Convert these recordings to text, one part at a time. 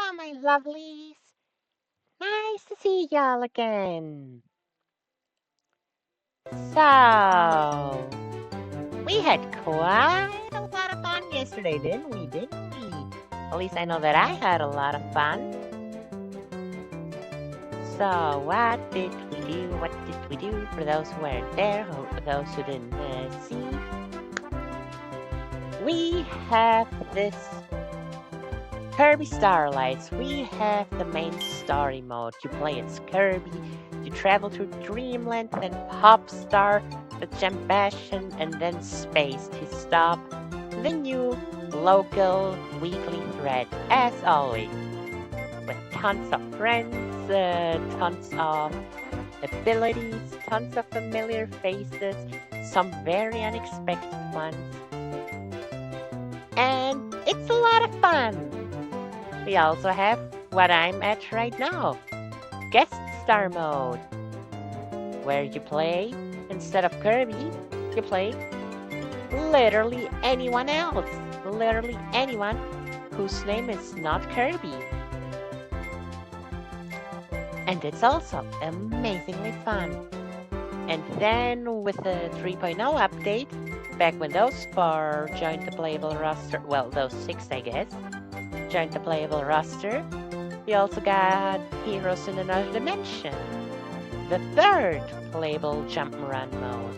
Hello, my lovelies. Nice to see y'all again. So, we had quite a lot of fun yesterday, didn't we? Didn't we? At least I know that I had a lot of fun. So, what did we do? What did we do? For those who weren't there, for those who didn't see, we have this Kirby Starlights. We have the main story mode. You play as Kirby, you travel through Dreamland, then Popstar, the Gem Bastion, and then Space to stop the new local weekly thread, as always. With tons of friends, tons of abilities, tons of familiar faces, some very unexpected ones. And it's a lot of fun. We also have what I'm at right now, Guest Star Mode, where you play, instead of Kirby, you play literally anyone else. Literally anyone whose name is not Kirby. And it's also amazingly fun. And then with the 3.0 update, back when those 4 joined the playable roster, well, those 6 I guess, joined the playable roster, we also got Heroes in Another Dimension, the 3rd playable jump-and-run mode.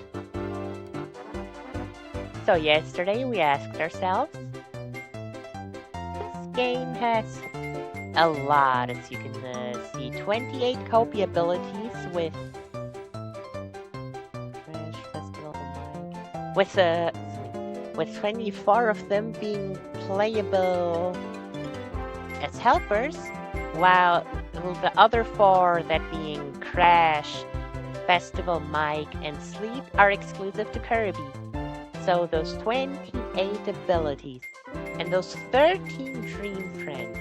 So yesterday we asked ourselves, this game has a lot, as you can see, 28 copy abilities with with 24 of them being playable as helpers, while the other 4, that being Crash, Festival, Mike, and Sleep, are exclusive to Kirby. So those 28 abilities and those 13 Dream Friends.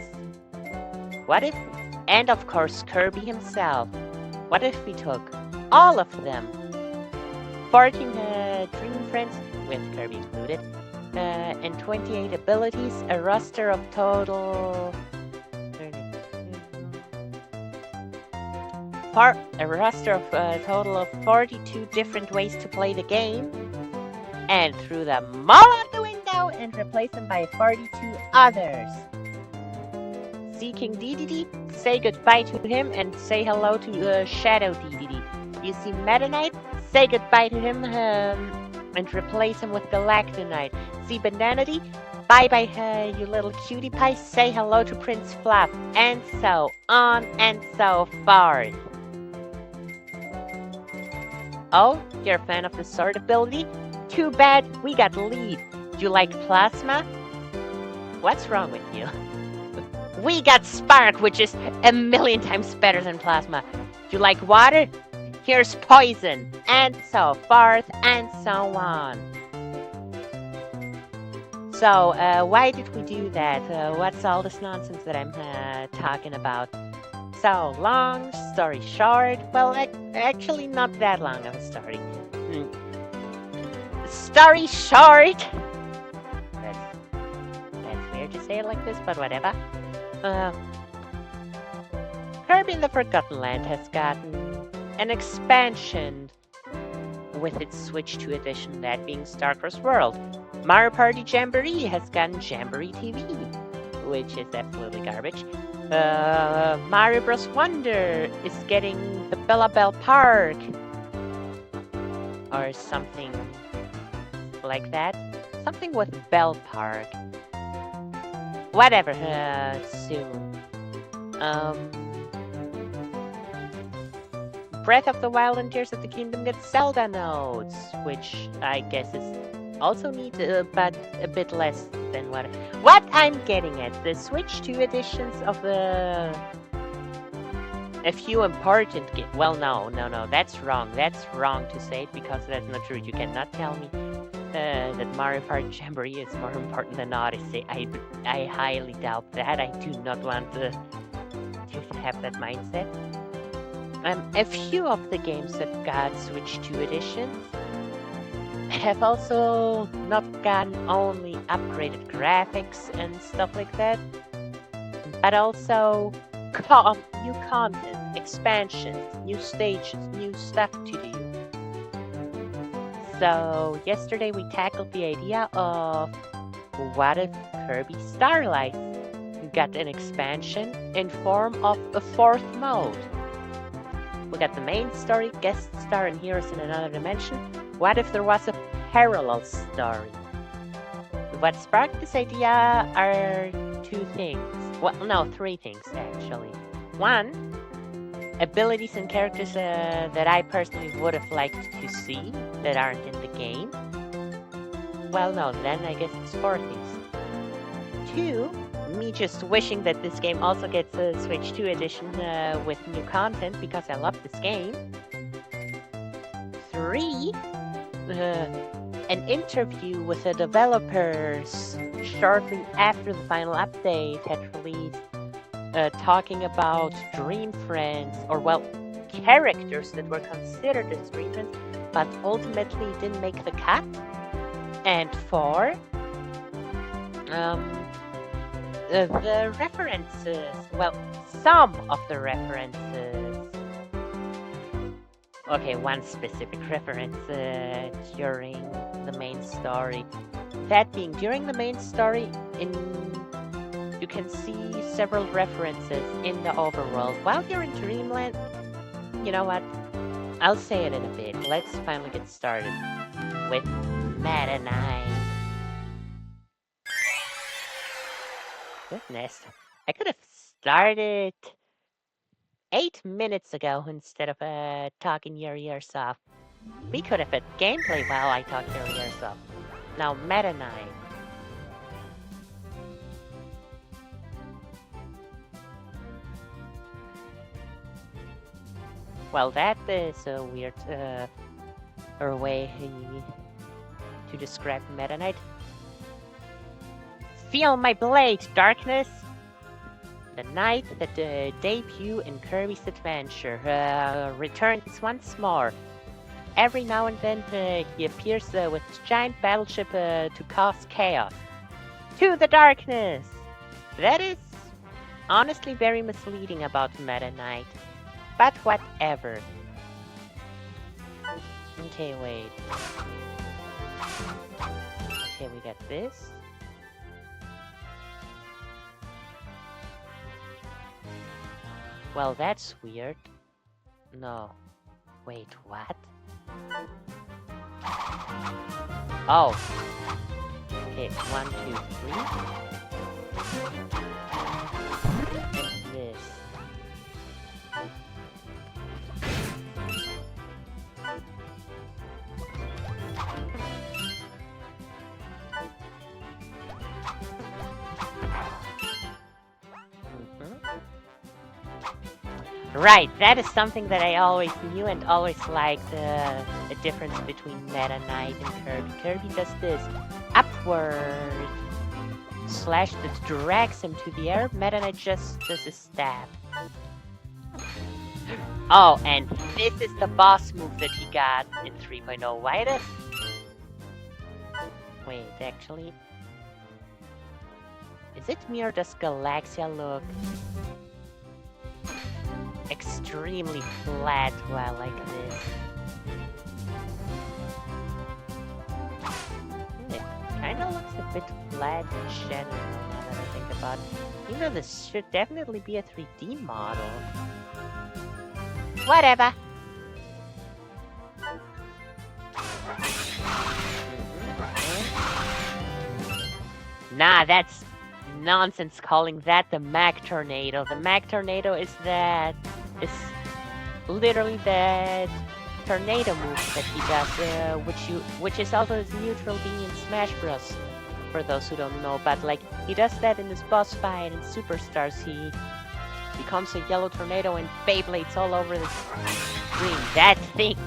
What if, and of course Kirby himself, what if we took all of them, 14 Dream Friends, with Kirby included, and 28 abilities, a roster of total... a roster of a total of 42 different ways to play the game, and threw them all out the window and replaced them by 42 others. See King DDD, say goodbye to him and say hello to Shadow DDD. You see Meta Knight, say goodbye to him and replace him with Galactonite. See Bananity, bye bye you little cutie pie, say hello to Prince Fluff, and so on and so forth. Oh, you're a fan of the sword ability? Too bad, we got lead. You like Plasma? What's wrong with you? We got Spark, which is a million times better than Plasma. You like water? Here's Poison, and so forth and so on. So, why did we do that? What's all this nonsense that I'm talking about? So, long story short, well, actually not that long of a story. Story short! That's weird to say it like this, but whatever. Kirby in the Forgotten Land has gotten an expansion with its Switch 2 edition, that being Starcross World. Mario Party Jamboree has gotten Jamboree TV, which is absolutely garbage. Mario Bros. Wonder is getting the Bella Bell Park, or something like that. Something with Bell Park. Whatever, soon. Breath of the Wild and Tears of the Kingdom gets Zelda nodes, which I guess is also neat, but a bit less than what I'm getting at. The Switch 2 editions of a few important games. Well, no, that's wrong. That's wrong to say it, because that's not true. You cannot tell me that Mario Party Jamboree is more important than Odyssey. I highly doubt that. I do not want to have that mindset. A few of the games that got Switch 2 editions have also not gotten only upgraded graphics and stuff like that, but also new content, expansions, new stages, new stuff to do. So yesterday we tackled the idea of what if Kirby Starlight got an expansion in form of a fourth mode. We got the main story, guest star, and heroes in another dimension. What if there was a parallel story? What sparked this idea are two things. Well, no, three things actually. One, abilities and characters that I personally would have liked to see that aren't in the game. Well, no, then I guess it's four things. Two, me just wishing that this game also gets a Switch 2 edition with new content because I love this game. Three, an interview with the developers shortly after the final update had released, talking about Dream Friends, or well, characters that were considered as Dream Friends, but ultimately didn't make the cut. And four, the references, well, some of the references. Okay, one specific reference during the main story. That being, during the main story, you can see several references in the overworld. While you're in Dreamland, you know what? I'll say it in a bit. Let's finally get started with Meta Knight. Goodness, I could have started 8 minutes ago instead of talking your ears off. We could have had gameplay while I talk your ears off. Now, Meta Knight. Well, that is a weird way to describe Meta Knight. Feel my blade, darkness! The knight that debuted in Kirby's Adventure returns once more. Every now and then he appears with his giant battleship to cause chaos. To the darkness! That is honestly very misleading about Meta Knight. But whatever. Okay, wait. Okay, we got this. Well, that's weird. No. Wait, what? Oh. Okay, 1, 2, 3. And this. Right, that is something that I always knew and always liked, the difference between Meta Knight and Kirby. Kirby does this upward slash that drags him to the air. Meta Knight just does a stab. Oh, and this is the boss move that he got in 3.0. Why does... Wait, actually... Is it me or does Galaxia look extremely flat while like this? It kinda looks a bit flat in general now that I think about it. Even though this should definitely be a 3D model. Whatever. Nah, that's nonsense calling that the Mag Tornado. The Mag Tornado is literally that tornado move that he does, which is also his neutral being in Smash Bros. For those who don't know, but like he does that in his boss fight in Superstars. He becomes a yellow tornado and Beyblades all over the screen. That thing.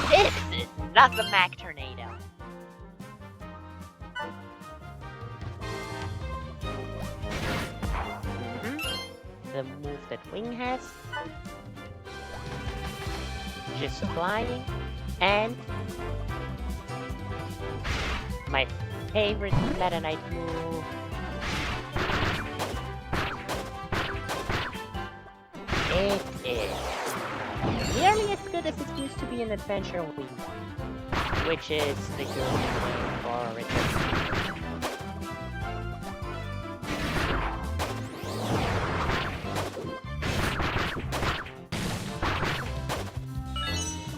This is not the Mag Tornado. The move that Wing has. Just flying. And my favorite Meta Knight move. It is nearly as good as it used to be in Adventure Week, which is the good name for it.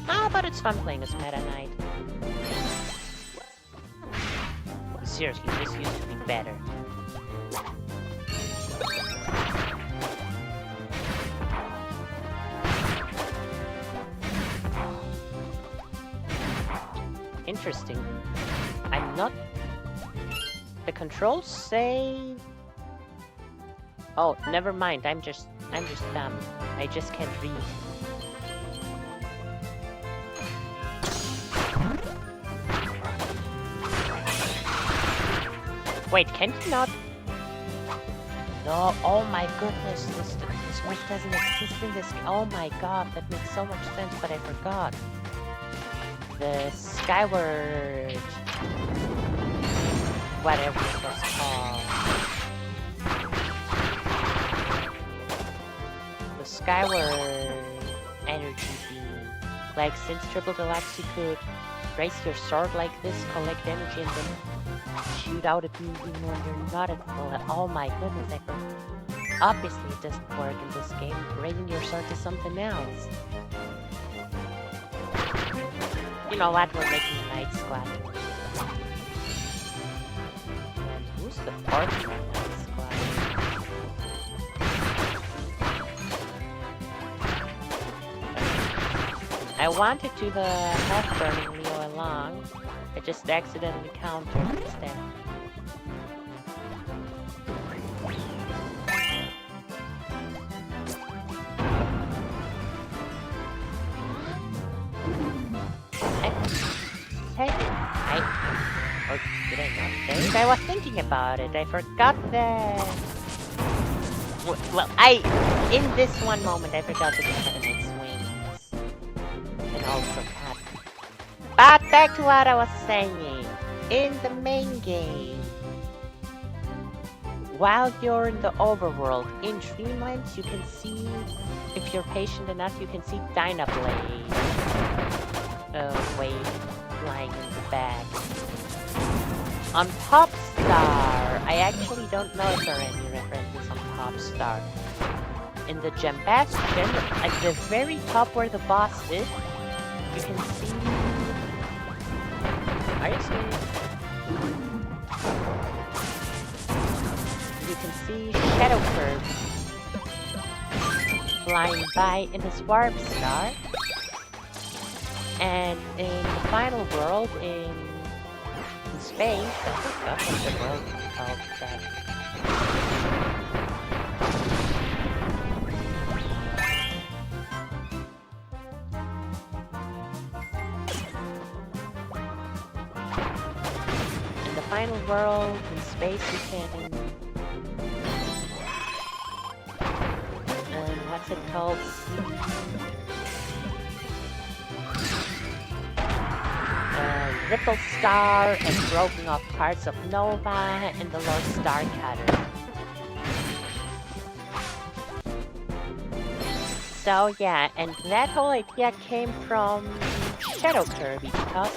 Ah, but it's fun playing as Meta Knight. Seriously, this used to be better. Interesting. I'm not... The controls say... Oh, never mind. I'm just dumb. I just can't read. Wait, can you not? No, oh my goodness, this one doesn't exist in this. Oh my god, that makes so much sense, but I forgot. The Skyward... whatever it was called. The Skyward energy beam. Like, since Triple Galaxia could raise your sword like this, collect energy, and then shoot out a beam when you're not at full. Oh my goodness, I forgot. Obviously it doesn't work in this game. Raising your sword is something else. You know what? We're making a Night Squad. Who's the partner of Night Squad? I wanted to the half-burning Leo along. I just accidentally countered instead. Or did I not say it? I was thinking about it. I forgot that... Well, in this one moment, I forgot that it had its wings. And also cat. But back to what I was saying. In the main game, while you're in the overworld, in Dreamlands, you can see, if you're patient enough, you can see Dynablade. Wave flying in the back. On Pop Star, I actually don't know if there are any references on Pop Star. In the Gem Bastion, at the very top where the boss is, you can see... Are you serious? You can see Shadow Curve flying by in his Warp Star. And in the final world, in space, I forgot what the world is called that. In the final world, in space, you can... what's it called? Ripple Star and broken off parts of Nova and the Lord Star Cutter. So yeah, and that whole idea came from Shadow Kirby because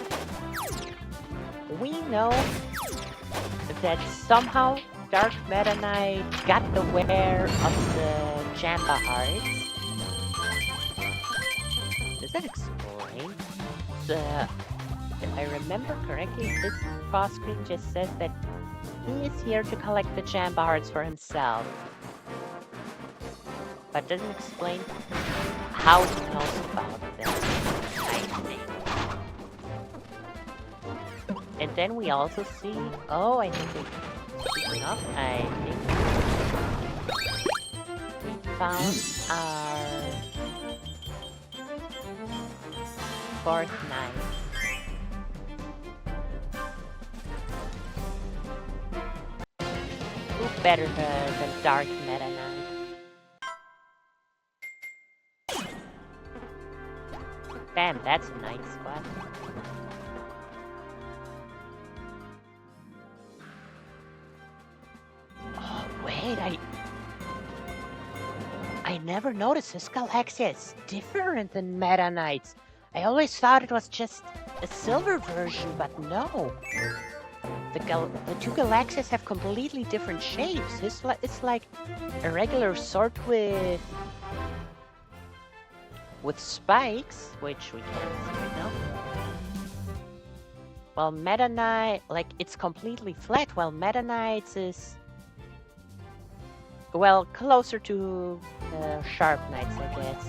we know that somehow Dark Meta Knight got the wear of the Jamba Hearts. Does that explain? If I remember correctly, this cross screen just says that he is here to collect the Jamba Hearts for himself. But doesn't explain how he knows about them, I think. And then we also see... Oh, I think it's enough. I think we found our fourth knight. Who better than Dark Meta Knight? Damn, that's a nice spot. Oh, wait, I never noticed this Galaxia is different than Meta Knights. I always thought it was just a silver version, but no. The two Galaxias have completely different shapes. It's like a regular sword with spikes, which we can't see right now. While Meta Knight, like, it's completely flat, while Meta Knights is, well, closer to Sharp Knights, I guess.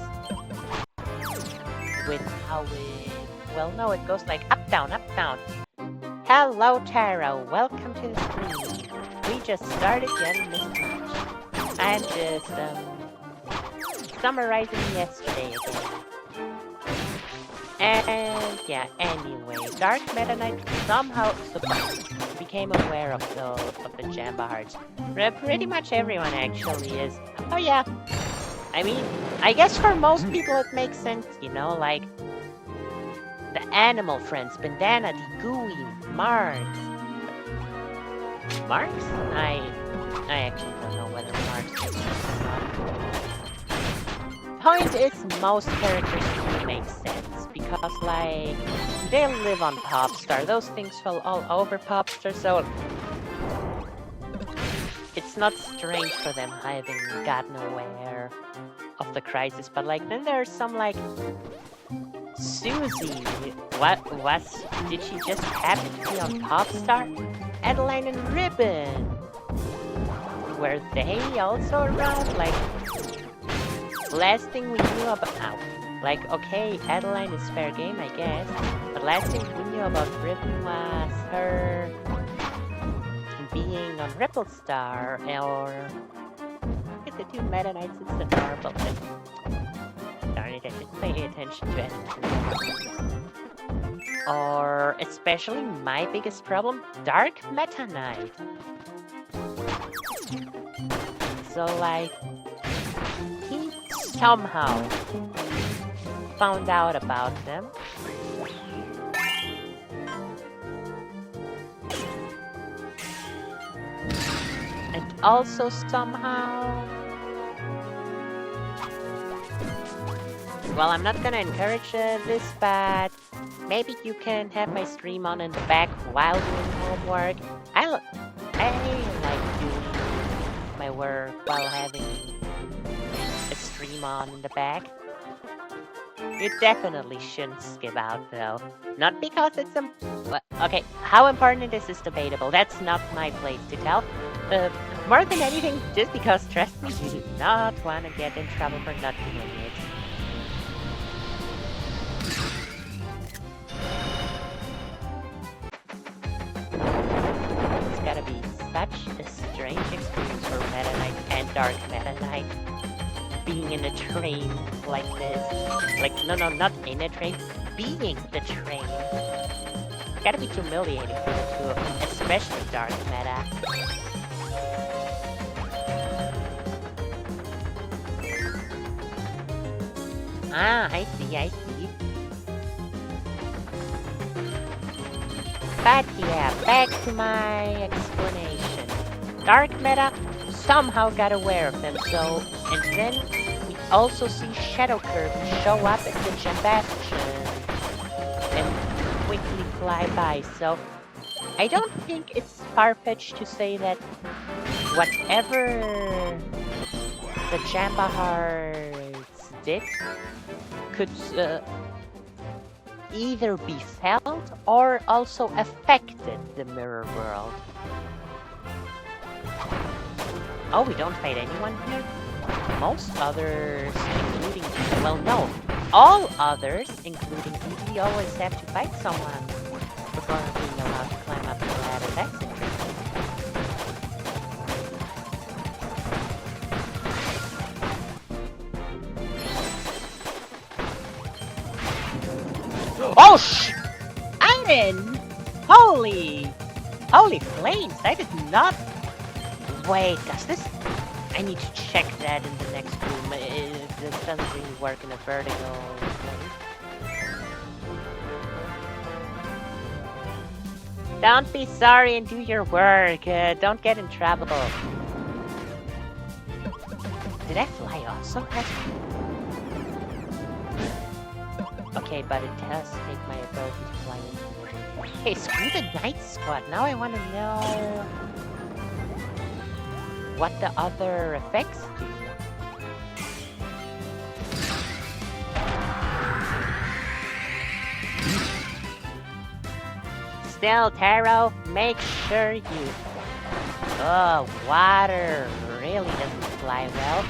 With how it, well, no, it goes like up, down, up, down. Hello, Taro. Welcome to the stream. We just started getting this match. I'm just, summarizing yesterday again. And yeah, anyway, Dark Meta Knight somehow became aware of the Jamba Hearts. Pretty much everyone actually is. Oh yeah. I mean, I guess for most people it makes sense, you know, like the animal friends, Bandana, the Gooey, Marks. Marks? I actually don't know whether Marks is or not. Point is, most characters do make sense, because, like, they live on Popstar. Those things fell all over Popstar, so it's not strange for them having gotten aware of the crisis. But, like, then there's some, like, Susie. Did she just happen to be on Popstar? Adeline and Ribbon. Were they also around? Like, last thing we knew about... Like, okay, Adeline is fair game, I guess. But last thing we knew about Ribbon was her being on Ripple Star, or... Look at the two Meta Knights, it's adorable. Darn it, I didn't pay attention to anything. Or, especially my biggest problem, Dark Meta Knight. So, like, he somehow found out about them. And also somehow... Well, I'm not gonna encourage this, but maybe you can have my stream on in the back while doing homework. I like doing my work while having a stream on in the back. You definitely shouldn't skip out, though. Not because it's okay, how important it is debatable. That's not my place to tell. More than anything, just because, trust me, you do not want to get in trouble for not doing it. It's gotta be such a strange experience for Meta Knight and Dark Meta Knight. Being in a train like this. Like, no, not in a train. Being the train. It's gotta be humiliating for the two of them, especially Dark Meta. Ah, I see. But yeah, back to my explanation. Dark Meta somehow got aware of them, so... And then we also see Shadow Curve show up at the Jambastion and quickly fly by, so... I don't think it's far-fetched to say that whatever the Jamba Hearts did could either be felt or also affected the mirror world. Oh, we don't fight anyone here? Most others, including... Well, no. All others, including Evie, always have to fight someone before being allowed to climb up the ladder. That's interesting. Oh, I didn't! Holy flames! I did not... Wait, does this... I need to check that in the next room. This doesn't really work in a vertical place. Don't be sorry and do your work. Don't get in trouble. Did I fly off so fast? Okay, but it does take my ability to fly in. Hey, screw the Night Squad. Now I want to know what the other effects do. Still, Taro, make sure you... Oh, water really doesn't fly well.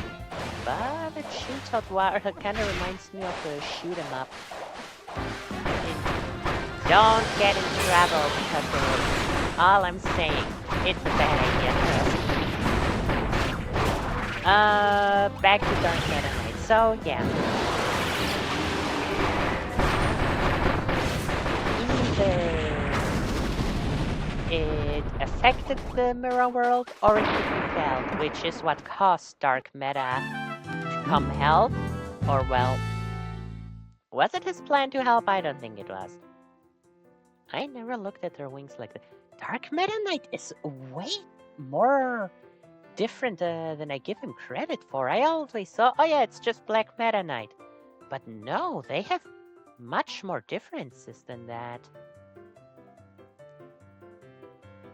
But it shoots out water. It kind of reminds me of a shoot 'em up. Don't get in trouble because of it. All I'm saying, it's a bad idea for us. Back to Dark Meta Knight. So, yeah. Either it affected the mirror world or it could be felt, which is what caused Dark Meta to come help. Or, well, was it his plan to help? I don't think it was. I never looked at their wings like that. Dark Meta Knight is way more different than I give him credit for. I always thought, oh yeah, it's just Black Meta Knight. But no, they have much more differences than that.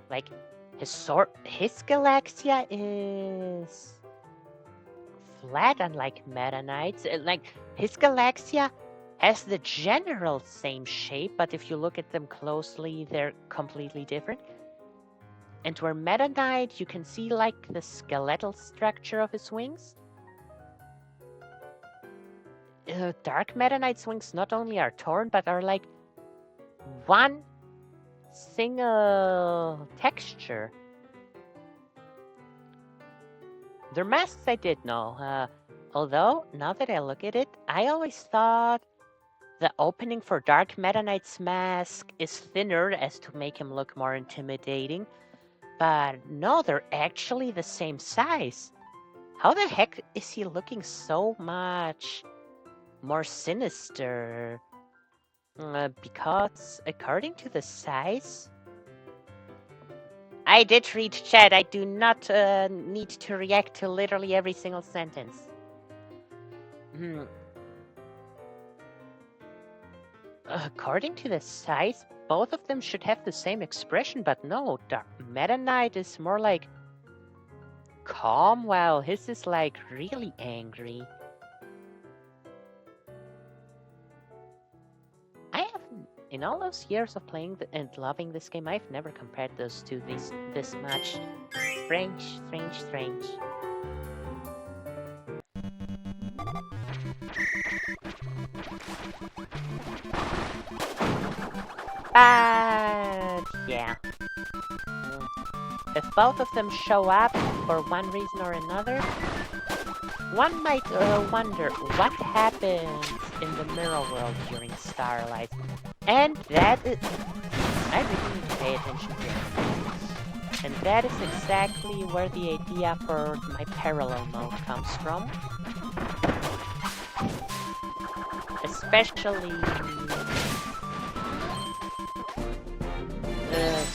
Like, his Galaxia is flat, unlike Meta Knight's. Like, his Galaxia has the general same shape, but if you look at them closely, they're completely different. And where Meta Knight, you can see, like, the skeletal structure of his wings. Dark Meta Knight's wings not only are torn, but are, like, one single texture. Their masks I did know, although, now that I look at it, I always thought the opening for Dark Meta Knight's mask is thinner as to make him look more intimidating. But no, they're actually the same size. How the heck is he looking so much more sinister? Because according to the size... I did read chat. I do not need to react to literally every single sentence. According to the size, both of them should have the same expression, but no, Meta Knight is more like calm, while his is like really angry. In all those years of playing and loving this game, I've never compared those two this much. Strange, strange, strange. But yeah. If both of them show up for one reason or another, one might wonder what happens in the mirror world during Starlight. And that is... I really need to pay attention to it. And that is exactly where the idea for my parallel mode comes from. Especially...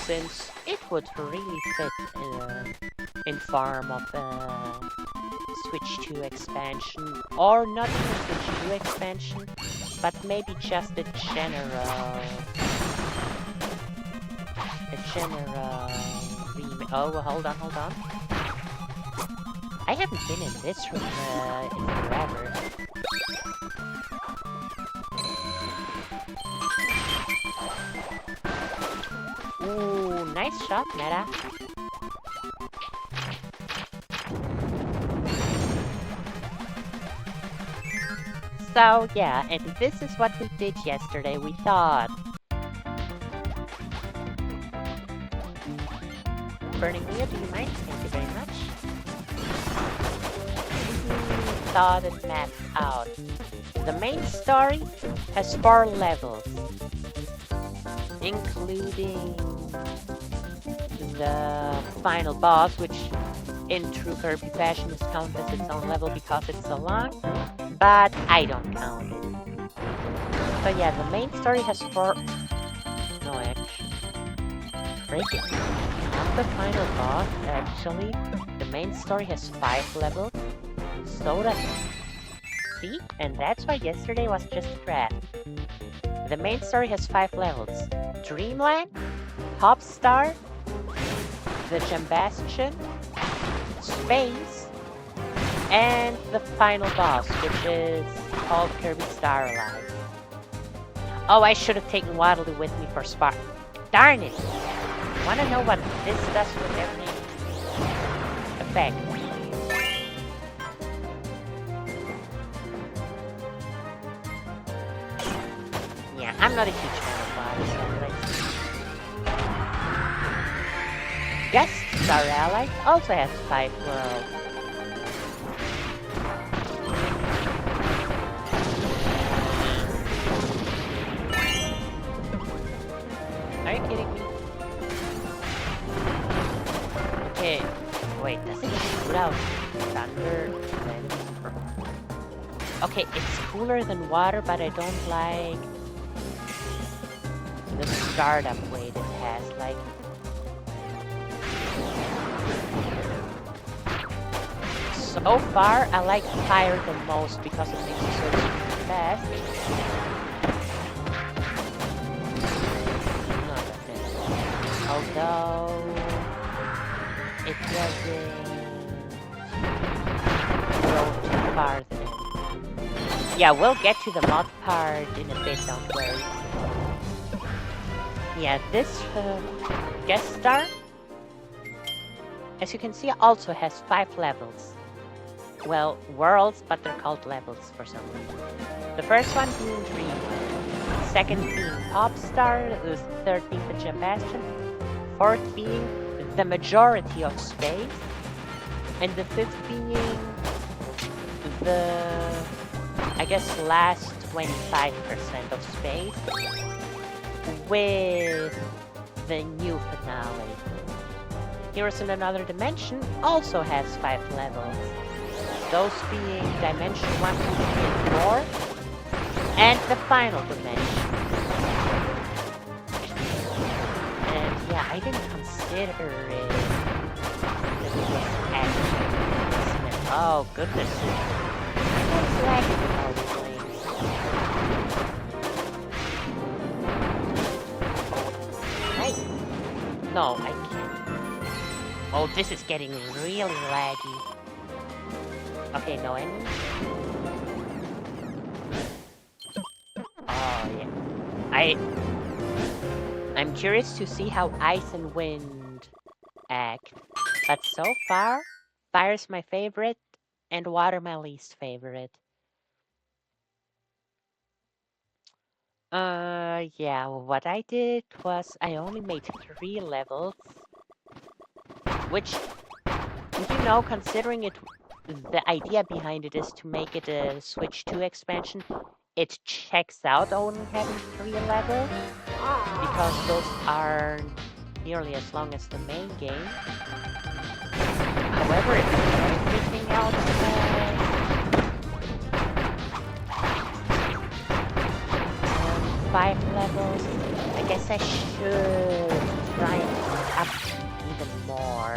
since it would really fit in form of Switch 2 expansion, or not even Switch 2 expansion, but maybe just a general remake. Oh, hold on. I haven't been in this room in forever. Ooh, nice shot, Meta. So, yeah, and this is what we did yesterday. We thought... Burning Wheel, do you mind? Thank you very much. We thought it mapped out. The main story has 4 levels, including the final boss, which in true Kirby fashion is counted as its own level because it's so long. But I don't count it. So yeah, the main story has 4... No, actually... Freaking. Not the final boss, actually. The main story has 5 levels. soda. See? And that's why yesterday was just a draft. The main story has 5 levels. Dreamland, Popstar, the Gembastion, Space, and the final boss, which is called Kirby Star Allies. Oh, I should have taken Waddle with me for Spark. Darn it! Wanna know what this does with every effect? Yeah, I'm not a huge fan of Waddle, so let's see. Guest Star Ally also has 5 worlds. Are you kidding me? Okay, wait, does it shoot out thunder? Okay, it's cooler than water, but I don't like the startup weight it has, like... So far, I like fire the most because it makes it so fast. Although it doesn't go too far then. Yeah, we'll get to the mod part in a bit, don't worry. Yeah, this guest star, as you can see, also has 5 levels. Well, worlds, but they're called levels for some reason. The first one being Dreamland, second being Popstar, the third being the Gembastion, fourth being the majority of space, and the fifth being the, I guess, last 25% of space, with the new finale. Heroes in Another Dimension also has 5 levels. Those being Dimension 1, 2, 3, and 4, and the final dimension. And yeah, I didn't consider it that it was actually... Oh, goodness. I was lagging while playing. No, I can't. Oh, this is getting really laggy. Okay, no enemies. Oh yeah. I'm curious to see how ice and wind act. But so far, fire's my favorite and water my least favorite. Yeah, what I did was I only made 3 levels, which, you know, considering it, the idea behind it is to make it a Switch 2 expansion, it checks out only having 3 levels, because those are nearly as long as the main game. However, if everything else has 5 levels, I guess I should try and up even more.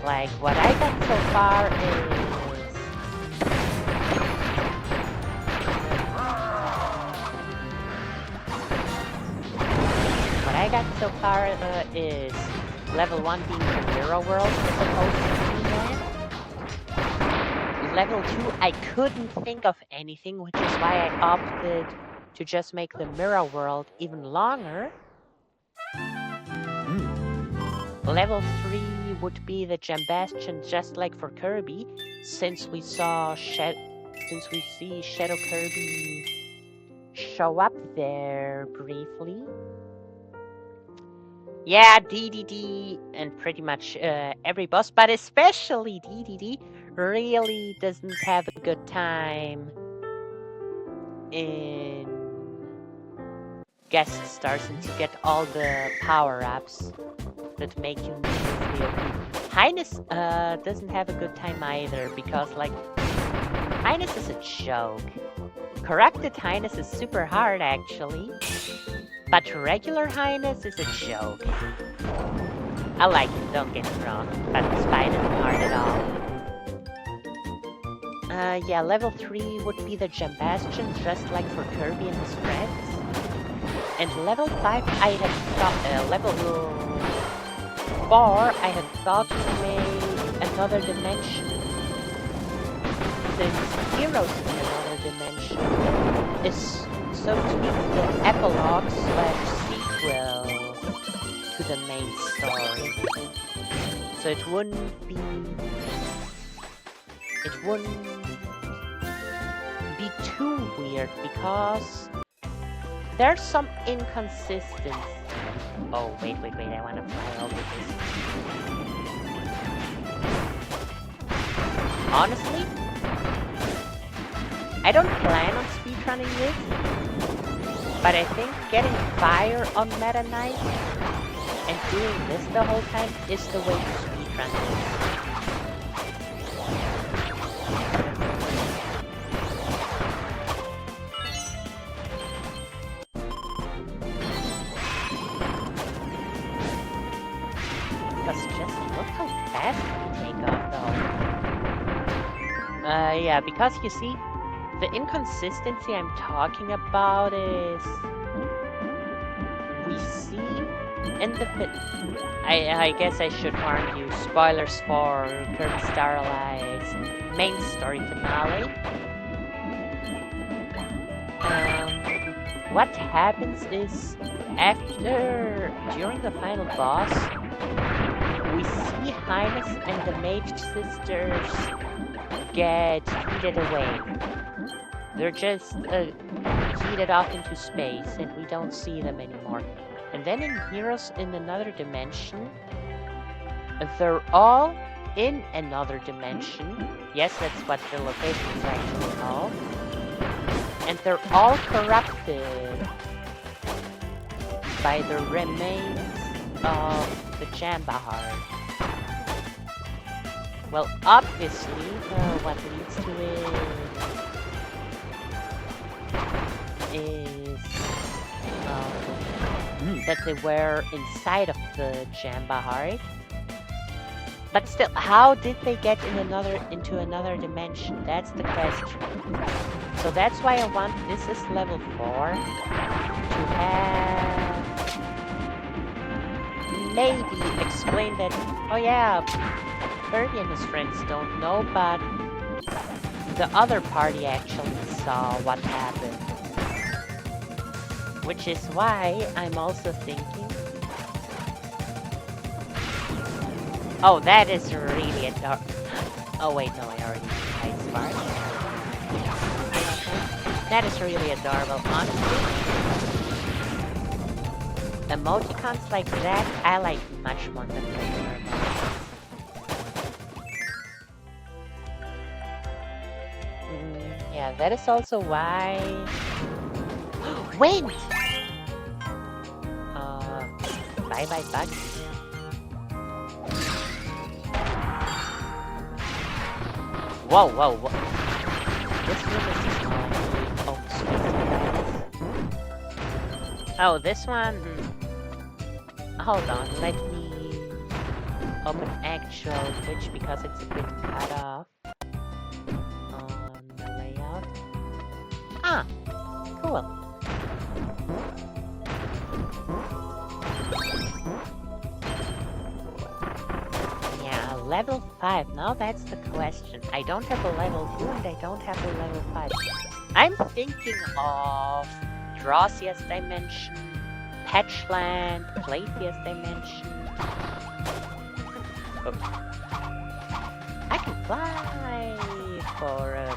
Like, what I got so far is... What I got so far is level 1 being the Mirror World as opposed to Dreamland. Level 2, I couldn't think of anything, which is why I opted to just make the Mirror World even longer. Level 3 would be the Gembastion, just like for Kirby, since we see Shadow Kirby show up there briefly. Yeah, DDD and pretty much every boss, but especially DDD, really doesn't have a good time in guest stars since you get all the power-ups that make you immediately OP. Highness doesn't have a good time either, because, like, Highness is a joke. Corrupted Highness is super hard, actually. But regular Highness is a joke. I like it, don't get me wrong, but Spine isn't hard at all. Yeah, level 3 would be the Gem Bastion, just like for Kirby and his friends. And level 5, I had thought, level 4, I had thought to make another dimension. Since Heroes in another dimension is, so to speak, the epilogue / sequel to the main story. So it wouldn't be too weird because there's some inconsistency. Oh, wait, I want to fly over this. Honestly, I don't plan on speedrunning this, but I think getting fire on Meta Knight and doing this the whole time is the way to speedrun this. Yeah, because you see, the inconsistency I'm talking about is we see in the I guess I should warn you, spoilers for Kirby Star Allies main story finale. What happens is during the final boss, we see Highness and the Mage Sisters get heated away. They're just heated off into space and we don't see them anymore. And then in Heroes in another dimension, they're all in another dimension. Yes, that's what the location is actually called. And they're all corrupted by the remains of the Jambahar. Well, obviously, what leads to it is that they were inside of the Jambahar. But still, how did they get into another dimension? That's the question. So that's why I want, this is level 4, to have maybe explain that, oh yeah, Kirby and his friends don't know, but the other party actually saw what happened. Which is why I'm also thinking, oh, that is really adorable. Oh wait, no, I already smart. That is really adorable, honestly. Emoticons like that, I like much more than regular emoticons. Yeah, that is also why... Wind! Bye-bye, bug. Whoa. This room is small. Oh, this one... Hold on, let me open actual Twitch because it's a bit cut off on the layout. Ah, cool. Yeah, level 5. Now that's the question. I don't have a level 2 and I don't have a level 5. I'm thinking of Drawsia's Dimension, Patchland, Playfia's Dimension. Oh. I can fly for a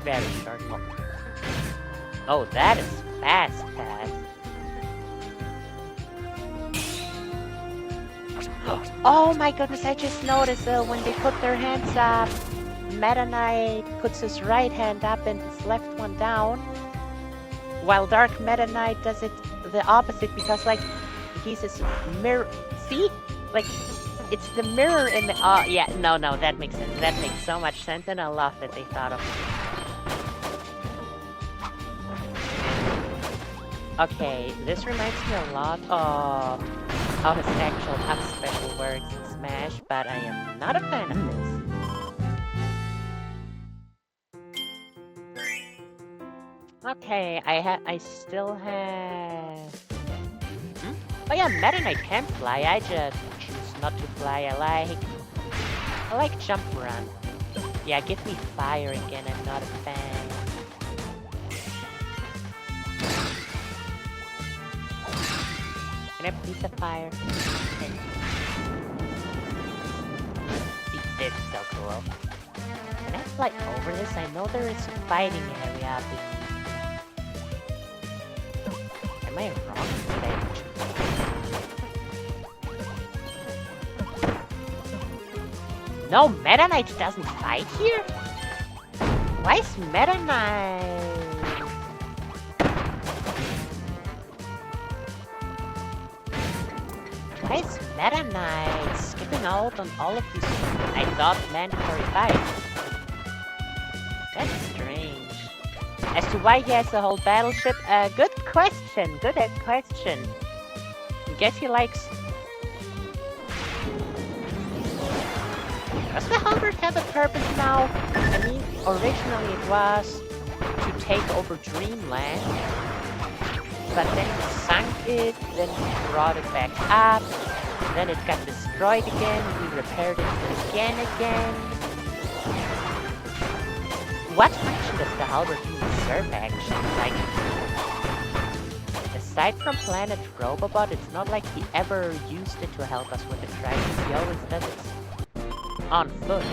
very short moment. Oh, that is fast. Oh my goodness, I just noticed when they put their hands up, Meta Knight puts his right hand up and his left one down, while Dark Meta Knight does it the opposite because, like, he's his mirror. See? Like, it's the mirror in the... Oh, yeah, no, that makes sense. That makes so much sense, and I love that they thought of it. Okay, this reminds me a lot of how his actual up special works in Smash, but I am not a fan of this. Okay, I still have... Hmm? Oh yeah, Meta Knight can fly, I just choose not to fly. I like jump run. Yeah, give me fire again, I'm not a fan. Can I please have fire? Okay. See, this is so cool. Can I fly over this? I know there is a fighting area up in... Am I wrong? Did I... No, Meta Knight doesn't fight here? Why is Meta Knight... Why is Meta Knight skipping out on all of these, I thought, mandatory fights? That's strange. As to why he has a whole battleship, good question, good question. I guess he likes... Does the Halberd have a purpose now? I mean, originally it was to take over Dreamland, but then he sunk it, then he brought it back up, then it got destroyed again, we repaired it again. What function does the Halberd even serve actually? Like, aside from Planet Robobot, it's not like he ever used it to help us with the crisis, he always does it on foot.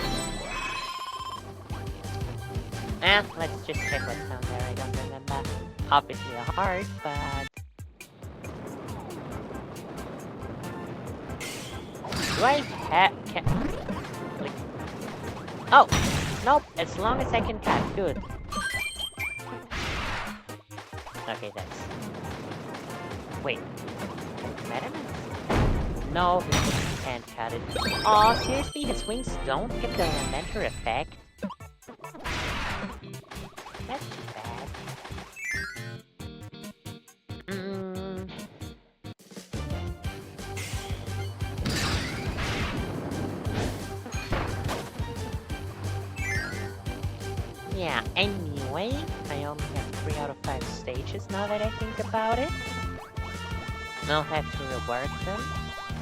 Let's just check what's down there, I don't remember. Obviously a heart, but... Do I have... Like... Oh! Nope, as long as I can cut, good. Okay, that's... Wait. Madam? No, he can't cut it. Aw, seriously, his wings don't get the elemental effect? That's bad. Yeah, anyway, I only have 3 out of 5 stages now that I think about it. I'll have to rework them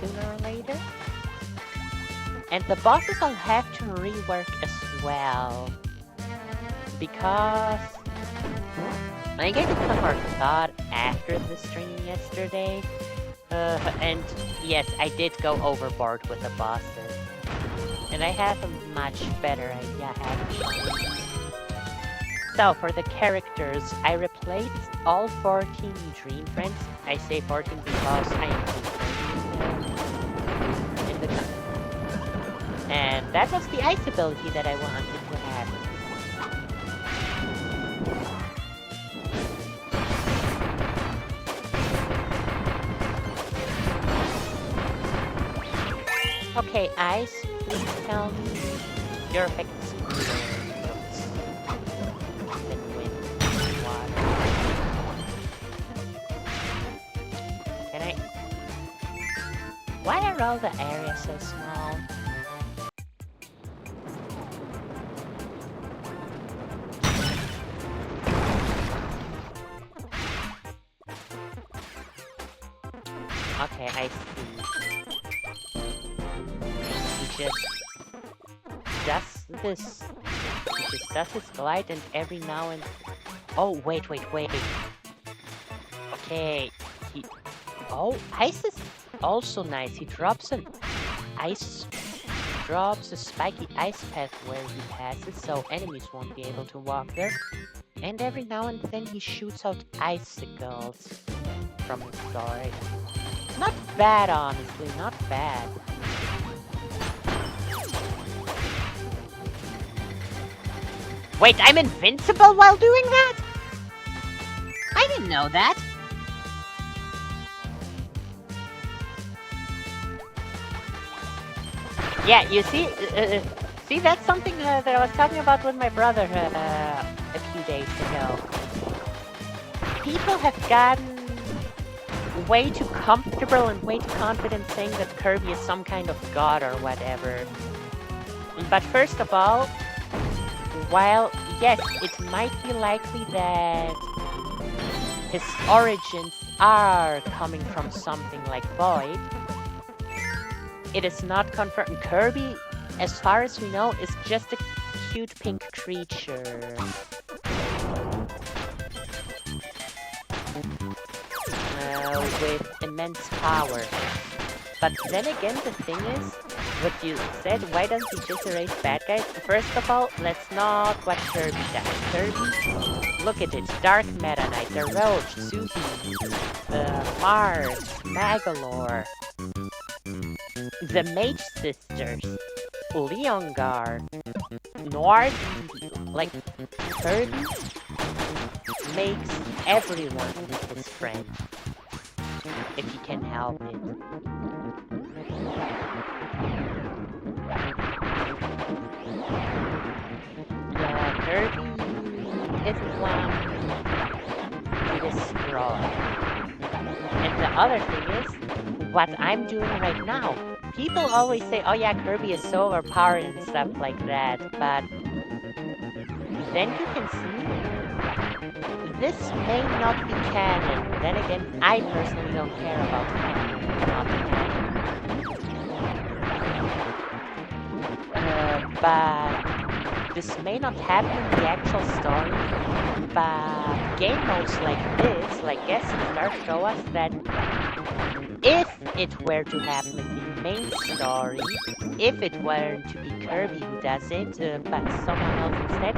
sooner or later. And the bosses I'll have to rework as well. Because I gave it some more thought after the stream yesterday. And yes, I did go overboard with the bosses. And I have a much better idea actually. So, for the characters, I replaced all 14 Dream Friends. I say 14 because I include in the and that was the ice ability that I wanted to have. Okay, Ice, please tell me your effects. Can I... Why are all the areas so small? Okay, I see. He just does this. He just does his glide and every now and... Oh, wait. Okay, he... Oh, ice is also nice. He drops an ice... drops a spiky ice path where he passes, so enemies won't be able to walk there. And every now and then he shoots out icicles from his sword. Not bad, honestly, not bad. Wait, I'm invincible while doing that? I didn't know that. Yeah, you see, see, that's something that I was talking about with my brother a few days ago. People have gotten way too comfortable and way too confident saying that Kirby is some kind of god or whatever. But first of all, while, yes, it might be likely that his origins are coming from something like Void. It is not confirmed. Kirby, as far as we know, is just a cute pink creature. With immense power. But then again, the thing is, what you said, why doesn't he just erase bad guys? First of all, let's not watch Kirby does. Kirby, look at it. Dark Meta Knight, the Roach, Susie, Mars, Magalore, the Mage Sisters, Leongar, Nord, like, Kirby makes everyone his friend. If he can help it. Yeah, Kirby isn't one to destroy. And the other thing is, what I'm doing right now. People always say, oh yeah, Kirby is so overpowered and stuff like that, but then you can see this may not be canon. Then again, I personally don't care about canon, not canon. But this may not happen in the actual story, but game modes like this, like Guess and Star, show us that if it were to happen in the main story, if it were to be Kirby who does it, but someone else instead,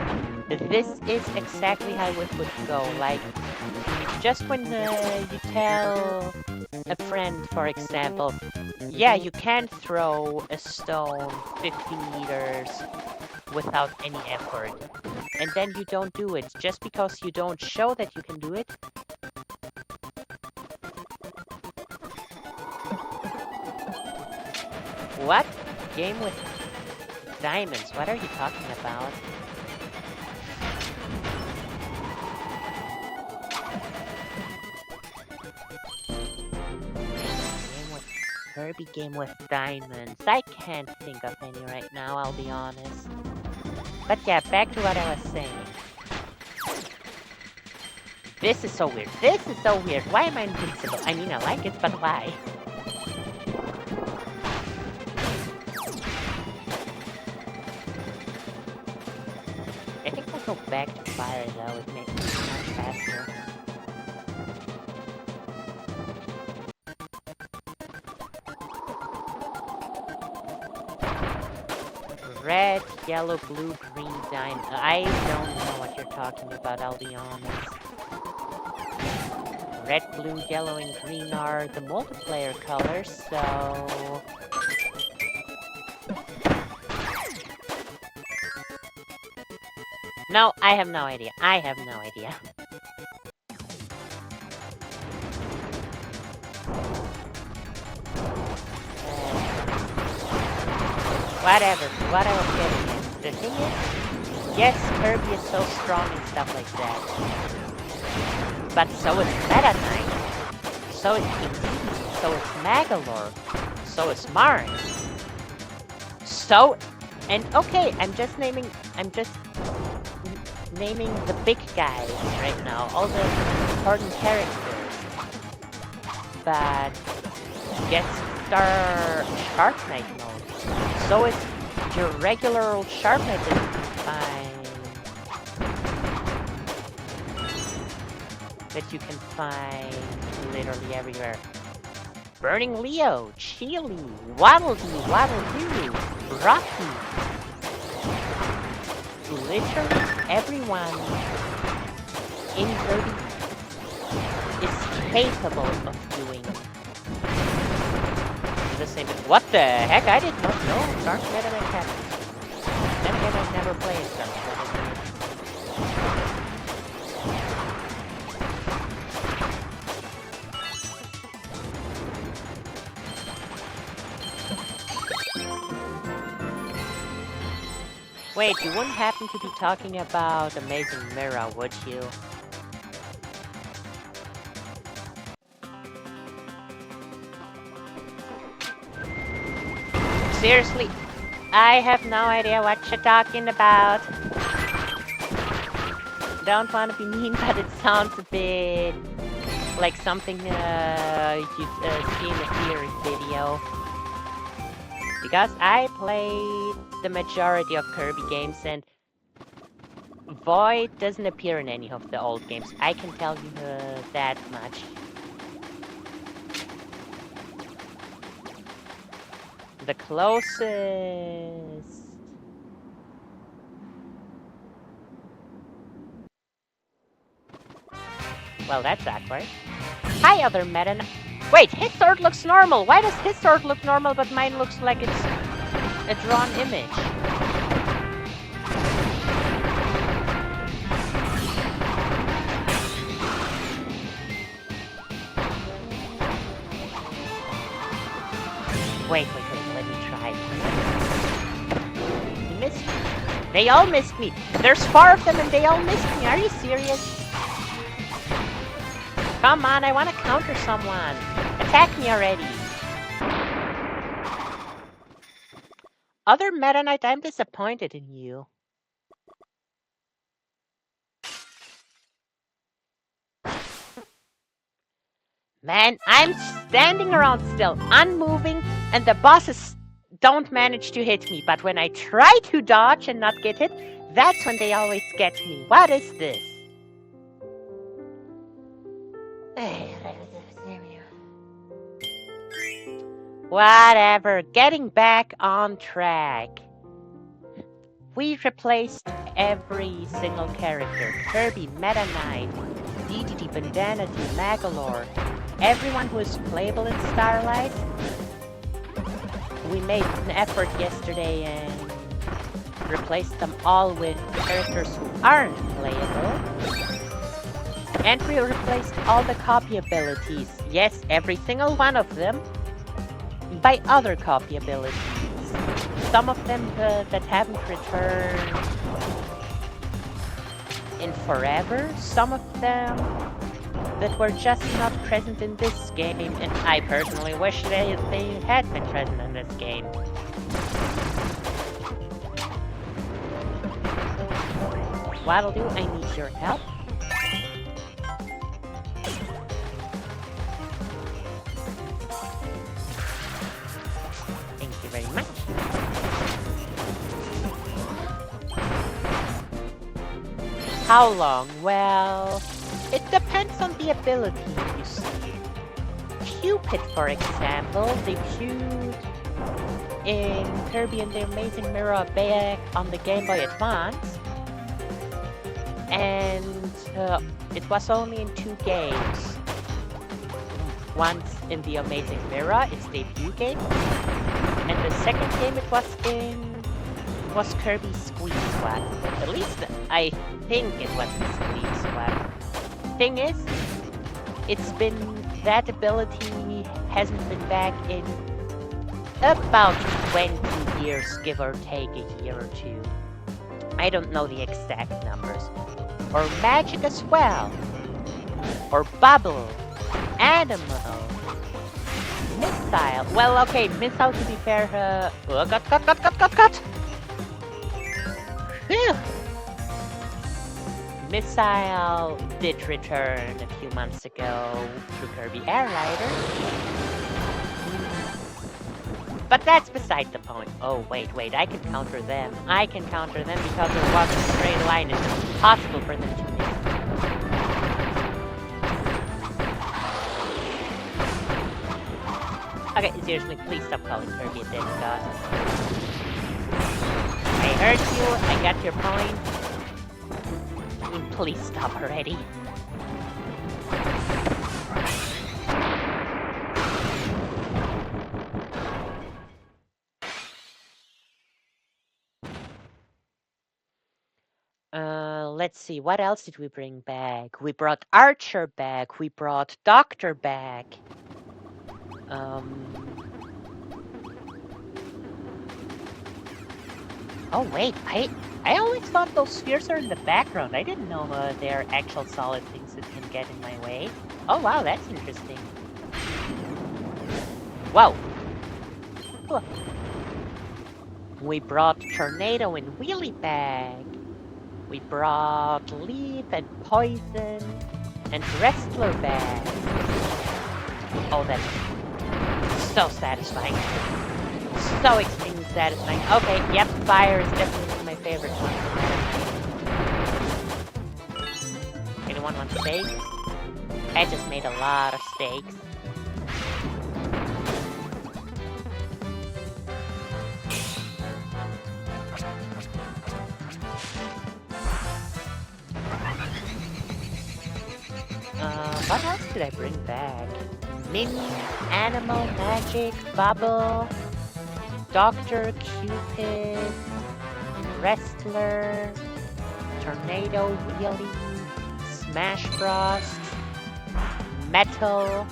this is exactly how it would go. Like, just when you tell a friend, for example, yeah, you can throw a stone 50 meters without any effort, and then you don't do it, just because you don't show that you can do it. What? Game with diamonds? What are you talking about? Kirby game with diamonds. I can't think of any right now, I'll be honest. But yeah, back to what I was saying. This is so weird. This is so weird. Why am I invincible? I mean, I like it, but why? I think I'll go back to fire though. It makes it much faster. Red, yellow, blue, green, diamond. I don't know what you're talking about, I'll be honest. Red, blue, yellow, and green are the multiplayer colors, so... No, I have no idea. I have no idea. Whatever, what I was getting at. The thing is, yes, Kirby is so strong and stuff like that. But so is Meta Knight. So is King, so is Magalore. So is Mars. So, and okay, I'm just naming the big guys right now, all the important characters. But get Star Shark Knight mode. So is your regular old Shark Knight that you can find. That you can find literally everywhere. Burning Leo, Chili, Waddle Doo, Rocky. Literally everyone in Kirby is capable of doing the same. What the heck? I did not know Dark Meta Knight happened. Then again, I've never played Dark Meta Knight. Wait, you wouldn't happen to be talking about Amazing Mirror, would you? Seriously, I have no idea what you're talking about. Don't want to be mean, but it sounds a bit like something you'd see in a theory video. Because I played the majority of Kirby games and Void doesn't appear in any of the old games. I can tell you that much. The closest... Well, that's awkward. Hi, other Meta Knight. Wait, his sword looks normal. Why does his sword look normal, but mine looks like it's a drawn image? Wait, let me try. He missed me. They all missed me. There's 4 of them and they all missed me. Are you serious? Come on, I want to counter someone. Attack me already. Other Meta Knight, I'm disappointed in you. Man, I'm standing around still, unmoving, and the bosses don't manage to hit me. But when I try to dodge and not get hit, that's when they always get me. What is this? Whatever, getting back on track. We replaced every single character. Kirby, Meta Knight, DDD, Bandana, Magalore, everyone who is playable in Starlight. We made an effort yesterday and replaced them all with characters who aren't playable. And we replaced all the copy abilities, yes, every single one of them, by other copy abilities. Some of them that haven't returned in forever, some of them that were just not present in this game, and I personally wish they had been present in this game. What'll do, I need your help. Thank you very much. How long? Well, it depends on the ability, you see. Cupid, for example, debuted in Kirby and the Amazing Mirror back on the Game Boy Advance. And it was only in 2 games. Once in the Amazing Mirror, its debut game. And the second game it was Kirby Squeeze Squad. At least I think it was the Squeeze Squad. Thing is, that ability hasn't been back in about 20 years, give or take a year or 2. I don't know the exact numbers. Or Magic as well. Or Bubble. Animal. Missile. Well, okay, Missile to be fair, cut. Phew. Missile did return a few months ago through Kirby Airlighter. But that's beside the point. Oh, wait, I can counter them. I can counter them because there was a straight line. It's impossible for them to miss. Okay, seriously, please stop calling Kirby a demigod. I heard you, I got your point. Please stop already. Let's see, what else did we bring back? We brought Archer back, we brought Doctor back. Oh wait, I always thought those spheres are in the background. I didn't know they're actual solid things that can get in my way. Oh wow, that's interesting. Whoa. Cool. We brought Tornado and Wheelie Bag. We brought Leaf and Poison and Wrestler Bag. Oh, that's so satisfying. So extremely satisfying. Okay, yep, fire is definitely my favorite one. Anyone want steak? I just made a lot of steaks. What else did I bring back? Mini, Animal, Magic, Bubble, Dr. Cupid, Wrestler, Tornado, Wheelie, Smash Bros, Metal,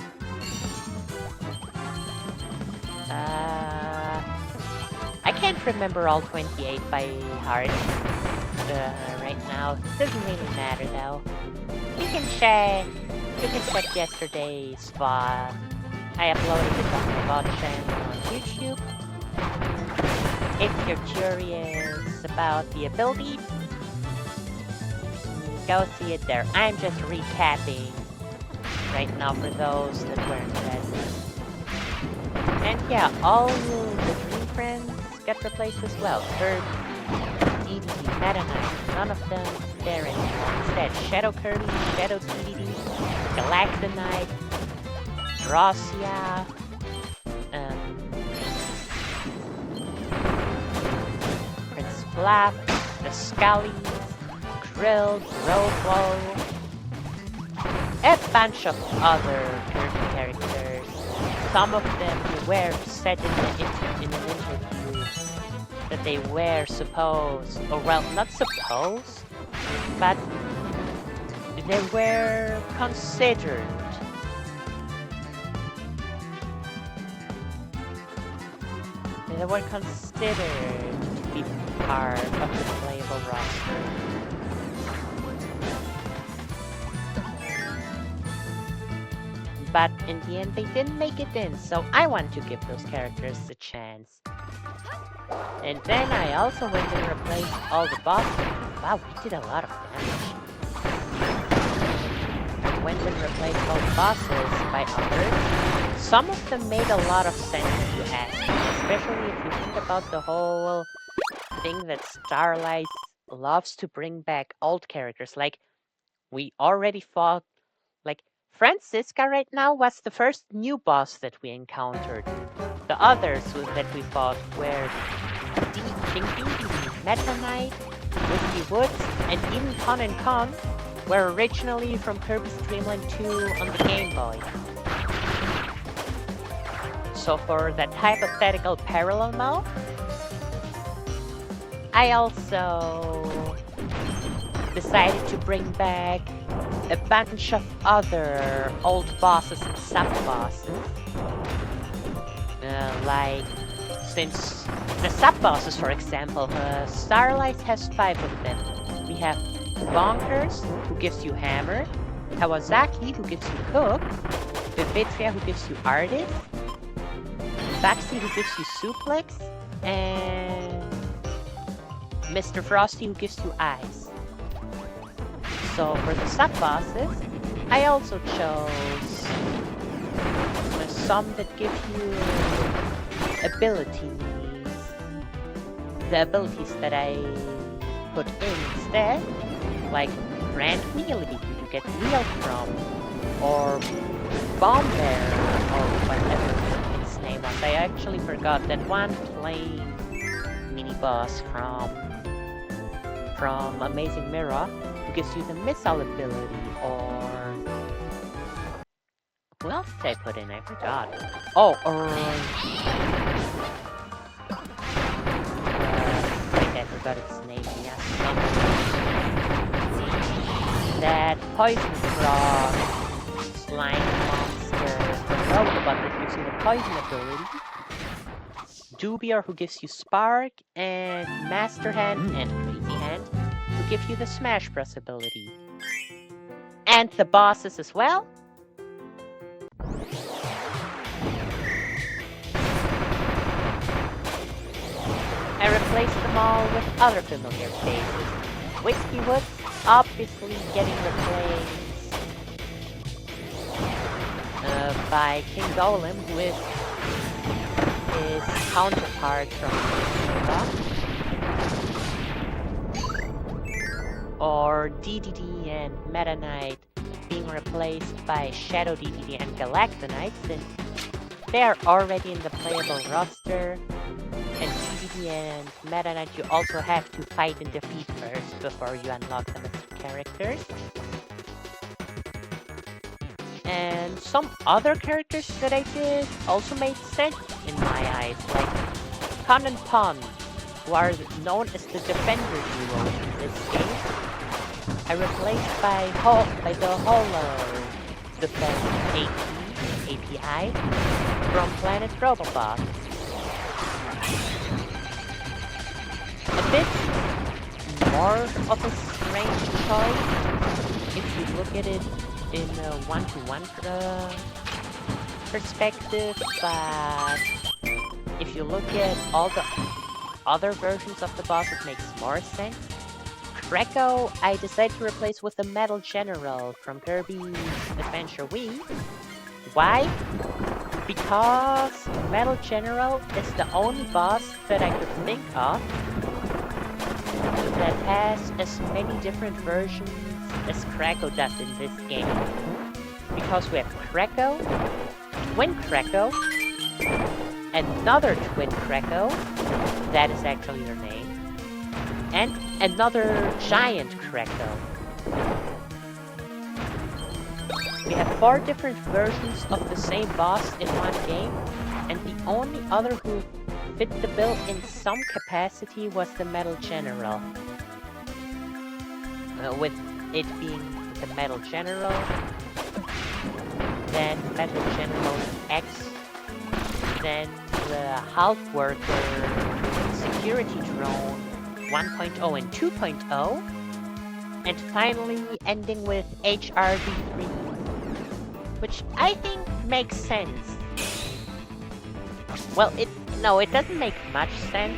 I can't remember all 28 by heart right now. Doesn't really matter though. You can check yesterday's VOD. I uploaded it on my VOD channel on YouTube. If you're curious about the ability, go see it there. I'm just recapping right now for those that weren't present. And yeah, all the Dream Friends get replaced as well. Kirby, DDD, Meta Knight, none of them there anymore. Instead, Shadow Kirby, Shadow DDD, Galacta Knight, Drossia, Prince Flap, the Scullies, Krill, Robo, a bunch of other Kirby characters. Some of them were said in an interview that they were supposed, or well, not supposed, but they were considered. They were considered to be part of the playable roster. But in the end, they didn't make it in, so I want to give those characters a chance. And then I also went and replaced all the bosses. Wow, we did a lot of damage. I went and replaced all the bosses by others. Some of them made a lot of sense if you ask me, especially if you think about the whole thing that Starlight loves to bring back old characters. Like, we already fought, like, Francisca right now was the first new boss that we encountered. The others that we fought were King Dedede, Meta Knight, Whiskey Woods, and even Con and Con were originally from Kirby's Dream Land 2 on the Game Boy. So for that hypothetical parallel now, I also decided to bring back a bunch of other old bosses and sub-bosses. Like, since the sub-bosses, for example, Starlight has 5 of them. We have Bonkers, who gives you Hammer, Kawasaki, who gives you Cook, Bibitria, who gives you Artist, Baxi, who gives you Suplex, and Mr. Frosty, who gives you Ice. So for the sub-bosses, I also chose some that give you abilities. The abilities that I put in instead, like Grand Wheelie, you get wheeled from, or Bomb Bear, or whatever its name was. I actually forgot that one plain mini-boss from Amazing Mirror, who gives you the missile ability, or who else did I put in? I forgot. Oh, or I forgot its name. Yes, that poison frog slime monster from Robobot that gives you the poison ability. Dubier, who gives you Spark, and Master Hand and Crazy Hand, who give you the Smash Bros ability. And the bosses as well. I replaced them all with other familiar faces. Whiskey Woods obviously getting replaced by King Golem with his counterpart from Astra, or DDD and Meta Knight being replaced by Shadow DDD and Galactonite, since they are already in the playable roster, and DDD and Meta Knight you also have to fight and defeat first before you unlock them as characters. And some other characters that I did also made sense in my eyes, like Con and Pon, who are known as the Defender duo in this game, are replaced by the Holo Defense API from Planet Robobot. A bit more of a strange choice if you look at it in a one-to-one perspective, but if you look at all the other versions of the boss, it makes more sense. Kreko, I decided to replace with the Metal General from Kirby's Adventure Wii. Why? Because Metal General is the only boss that I could think of that has as many different versions as Kreko does in this game. Because we have Kreko, Twin Kreko, another Twin Kreko, that is actually her name, and another Giant Kreko. We have 4 different versions of the same boss in one game, and the only other who fit the bill in some capacity was the Metal General. With it being the Metal General, then Metal General X, then the Hulk Worker Security Drone 1.0 and 2.0, and finally ending with HRD3, which I think makes sense. Well, it doesn't make much sense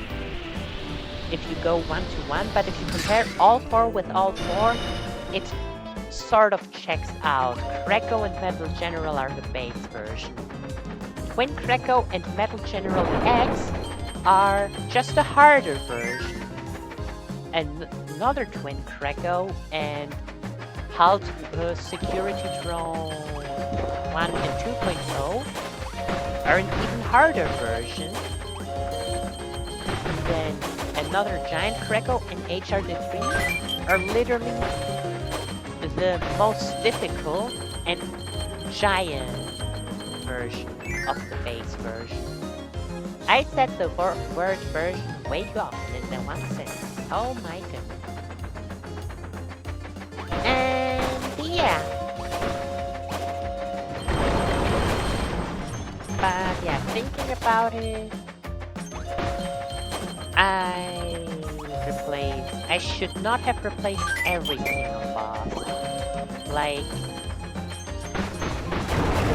if you go one-to-one, but if you compare all 4 with all 4, it sort of checks out. Kreko and Metal General are the base version. Twin Kreko and Metal General X are just a harder version. And another Twin Kreko and Hulk Security Drone 1 and 2.0 are an even harder version. And then another Giant Kreko and HRD3 are literally the most difficult and giant version of the base version. I said the word version way too often in that one sentence. Oh my goodness. And yeah. But yeah, thinking about it, I should not have replaced every single boss. Like, the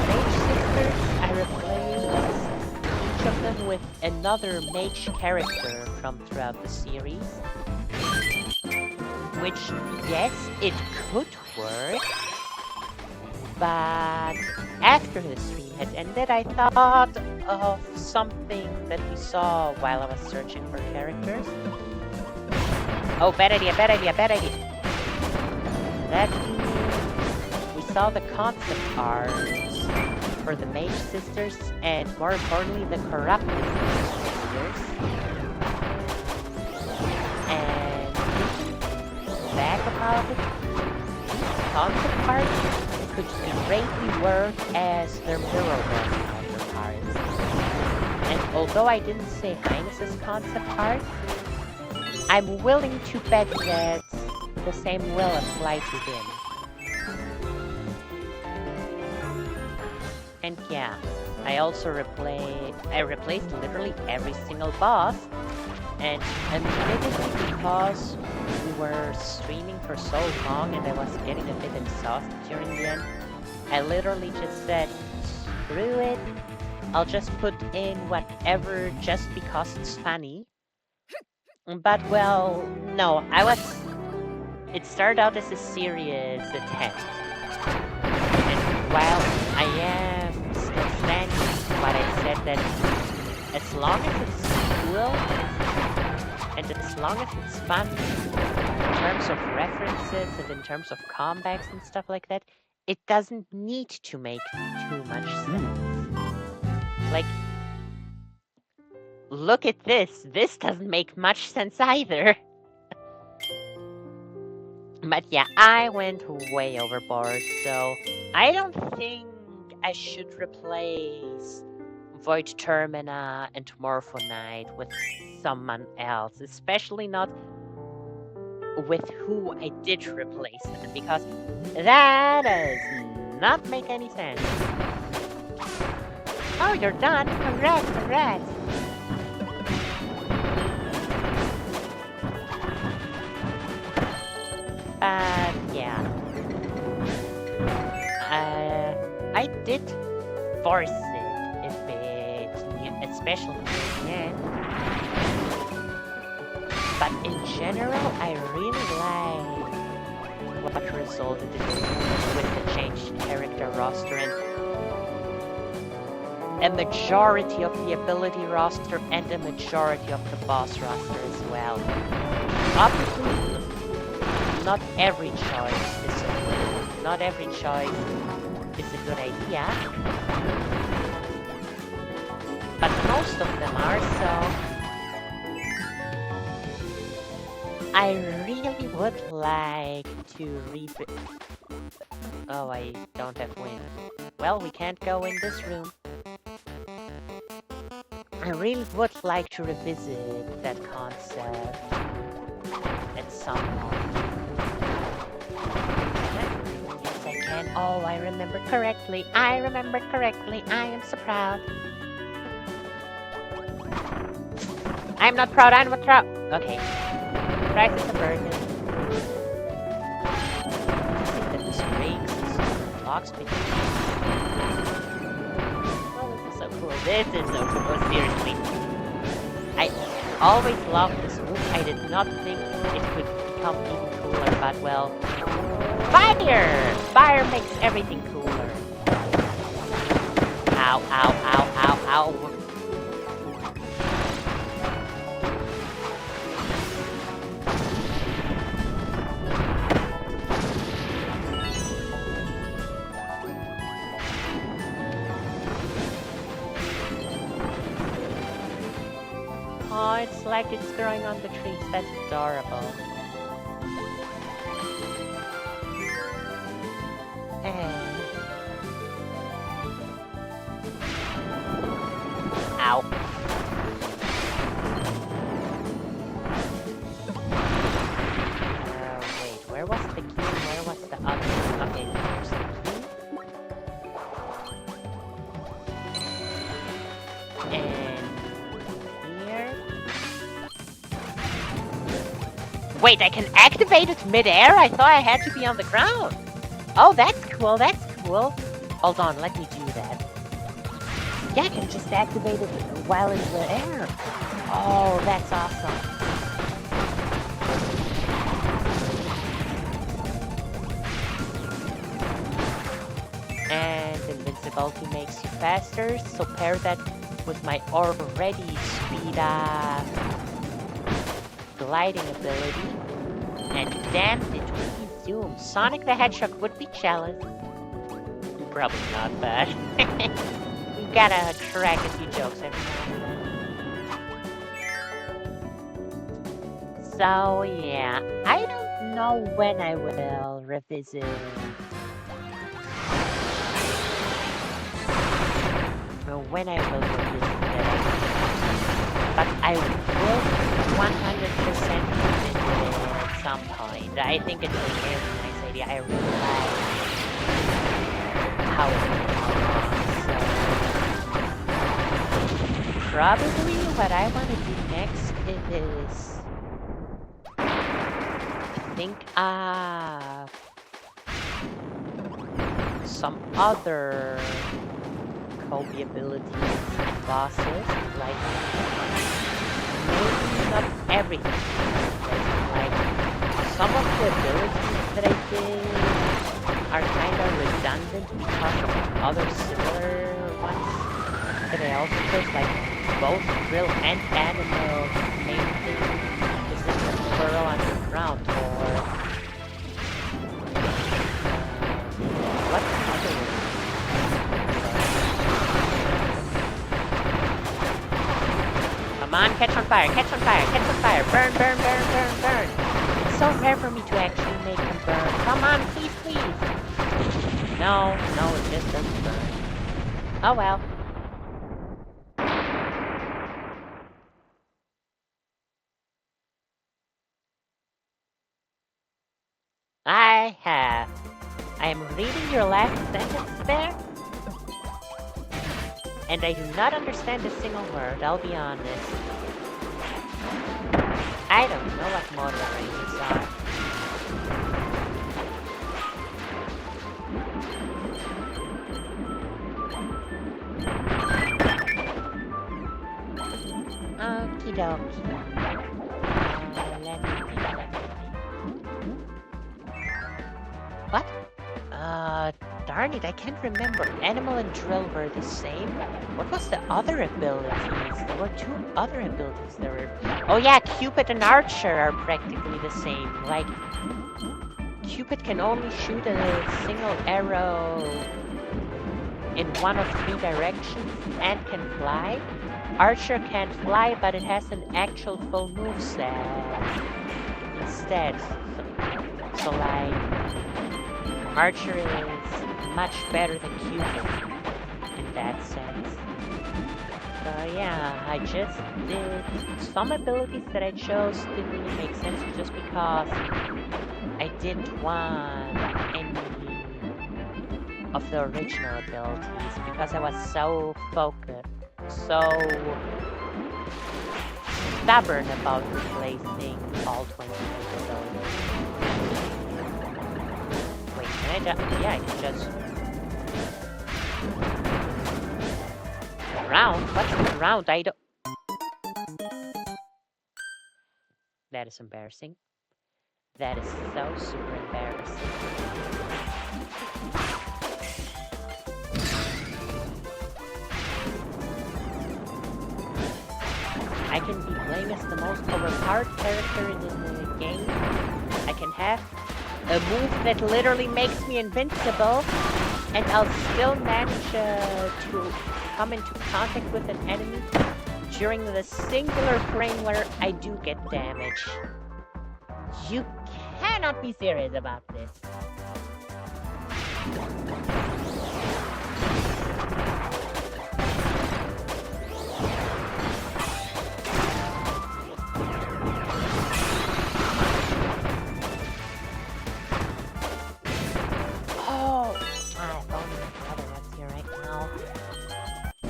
Mage Sisters, I replaced each of them with another mage character from throughout the series. Which, yes, it could work, but after the stream had ended, I thought of something that we saw while I was searching for characters. Oh, bad idea. That means we saw the concept arts for the Mage Sisters and, more importantly, the Corrupted Sisters. And thinking back about it, these concept arts could greatly work as their mirrorverse counterparts. And although I didn't say Highness's concept art, I'm willing to bet that the same will apply to him. And yeah, I also replaced literally every single boss, and admittedly because we were streaming for so long and I was getting a bit exhausted during the end, I literally just said, screw it, I'll just put in whatever just because it's funny. But well, no, it started out as a serious attempt. And while I am that as long as it's cool and as long as it's fun in terms of references and in terms of comebacks and stuff like that, it doesn't need to make too much sense. Like, look at this. This doesn't make much sense either. But yeah, I went way overboard, so I don't think I should replace Void Termina and Morphonite with someone else, especially not with who I did replace them, because that does not make any sense. Oh, you're done? Congrats, congrats! Yeah. I did force it if it's especially again. But in general, I really like what resulted in with the changed character roster and a majority of the ability roster and a majority of the boss roster as well. Obviously, not every choice is a good. Not every choice is a good idea, but most of them are. So I really would like to revisit. Oh, I don't have wind. Well, we can't go in this room. I really would like to revisit that concept at some point. Yes, I can. Oh, I remember correctly. I remember correctly. I am so proud. I'm not proud. I'm not proud. Okay. Price is a burden. I think that this breaks this locks between. So cool. This is so cool. Seriously. I always loved this move. I did not think it could become even cooler, but well. Fire! Fire makes everything cooler. Ow, ow, ow, ow, ow. Oh, it's like it's growing on the trees. That's adorable. Ow. Wait, where was the key? Where was the other? Okay, there's the key. And here. Wait, I can activate it mid-air? I thought I had to be on the ground. Oh, that's cool, that's cool. Hold on, let me do that. Yeah, I can just activate it while in the air. Oh, that's awesome. And invincibility makes you faster, so pair that with my already speed up gliding ability. And damn it, we zoom. Sonic the Hedgehog would be jealous. Probably not, but we gotta crack a few jokes every now and then. So yeah, I don't know when I will revisit. Or when I will revisit that, but I will 100% revisit it at some point. I think it's a very nice idea. I really like how it is. So probably what I want to do next is think of some other Kobe abilities and bosses, like maybe not everything, like some of the abilities that I did are kind of redundant because of other similar ones that I also chose like both drill and animal main thing is in the burrow underground or what's the other one? Come on, catch on fire, catch on fire, catch on fire, burn, burn, burn, burn, burn. It's so rare for me to actually make them burn. Come on, please, please. No, no, it just doesn't burn. Oh well. I am reading your last sentence there, and I do not understand a single word, I'll be honest. I don't know what model ranges are. Okie dokie. Let me think. What? Darn it, I can't remember. Animal and drill were the same. What was the other abilities? There were two other abilities that were... Oh yeah, Cupid and Archer are practically the same. Like, Cupid can only shoot a single arrow in one of three directions and can fly. Archer can't fly, but it has an actual full moveset instead. So like, Archer is much better than Cupid in that sense. So yeah, I just did some abilities that I chose didn't really make sense just because I didn't want any of the original abilities because I was so focused, so stubborn about replacing all 20 abilities. Wait, can I just... Yeah, I can just... Round? What's the round? I don't... That is embarrassing. That is so super embarrassing. I can be playing as the most overpowered character in the game. I can have a move that literally makes me invincible, and I'll still manage to come into contact with an enemy during the singular frame where I do get damage. You cannot be serious about this.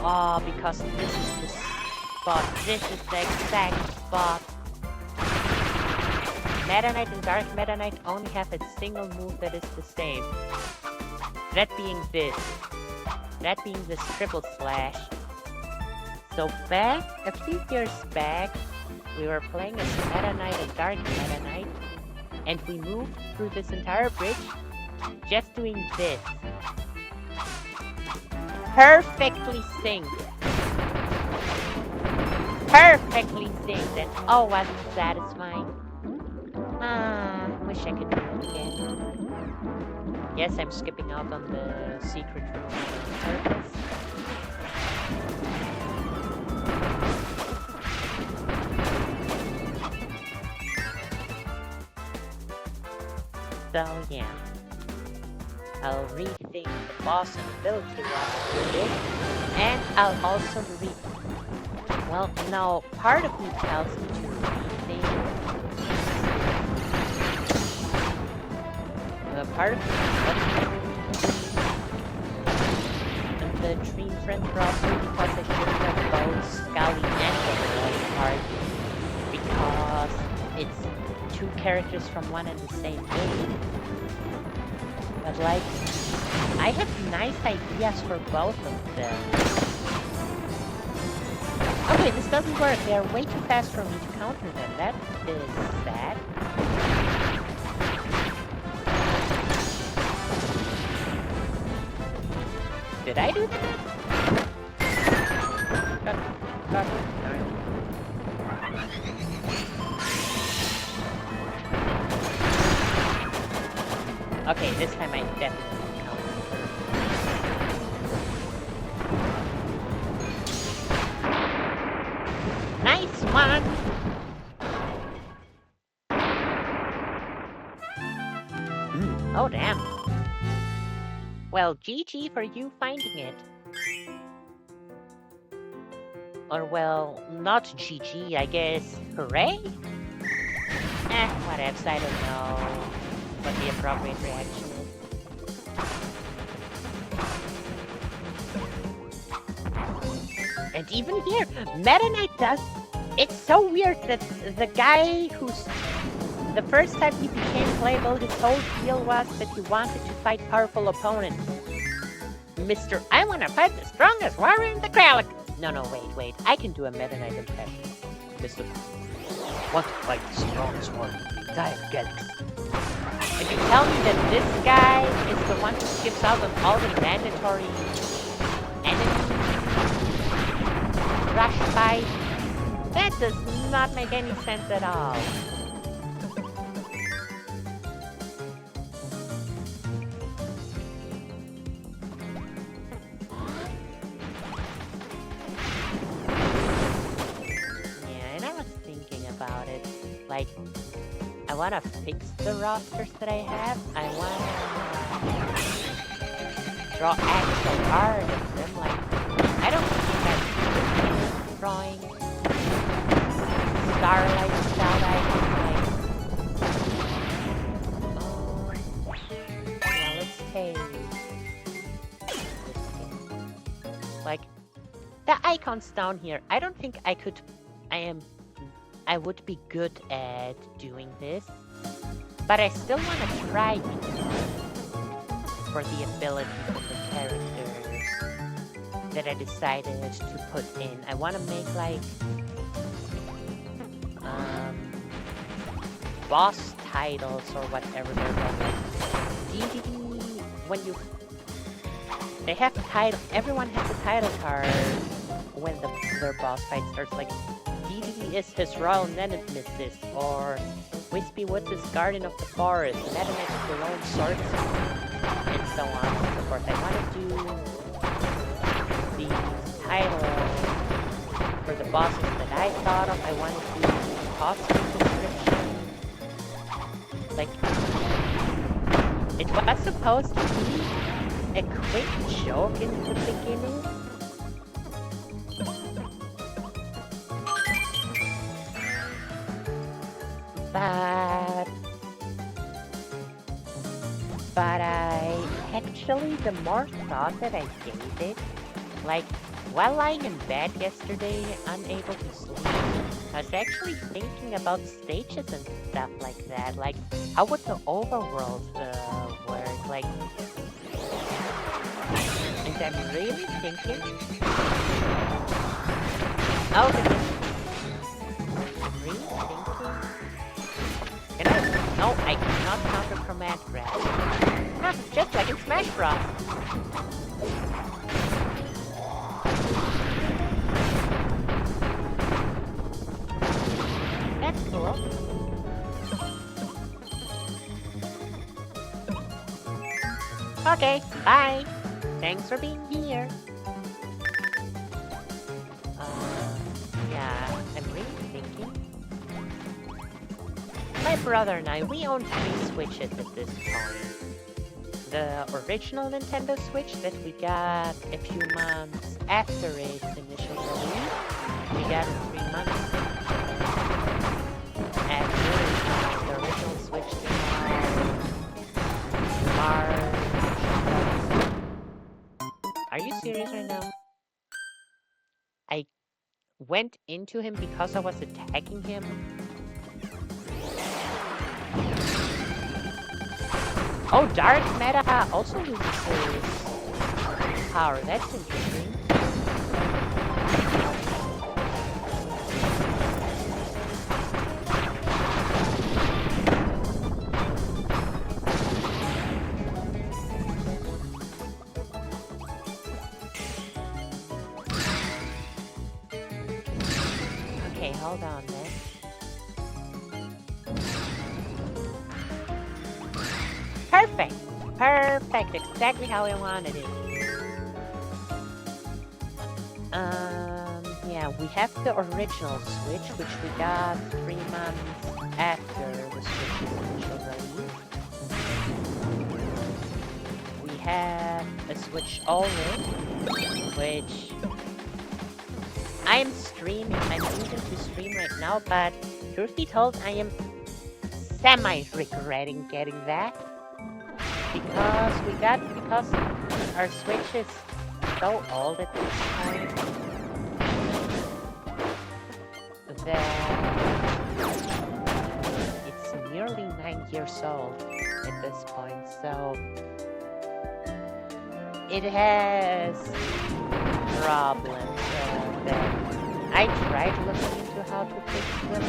Oh, because this is the spot. This is the exact spot. Meta Knight and Dark Meta Knight only have a single move that is the same. That being this. That being this triple slash. So back, a few years back, we were playing as Meta Knight and Dark Meta Knight, and we moved through this entire bridge just doing this. Perfectly synced. Perfectly synced, and oh, wasn't satisfying. Wish I could do it again. Yes, I'm skipping out on the secret room on purpose. So yeah. I'll rethink the boss and ability one, and I'll also well, no, part of me tells me to rethink. Part of me the Dream Friend roster because I should have both Scully and Overlord part because it's two characters from one and the same game. But like, I have nice ideas for both of them. Okay, this doesn't work. They are way too fast for me to counter them. That is sad. Did I do that? God. Okay, this time I definitely counter. Nice one! Oh, damn. Well, GG for you finding it. Or, well, not GG, I guess. Hooray? Whatevs, I don't know what the appropriate reaction is. And even here, Meta Knight does... It's so weird that the guy who's... The first time he became playable, his whole deal was that he wanted to fight powerful opponents. Mr. I want to fight the strongest warrior in the galaxy. No, wait. I can do a Meta Knight impression. Mr. Want to fight the strongest warrior in the entire galaxy. And you tell me that this guy is the one who skips out on all the mandatory enemy rush fight? That does not make any sense at all. Like, I want to fix the rosters that I have. I want to draw actual art of them. Like, I don't think that's drawing Starlight style items. Like, oh, yeah, let's take this thing. Like, the icons down here. I don't think I could. I would be good at doing this, but I still want to try it for the abilities of the characters that I decided to put in. I want to make like boss titles or whatever they're called. DDD, when you they have the title, everyone has a title card when their boss fight starts. Like, DDD is his royal nemesis, or Wispy Woods is guardian of the forest, Meta Knight is the lone swordsman, and so on and so forth. I want to do the title for the bosses that I thought of. I want to do costume description. Like, it was supposed to be a quick joke in the beginning. But I actually, the more thought that I gave it, like, while lying in bed yesterday, unable to sleep, I was actually thinking about stages and stuff like that. Like, how would the overworld work? Like, and I'm really thinking, oh, I'm really thinking. No, I cannot counter command grab. Just like in Smash Bros. That's cool. Okay, bye. Thanks for being here. Yeah, I'm really thinking. My brother and I, we own 3 Switches at this point. The original Nintendo Switch that we got a few months after its initial release. We got it 3 months after the original Switch came out. March. Are you serious right now? I went into him because I was attacking him. Oh, Dark Meta also loses power. That's interesting. Okay, hold on then. Perfect! Perfect! Exactly how I wanted it. Yeah, we have the original Switch, which we got 3 months after the Switch's initial release. We have a Switch OLED, which I'm using to stream right now, but truth be told, I am semi-regretting getting that. Because our Switch is so old at this point that it's nearly 9 years old at this point, so it has problems that I tried looking into how to fix them,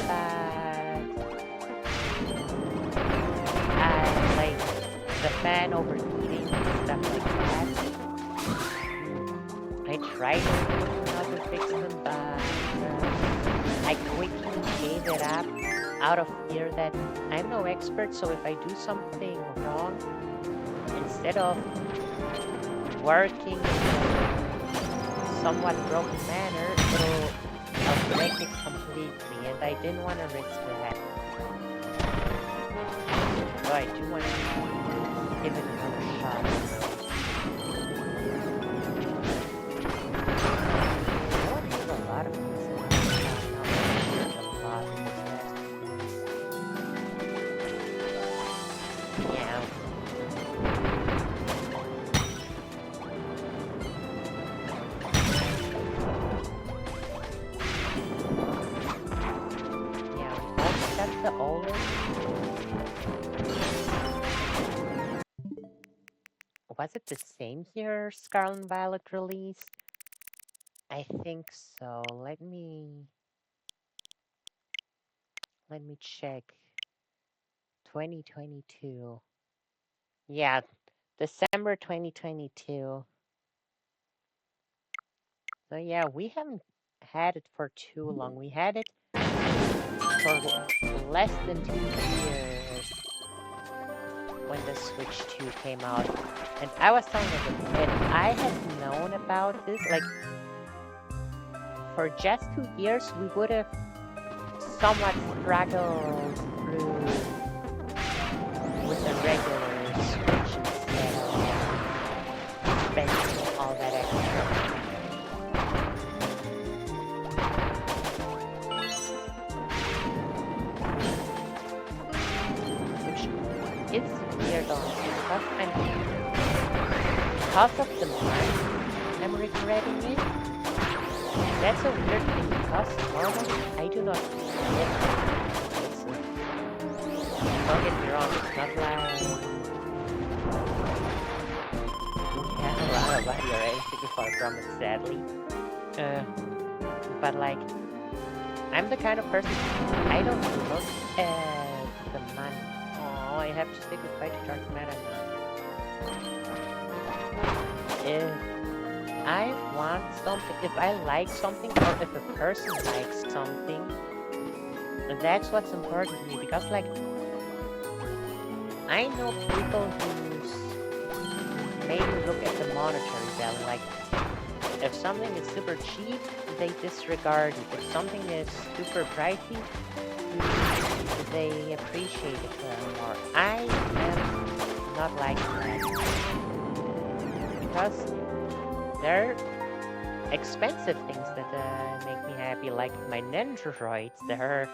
but like the fan overheating and stuff like that. I tried looking how to fix them, but I quickly gave it up out of fear that I'm no expert, so if I do something wrong, instead of working in a somewhat broken manner, I'll break it completely, and I didn't want to risk that. So I do want to give it another shot. There's a lot of things. Yeah. The OLED. Was it the same year Scarlet and Violet released? I think so. Let me check. 2022. Yeah, December 2022. So yeah, we haven't had it for too long. We had it for less than 2 years when the Switch 2 came out. And I was telling you, if I had known about this, like, for just 2 years, we would have somewhat struggled through with the regular Switch instead of spending all that extra. Which is weird, honestly, because of the money I'm regretting it. That's a weird thing, because normally I do not get it. Don't get me wrong, it's not like we have a lot of money or anything far from it, sadly. But like, I'm the kind of person, I don't look at the money. Oh, I have to say goodbye to Dark Matter now. If I want something, if I like something, or if a person likes something, that's what's important to me, because, like, I know people who maybe look at the monetary value, like, if something is super cheap, they disregard it. If something is super pricey, they appreciate it more. I am not like that. Because they're expensive things that make me happy, like my Nendoroids. They're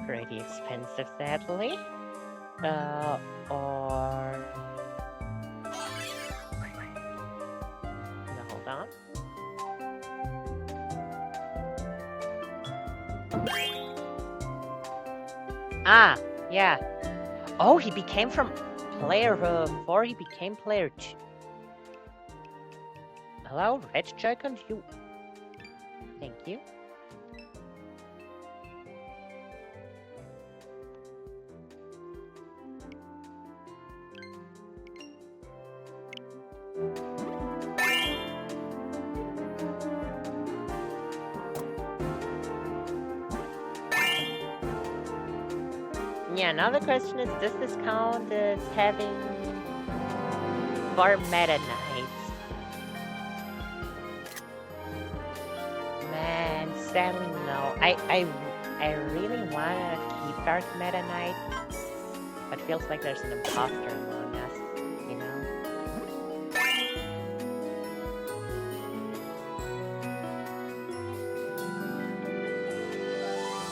pretty expensive, sadly. Or... No, hold on. Ah, yeah. Oh, he became from player 4, he became player 2. Hello, Red Joy-Con, you... Thank you. Yeah, another question is, does this count as having 4 Meta Knights? Man, sadly no. I really wanna keep Dark Meta Knight, but feels like there's an imposter among us, you know?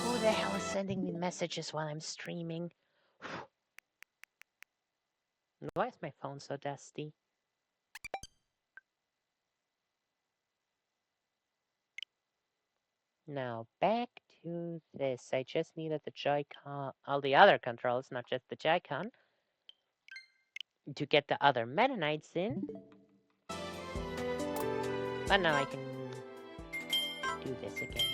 Who the hell is sending me messages while I'm streaming? Why is my phone so dusty? Now back to this. I just needed the Joy-Con, all the other controls, not just the Joy-Con, to get the other Meta Knights in. But now I can do this again.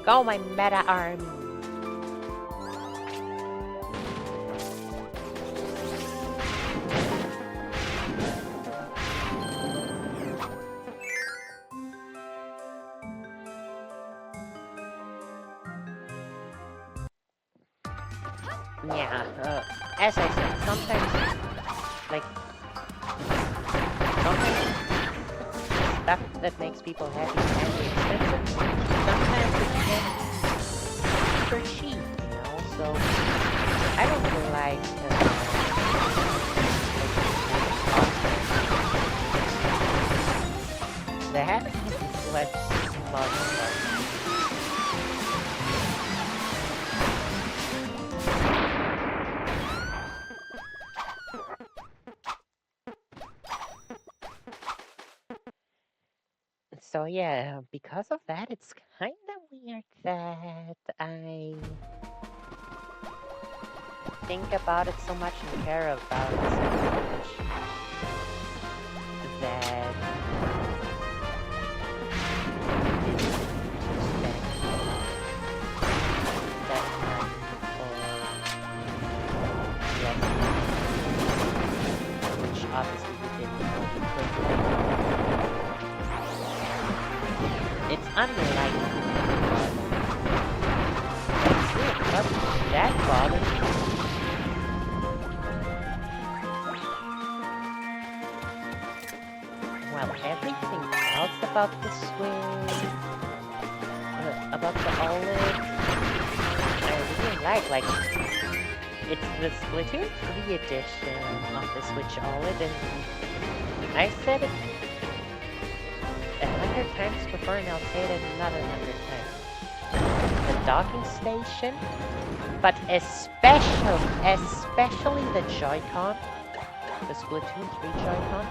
Go, my Meta Army! Yeah, as I said, sometimes stuff that makes people happy can be expensive. Sometimes it can be super cheap, you know, so I don't really like the happiness is less much. So yeah, because of that, it's kind of weird that I think about it so much and care about it so much that which obviously we didn't know we could. It's unlikely. That's it. What's that bothering me? Well, everything else about the Switch, about the OLED, I really like it's the Splatoon 3 edition of the Switch OLED, and I said it 100 times before, and I'll say it another 100 times. The docking station, but especially the Joy-Con, the Splatoon 3 Joy-Con,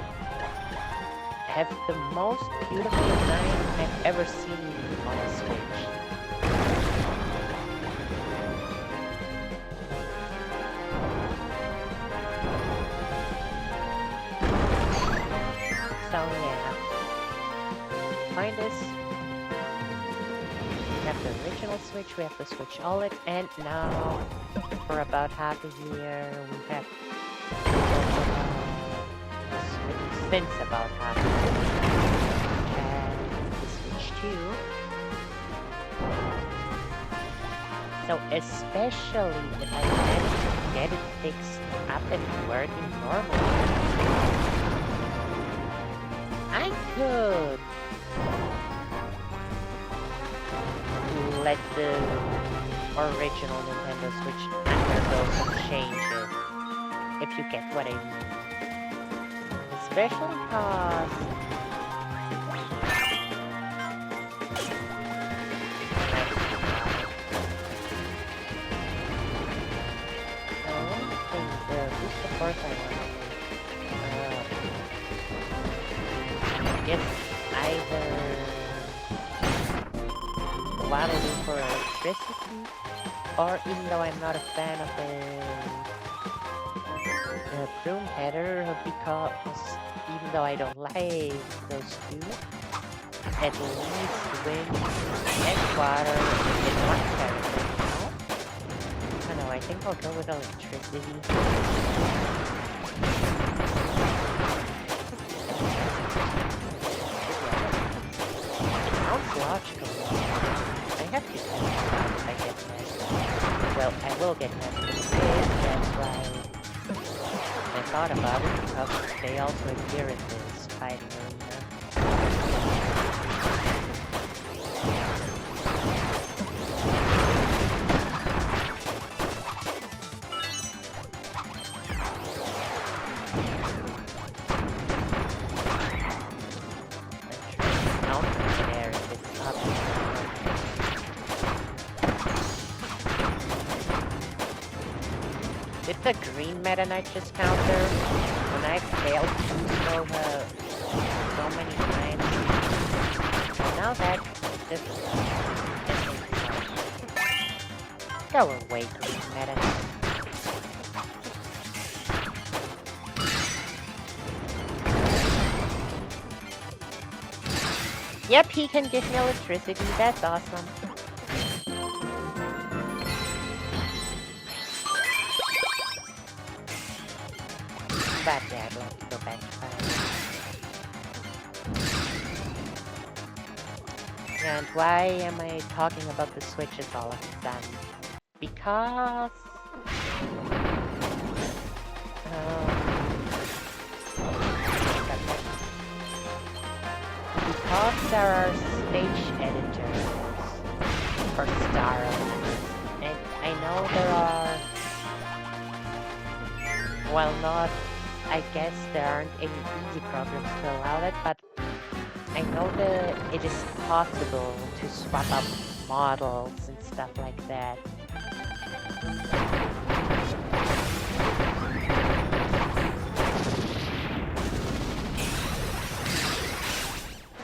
have the most beautiful design I've ever seen on a Switch. So yeah. Find this. We have the original Switch, we have the Switch OLED, and now for about half a year we have since about half a year and the Switch 2. So especially if I manage to get it fixed up and working normally, I could let the original Nintendo Switch undergo some changes, if you get what I mean. Especially cause who's the fourth I want? I guess either waddling for electricity, or even though I'm not a fan of the broom header, because even though I don't like those two, at least wind and water in one character, you know? I don't know, I think I'll go with electricity. Sounds logical. I have to test it out if I get master. Well, I will get master if that's right. I thought about it because they also appear in this fighting arena. Did the green Meta Knight just counter when I failed to do so many times? Well, now that this go away, green Meta Knight. Yep, he can give me electricity. That's awesome. Bad dad, let's go back to fire. And why am I talking about the switches all of a sudden? Because... because there are stage editors for Star Ocean. And I know there are... well, not... I guess there aren't any easy programs to allow that, but I know that it is possible to swap up models and stuff like that.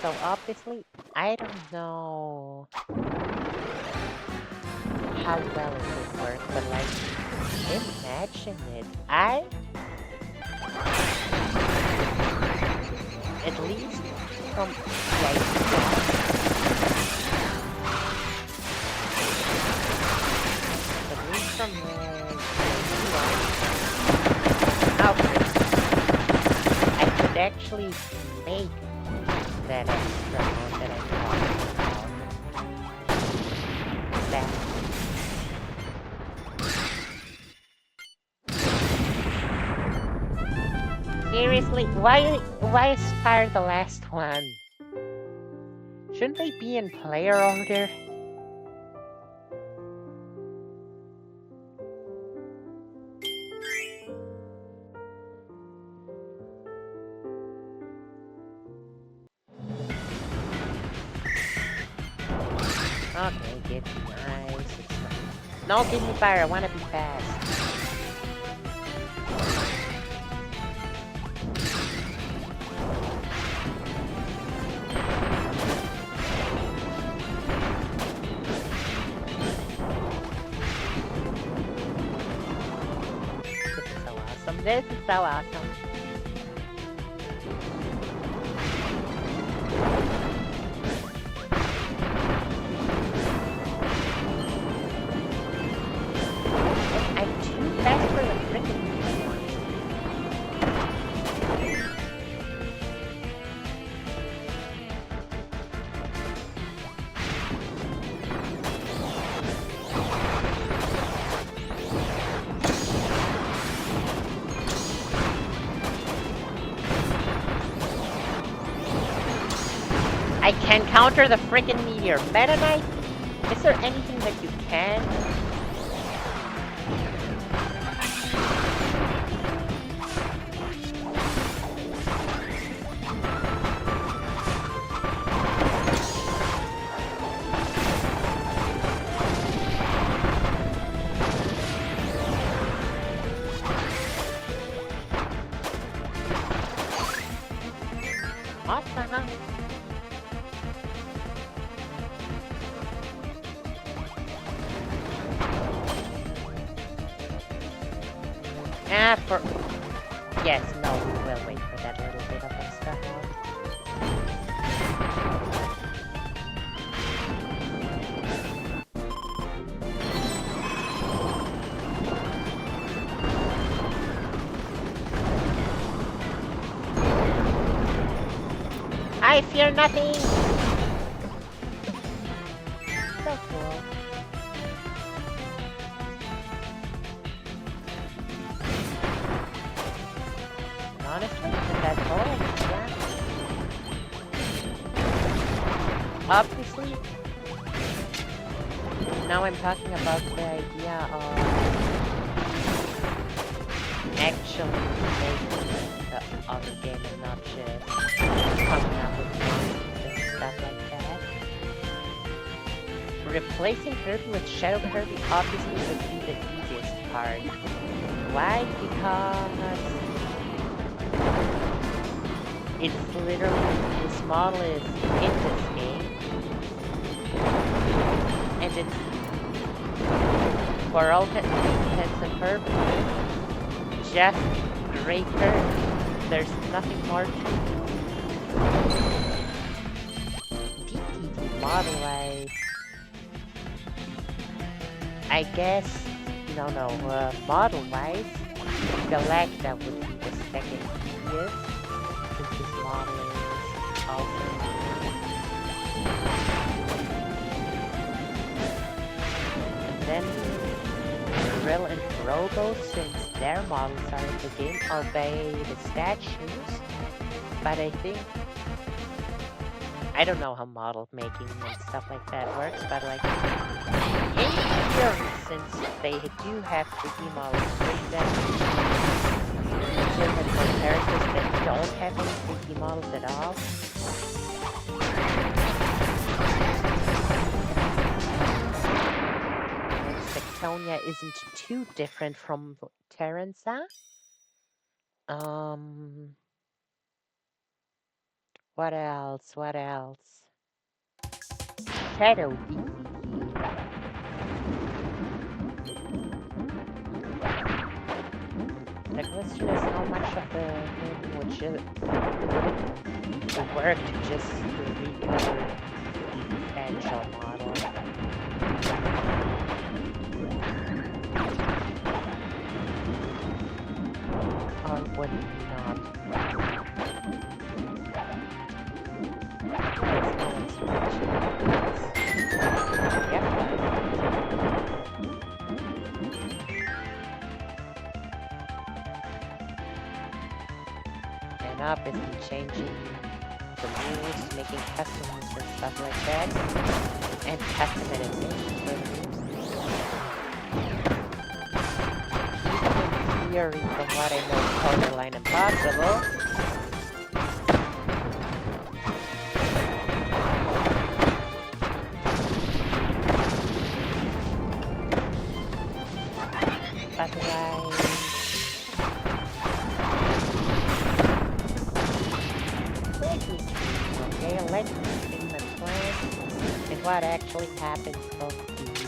So obviously, I don't know how well it would work, but like, imagine it. At least from I could actually make that extra mode that I talked about. That. Seriously, why is Fire the last one? Shouldn't they be in player order? Okay, give me ice. No, give me fire. I want to be fast. This is so awesome. I'm too fast for the frickin' I can counter the frickin' meteor. Meta Knight? Is there anything that you can? Awesome. For... yes, no, we will wait for that little bit of extra help. I fear nothing! So Oh, cool. Honestly, that's all. Yeah. Obviously, now I'm talking about the idea of actually making the other game and not just coming up with monsters and stuff like that. Replacing Kirby with Shadow Kirby obviously would be the easiest part. Why? Because it's literally, this model is in this game, and it's, for all intents and purposes, just Grey Kirby. There's nothing more to it. DTD model-wise, I guess, model-wise, Galacta would be the second easiest, since this model is also and then Drill and Robo, since their models are in the game, obey the statues, but I don't know how model making and stuff like that works, but like, in theory, since they do have 3D models with them, still have some characters that don't have any 3D models at all. And Sectonia isn't too different from Terranza. What else? Shadow DDD. The question is how much of the game would it work to just recover the potential model. Or would it not? Yep. And obviously changing the rules, making customs and stuff like that, and custom animations for the rules. Even in theory, from what I know, it's borderline impossible. But like, okay, let's see the plan and what actually happens both these.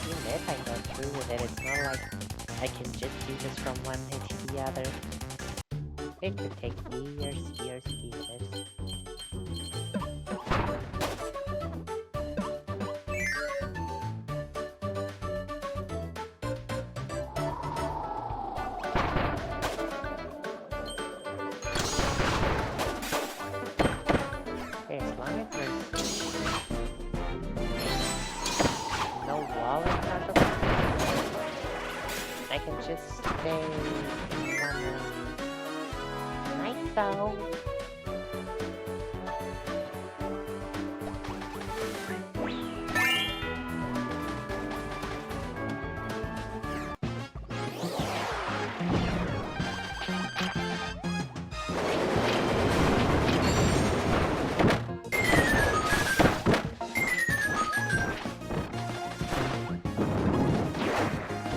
Even if I go through with it, it's not like I can just do this from one hit to the other. It could take years. Okay, as long as there's no wall in front of me, I can just stay in one lane. Nice though.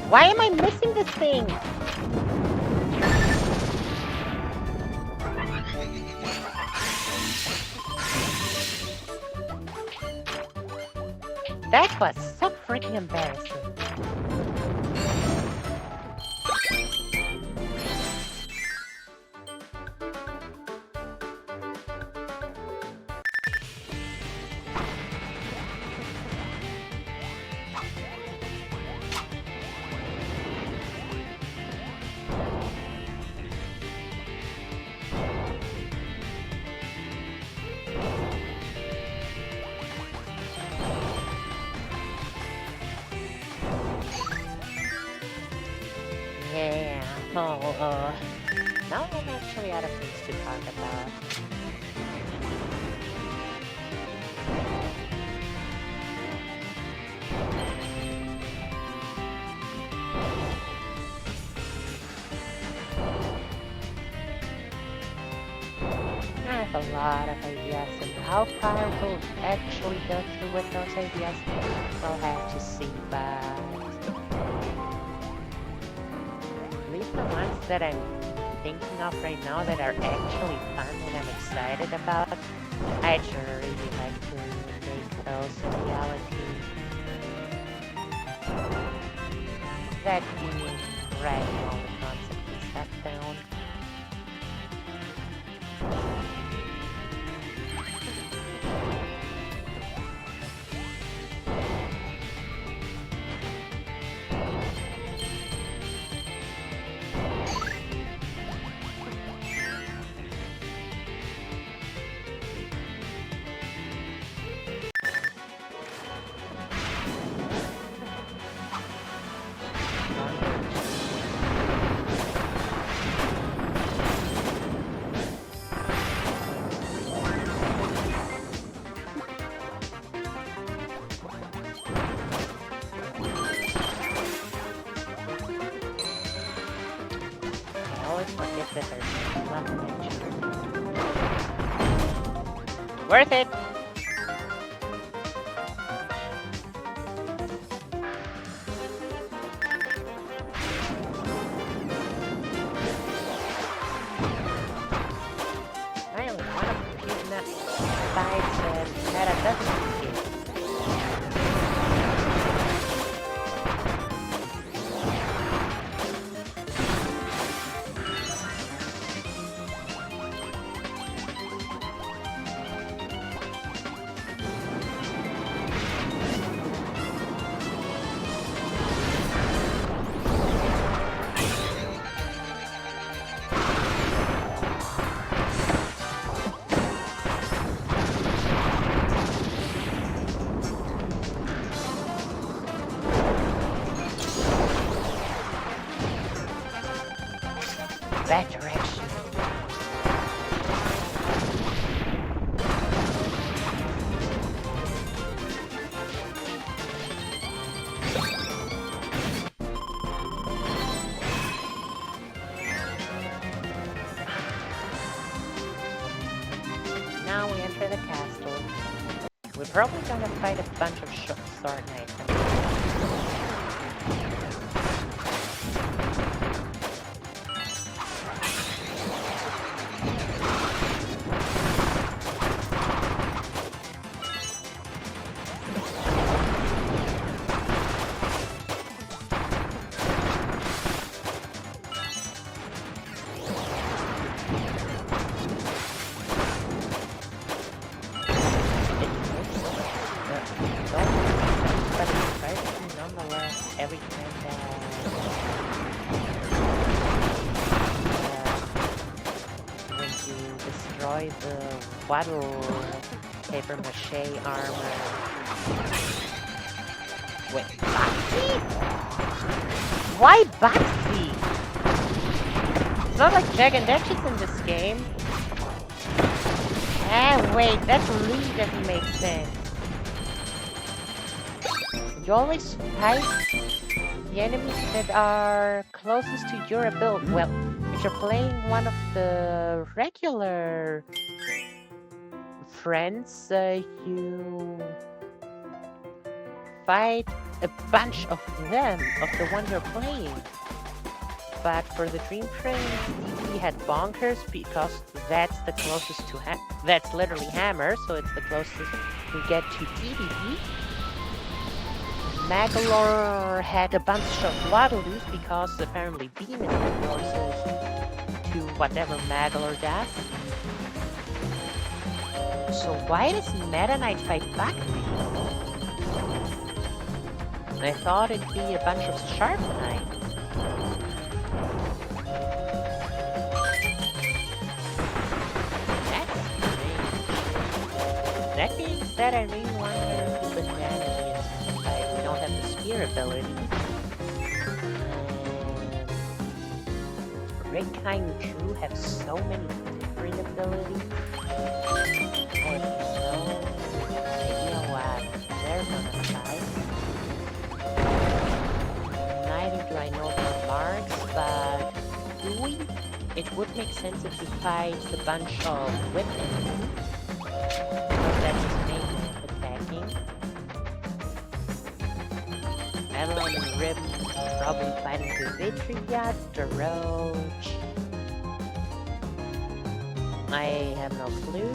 Why am I missing this thing? That was so freaking embarrassing. Oh, now I'm actually out of things to talk about. I have a lot of ideas, and how far we'll actually go through with those ideas, we'll have to see, but at least the ones that I'm thinking of right now that are actually fun and I'm excited about, I'd sure really like to make those a reality. That being writing all the concepts and stuff down. Worth it! I only want to keep that sides and had a dozen here. That direction. Now we enter the castle. We're probably gonna fight a bunch of sword knights. Every time when you destroy the waddle paper mache armor. Wait, Baxi? Why Baxi? It's not like Jag and Dash in this game. Ah, wait, that really doesn't make sense. You always fight the enemies that are closest to your ability. Well, if you're playing one of the regular friends, you fight a bunch of them, of the one you're playing. But for the Dream Friends, we had Bonkers because that's the closest to that's literally Hammer, so it's the closest we get to DDD. Magalore had a bunch of Waddledoos because apparently Beam is the closest to whatever Magalore does. So why does Meta Knight fight Bakti? I thought it'd be a bunch of Sharp Knights. That's strange. That being said, I really wonder who Banana is. We don't have the spear ability. Red Kind 2 have so many different abilities. I have no idea what they're gonna fight. Neither do I know the marks, but it would make sense if we fight a bunch of weapons. Because that's his main way of attacking. Adeline and Rib probably fighting the Vitria, the Roach. I have no clue.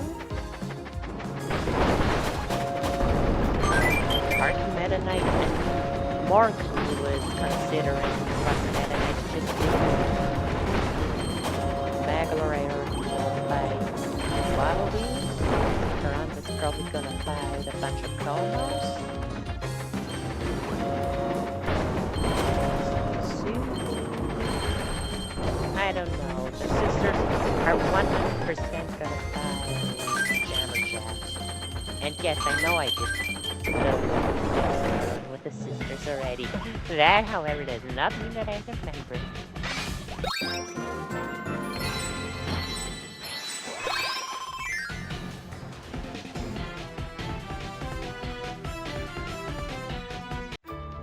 Arc Meta Knight and more clue was considering what Meta Knight just did. Maglorator will fight Waddlebees. Taranta's probably gonna fight a bunch of Colmos. I don't know. The sisters are 100% gonna fight Jammerjacks. And yes, I know I did with the sisters already. That, however, does not mean that I remember.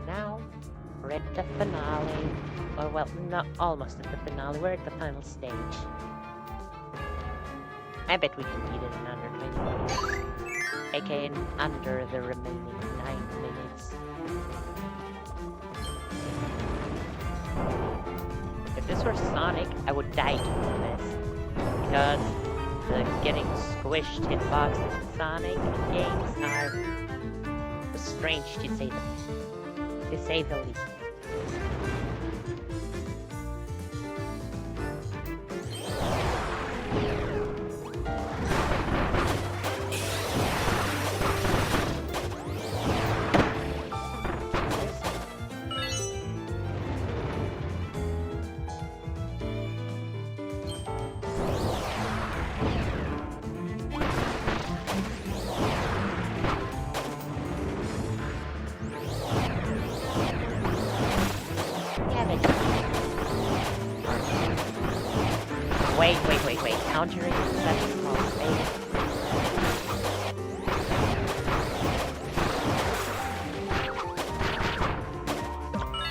Now, we're at the finale. Or, well, not almost at the finale. We're at the final stage. I bet we can beat it in under 20 minutes. AKA in under the remaining 9 minutes. If this were Sonic, I would die doing this. Because the getting squished hitboxes in Sonic games are strange to say the least. Wait. Countering such a small space.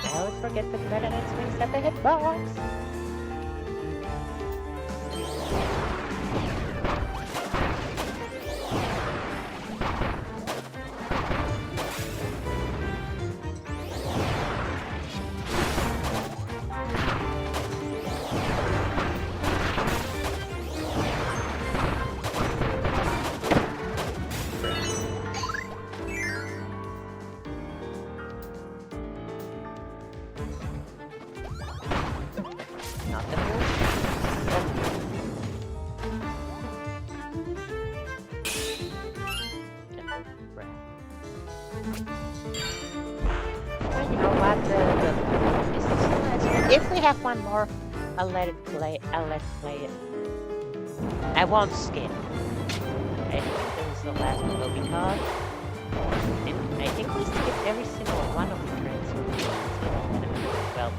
I always forget that Meta Knight swings at the hitbox. If we have one more, I'll let it play. Let's play it. I won't skip. I think this is the last one though because I think we skipped every single one of the transformations. Well,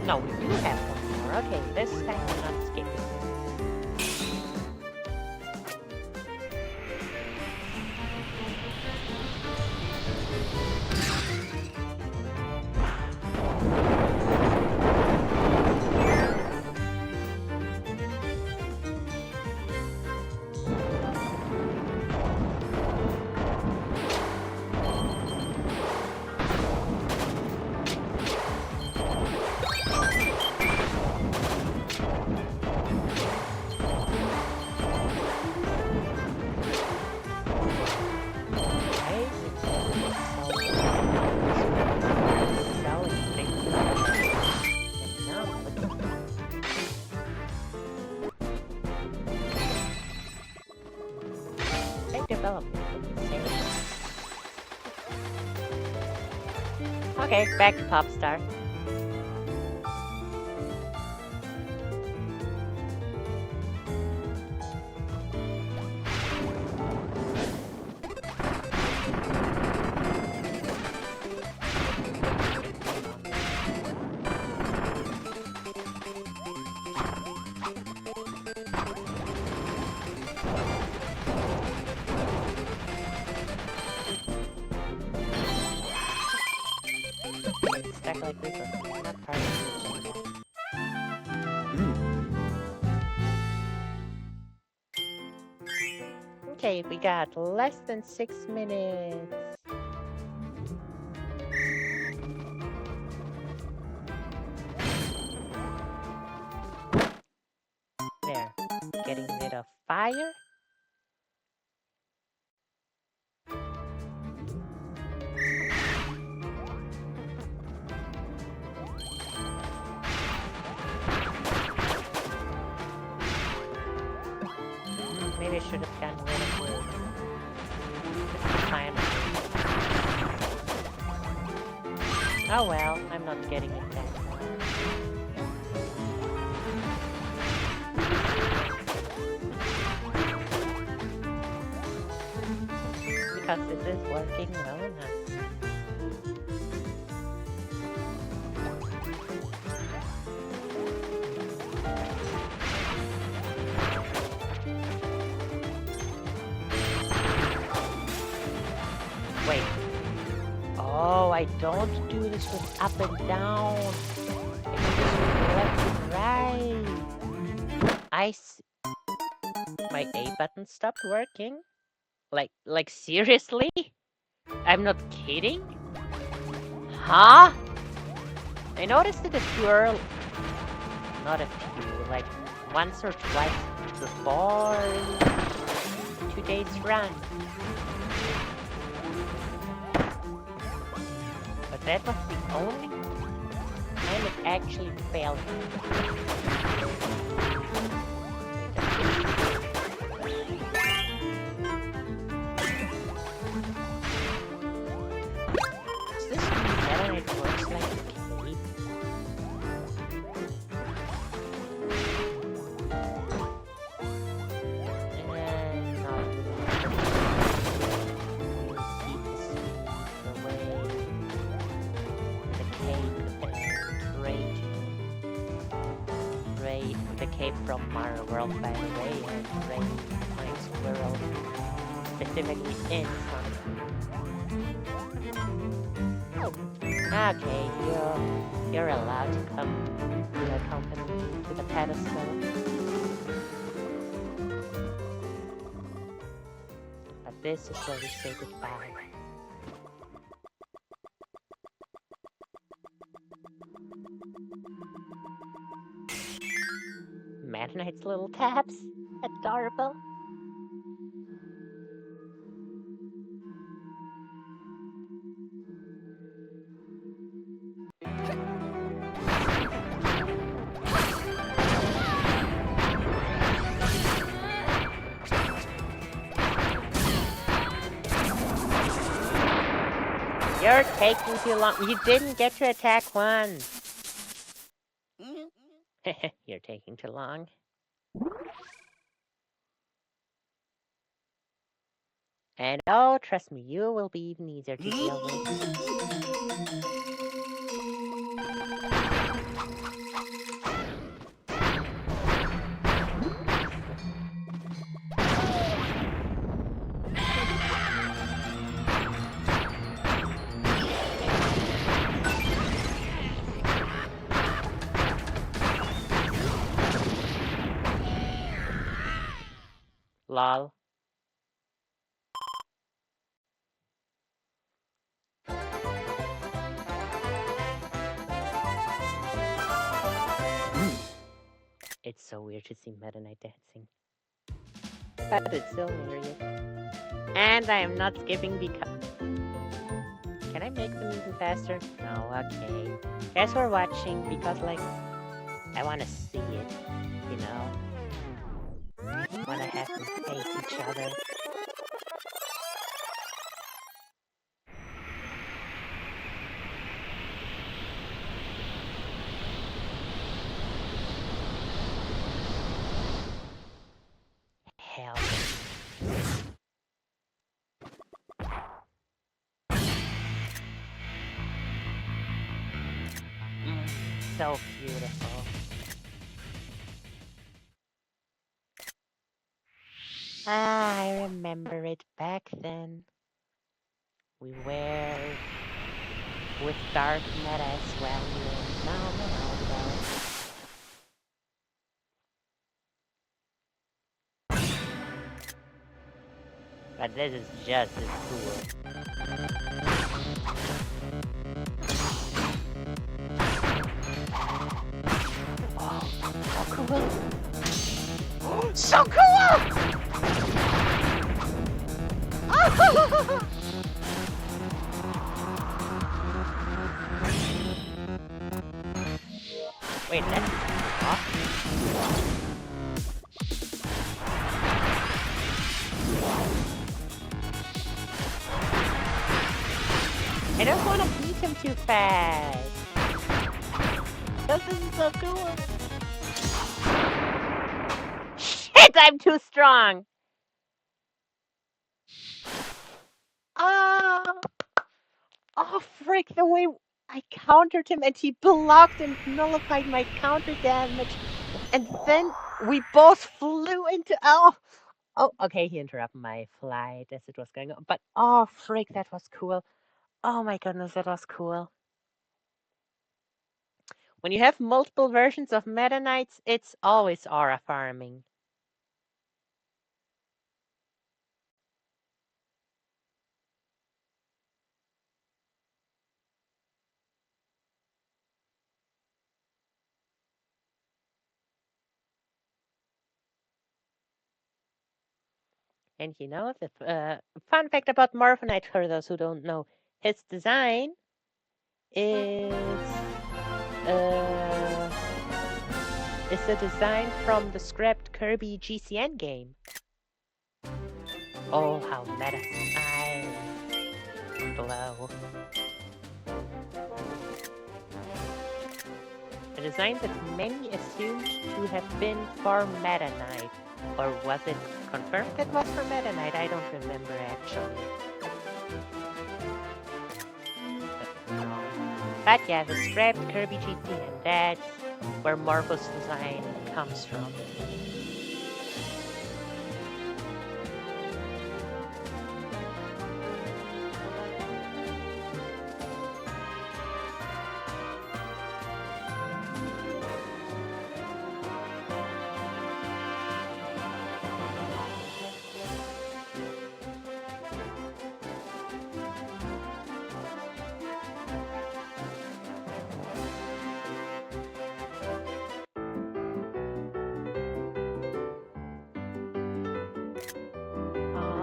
no, we do have one more. Okay, this time we're not skipping. development would be safe. Okay, back to Popstar. Stack like Reaper. Not part of the agenda. Okay, we got less than 6 minutes. There. Getting rid of fire. Maybe I should have gotten rid of wood. Fine. Oh well, I'm not getting it back. Because this is working well enough. Wait. Oh, I don't do this with up and down. I do this with left and right. I see. My A button stopped working? Like seriously? I'm not kidding? Huh? I noticed it a few not a few, like once or twice before 2 days run. But that was the only time it actually failed. Does this mean that it works like a cape? The cape from Mario World, by the way, and Ray my squirrel specifically in Sonic. Okay, you're allowed to come to accompany me to the pedestal. But this is where we say goodbye. Meta Knight's little taps. Adorable. You're taking too long. You didn't get to attack once. You're taking too long. And oh, trust me, you will be even easier to deal with. Lol. It's so weird to see Meta Knight dancing. But it's still hilarious. And I am not skipping because... Can I make them even faster? No, okay. Guys who are watching, because like, I want to see it, you know? I want to have them face each other. so beautiful. I remember it back then. We were with dark meta as well. No. But this is just as cool. Oh, so cool! So cool! Wait, that's awesome. I don't want to beat him too fast. This is so cool. Shit, I'm too strong. Oh, frick, the way I countered him and he blocked and nullified my counter damage. And then we both flew into... Oh, okay, he interrupted my flight as it was going on. But, oh, frick, that was cool. Oh my goodness, that was cool. When you have multiple versions of Meta Knights, it's always aura farming. And you know, the fun fact about Morphinite, for those who don't know, his design is a design from the scrapped Kirby GCN game. Oh, how meta I blow. A design that many assumed to have been for Meta Knight. Or was it confirmed that was for Meta Knight? I don't remember actually. But yeah, the scrapped Kirby GCN, that's where Morpho's design comes from.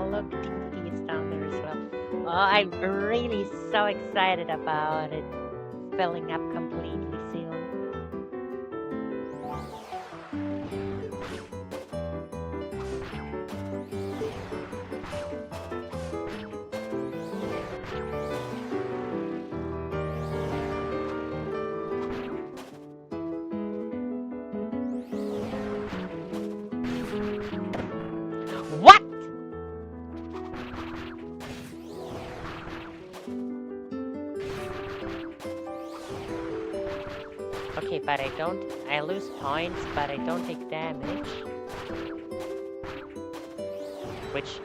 Look, DD is down there as well. Oh, I'm really so excited about it filling up completely soon. What? Okay, but I lose points, but I don't take damage. Which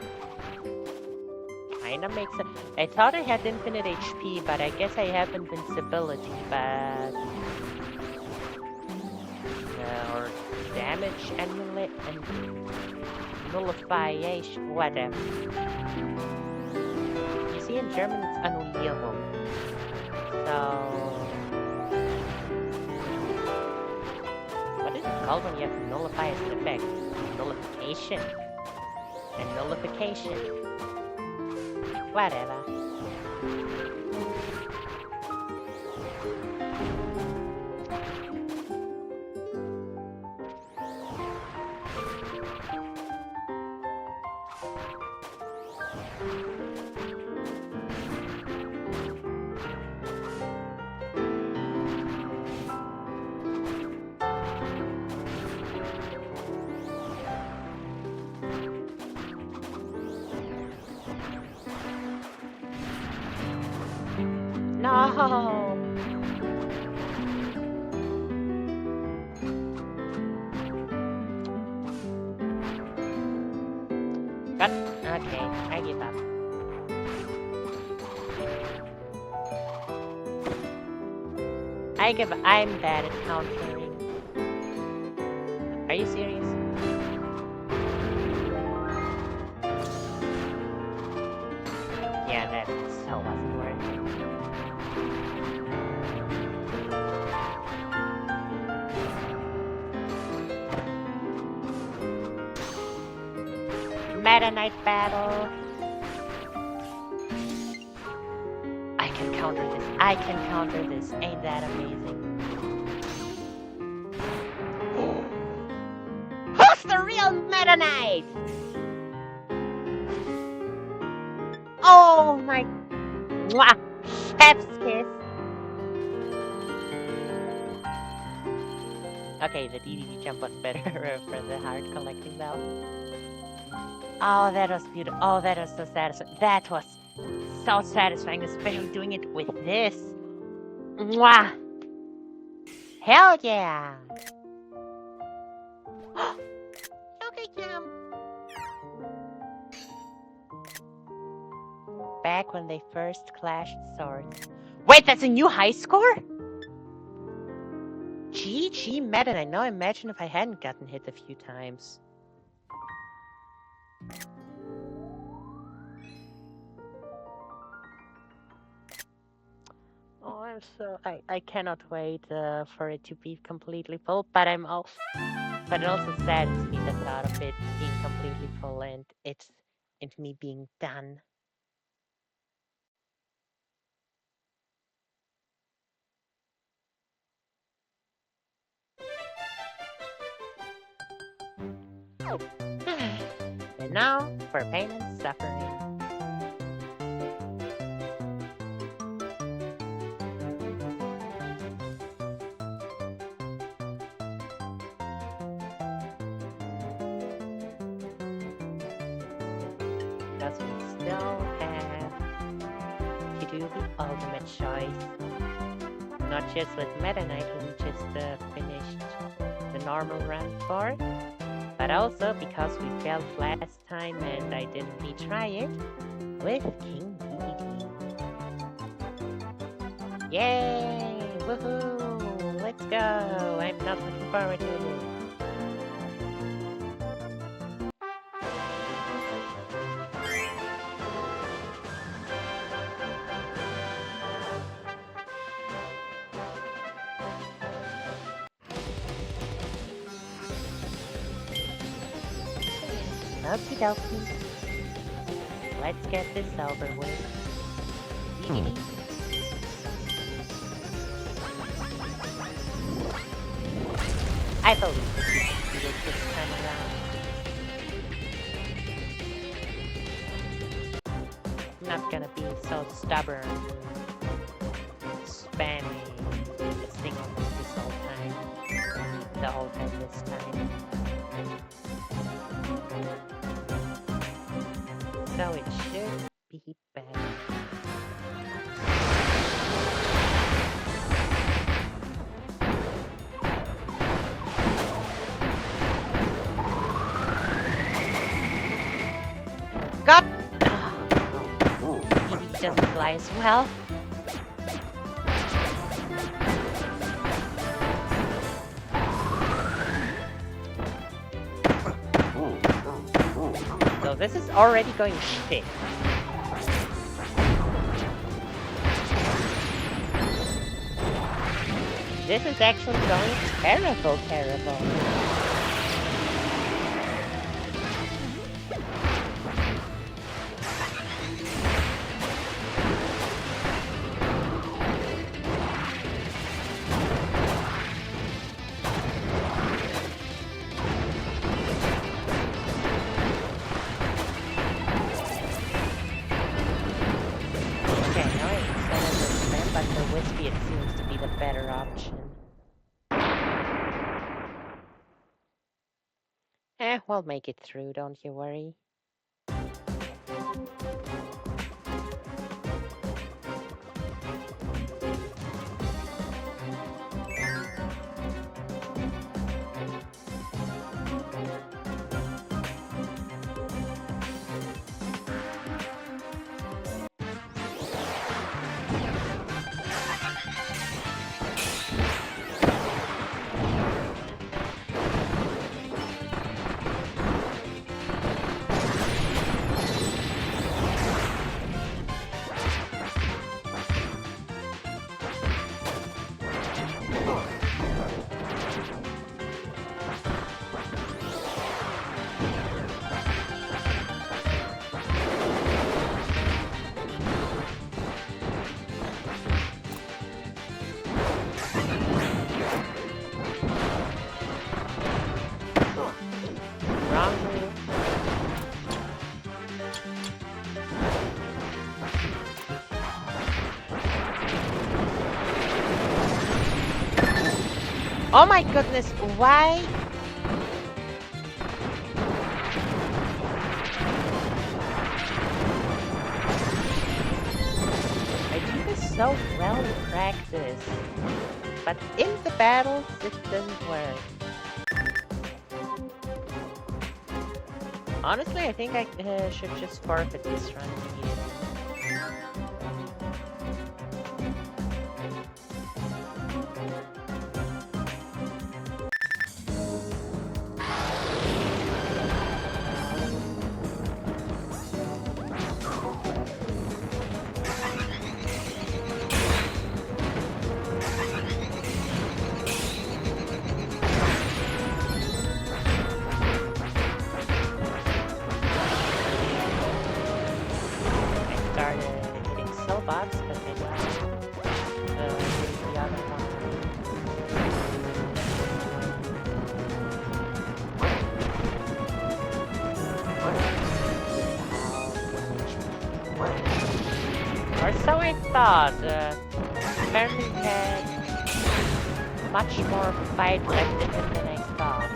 kinda makes it. I thought I had infinite HP, but I guess I have invincibility, but... or damage emulate and nullification, whatever. You see, in German it's Annullierung. So... what is it called when you have to nullify its effect? Nullification. And nullification. Whatever. Got. Okay, I give up. I give up. I'm bad at countering. Are you serious? Yeah, that still wasn't working. Meta Knight battle. I can counter this. I can counter this. Ain't that amazing? Who's the real Meta Knight? Oh my. Mwah! Chef's kiss. Okay, the DDD jump was better for the heart collecting bell. Oh, that was beautiful. Oh, that was so satisfying. That was so satisfying, especially doing it with this. Mwah! Hell yeah! Okay, jump. Back when they first clashed swords. Wait, that's a new high score? GG Meta Knight. Now imagine if I hadn't gotten hit a few times. Oh, I'm so I cannot wait for it to be completely full, but it also saddens me the thought of it being completely full and me being done. And now for pain and suffering. Because we still have to do the ultimate choice. Not just with Meta Knight, who we just finished the normal run for, but also because we failed last time and I didn't retry it with King DDD. Yay! Woohoo! Let's go! I'm not looking forward to this. Okie dokie. Let's get this over with. I believe we can do it this time around. I'm not gonna be so stubborn spamming this thing almost this whole time. The whole time this time. So it should be better. God! Maybe he doesn't fly as well. So this is already going shit. This is actually going terrible. Whiskey, it seems to be the better option. We'll make it through, don't you worry. Oh my goodness, why? I do this so well in practice, but in the battles it doesn't work. Honestly, I think I should just forfeit this run again. Box, but I don't the other one. Or so I thought. Apparently he had much more fight left in him than I thought.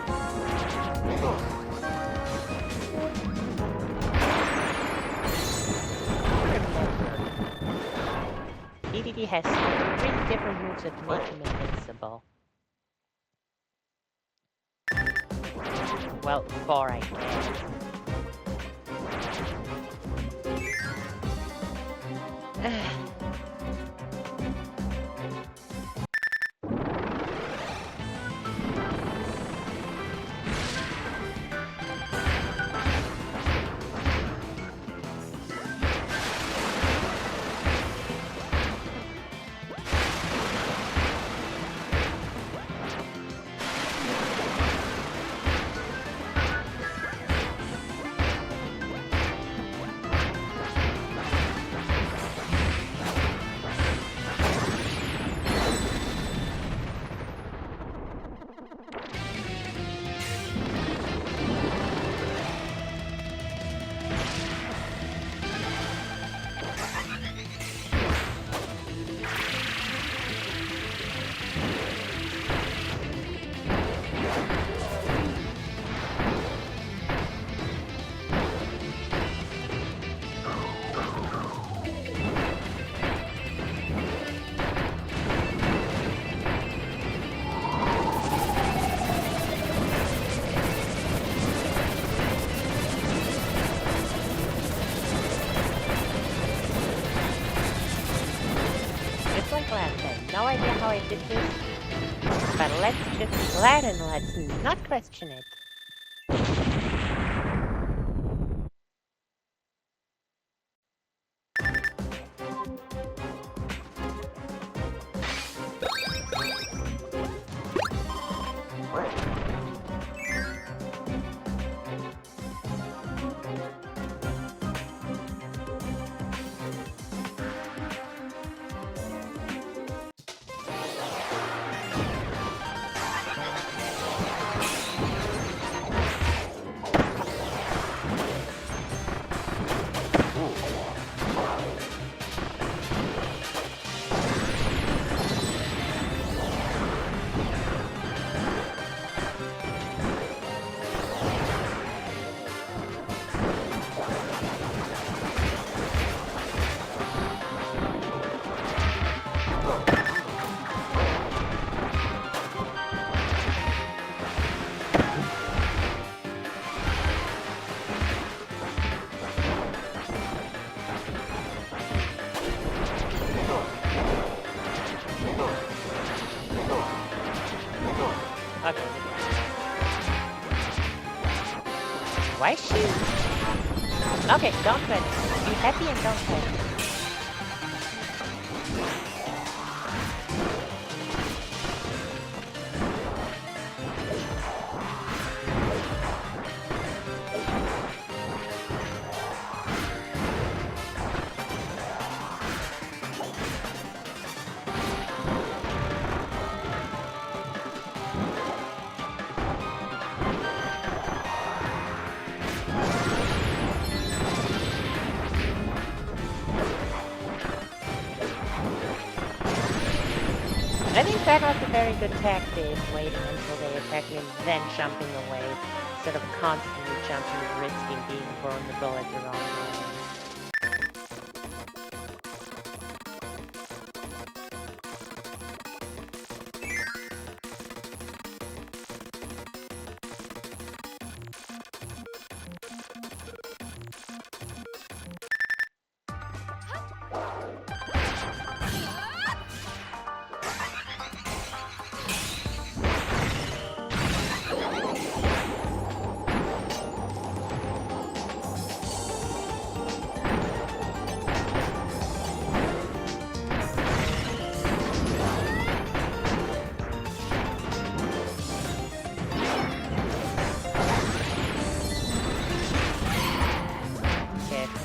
DDD has 3 different moves that make him invincible. Well, 4 I guess. No idea how I did this, but let's just be glad and let's not question it. Okay. Why is she? Okay, don't quit. Be happy and don't quit. that was a very good tactic, waiting until they attack me and then jumping away, instead of constantly jumping and risking being vulnerable at the wrong moment.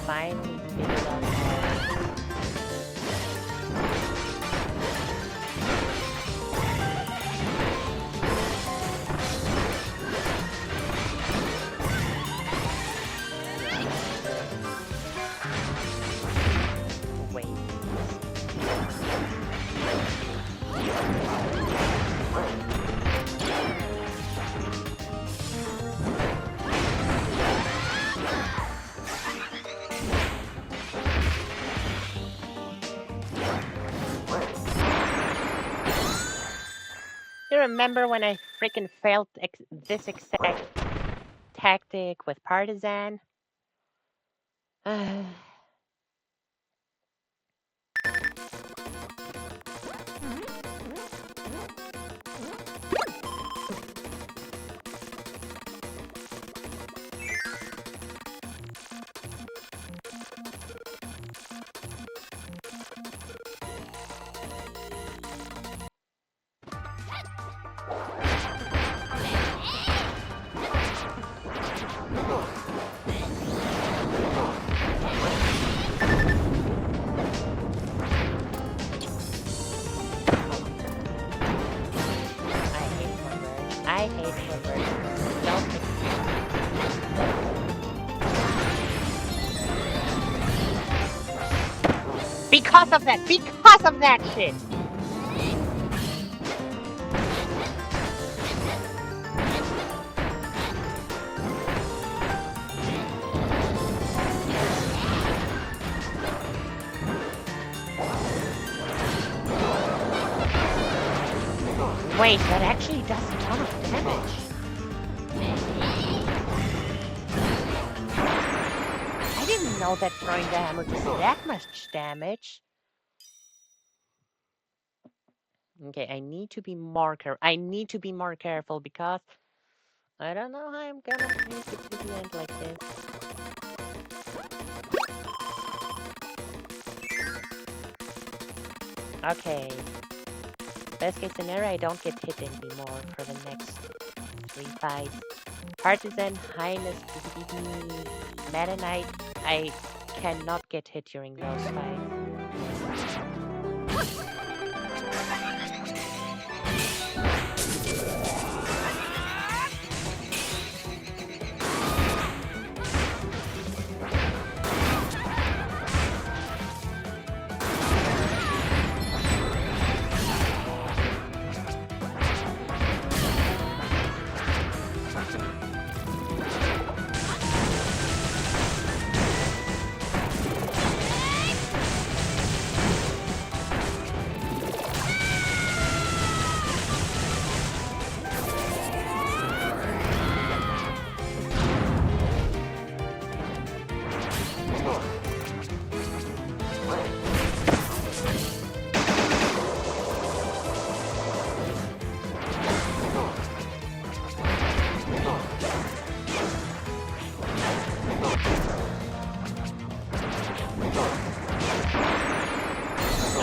Finally figured out how. Wait. You remember when I freaking failed this exact tactic with Partisan? I hate flippers. Don't because of that shit. Wait, that actually does a ton of damage. I didn't know that throwing the hammer does that much damage. Okay, I need to be more careful because I don't know how I'm gonna make it to the end like this. Okay. Best case scenario, I don't get hit anymore for the next 3 fights. Partisan, Highness, Meta Knight, I cannot get hit during those fights.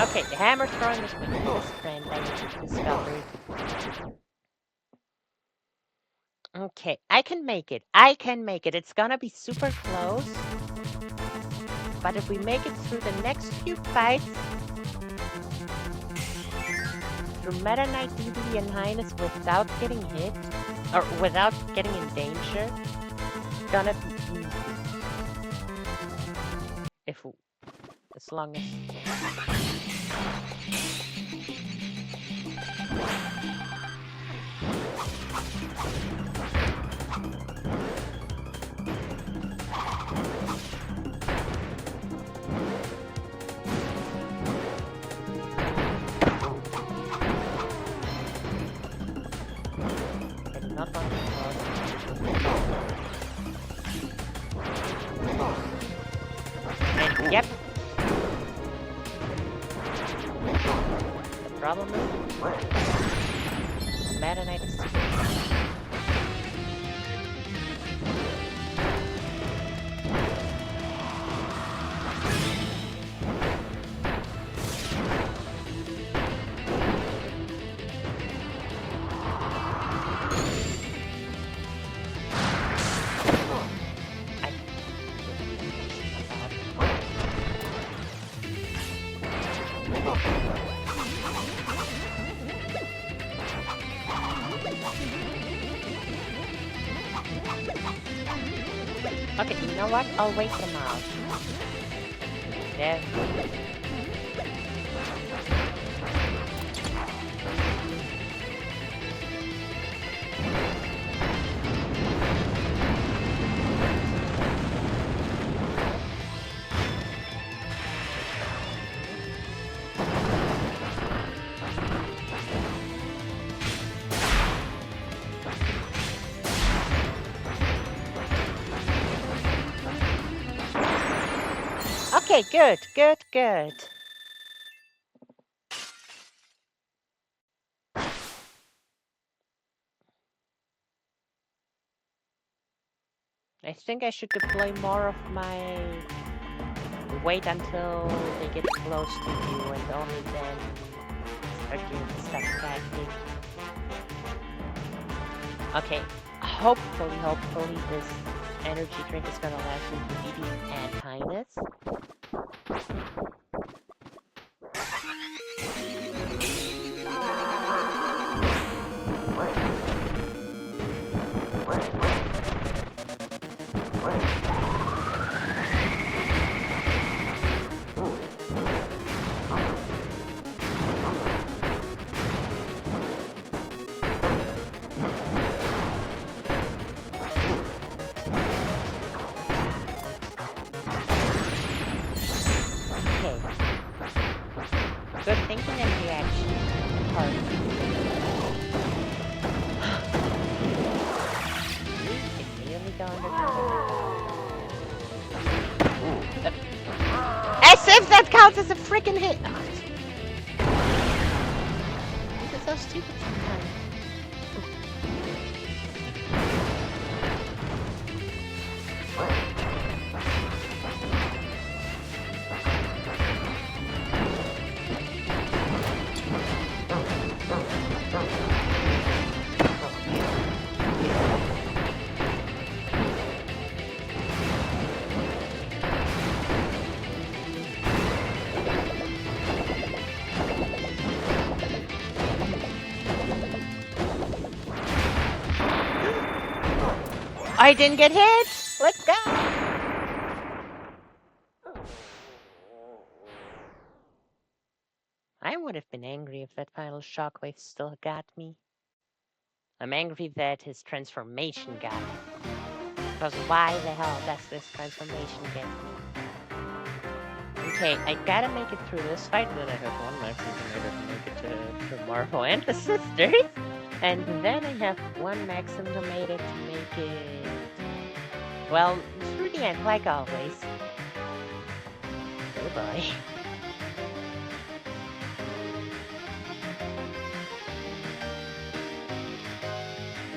Okay, the hammer throwing is my best friend. I need to discover. Okay, I can make it. It's gonna be super close. But if we make it through the next few fights, through Meta Knight, DB, and Highness without getting hit, or without getting in danger, it's gonna be easy. As long as... And not on the and yep. The problem is Meta Knight is okay, you know what? I'll wait them out. There. Okay, good, good, good. I think I should deploy more of my... Wait until they get close to you and only then start doing stuff tactic. Okay, hopefully this energy drink is gonna last me to medium and kindness. Good thinking and reaction. Hard. It's nearly gone. As if that counts as a freaking hit! This is so stupid sometimes. I didn't get hit! Let's go! I would have been angry if that final shockwave still got me. I'm angry that his transformation got me. Because why the hell does this transformation get me? Okay, I gotta make it through this fight, then I have one maximum to make it to Marvel and the Sisters. And then I have one maximum to make it well, through the end, like always. Goodbye.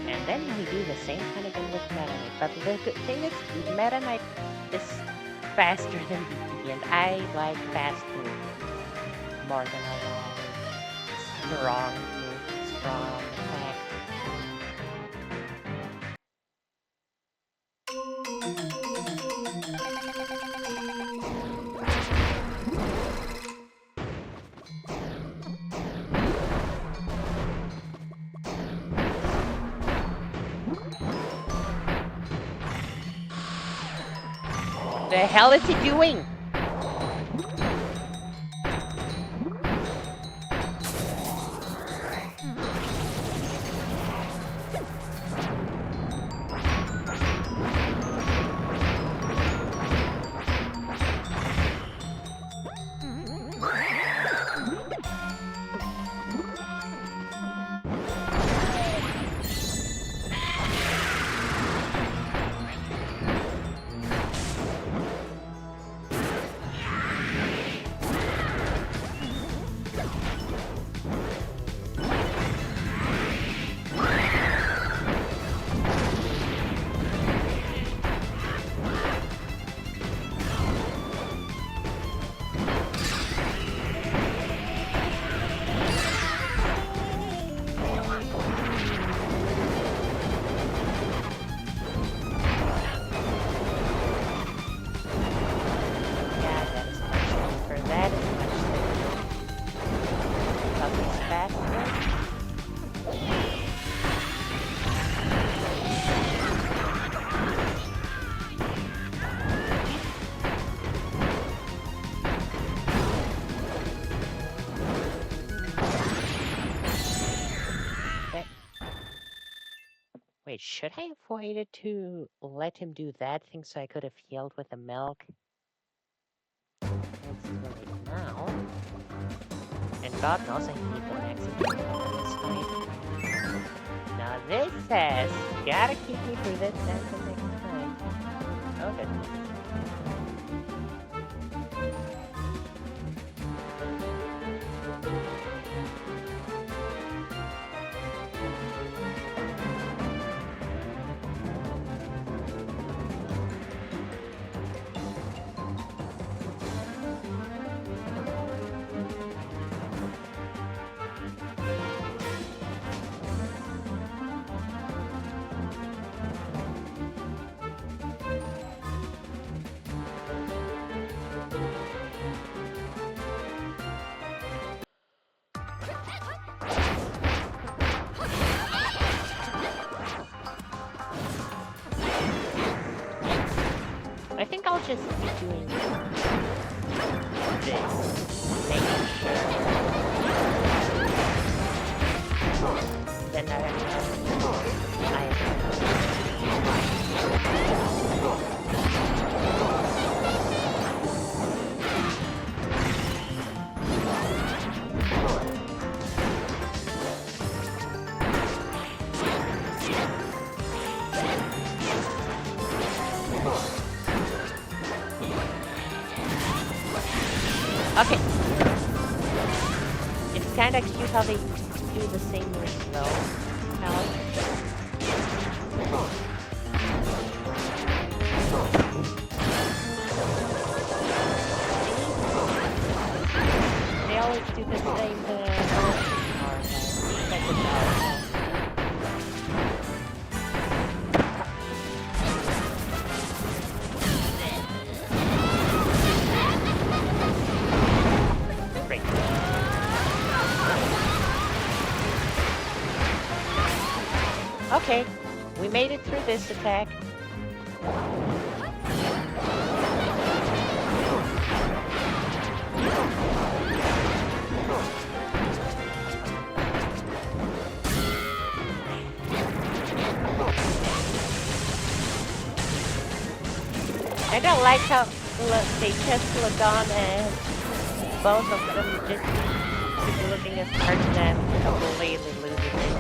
And then we do the same kind again with Meta Knight. But the good thing is, Meta Knight is faster than DP, and I like fast moves more than I like strong moves, strong attacks. The hell is he doing? Should I have waited to let him do that thing so I could have healed with the milk? It's too late now. And God knows I need the max this fight. Now this says, gotta keep me through this until next time. Oh goodness. I think I'll just be doing this, making sure. Then okay. It's kind of cute how they do the same with slow health. They always do the same Okay, we made it through this attack. I don't like how they just look on and both of them just keep looking as hard as them completely losing it.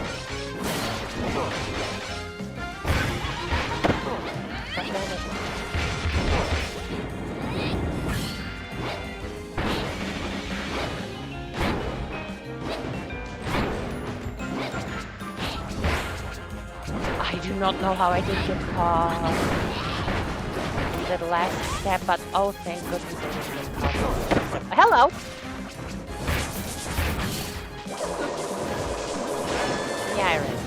I do not know how I did get caught in the last step, but oh, thank goodness I didn't get caught. Hello! Yeah, I read.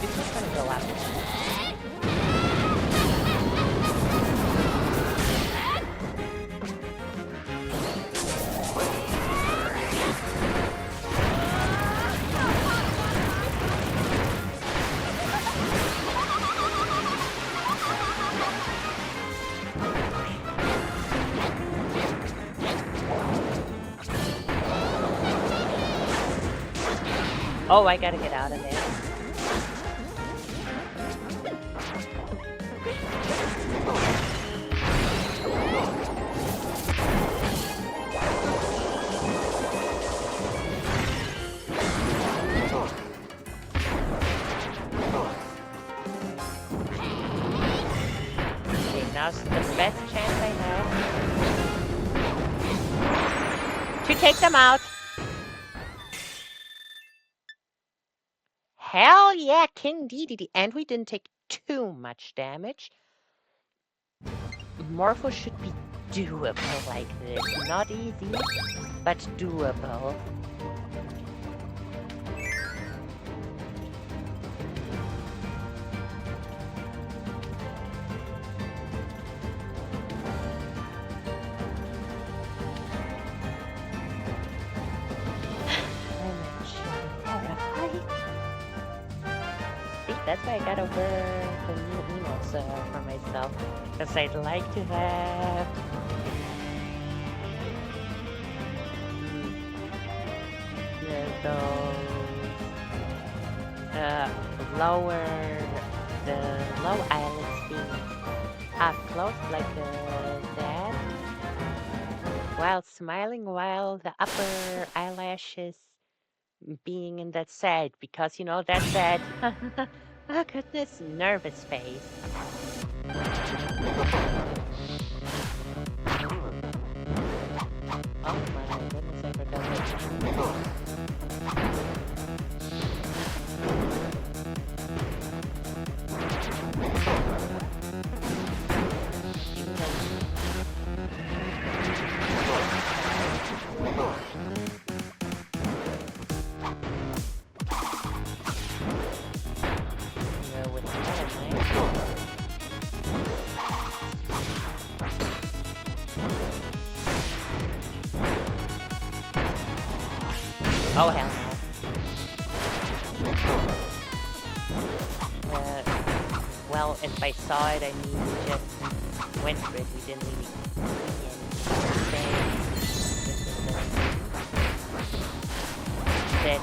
It's just gonna go out. Oh, I gotta get out of there. Okay, now's the best chance I have to take them out. Hell yeah, King DDD. And we didn't take too much damage. Morpho should be doable like this. Not easy, but doable. That's why I gotta wear the new emos. for myself, because I'd like to have those the low eyelids being half closed like that, while smiling, while the upper eyelashes being in that sad, because you know that sad oh goodness, nervous face. Oh my goodness, I forgot that. Oh hell no. Well, if I saw it, I mean, we just went for it. We didn't really see anything. That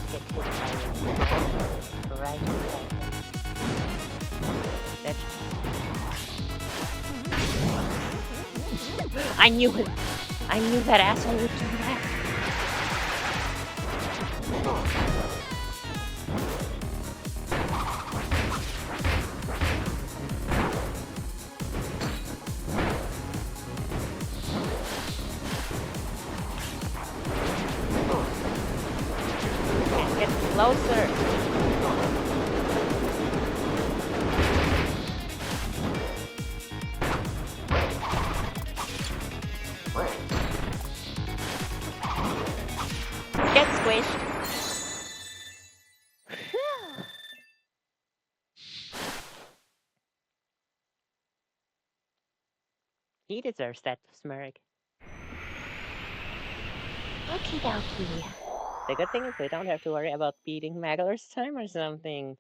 music plays. I knew it. I knew that asshole would do that. Can't get closer. Get squished. He deserves that smirk. Okie dokie. The good thing is we don't have to worry about beating Magler's time or something.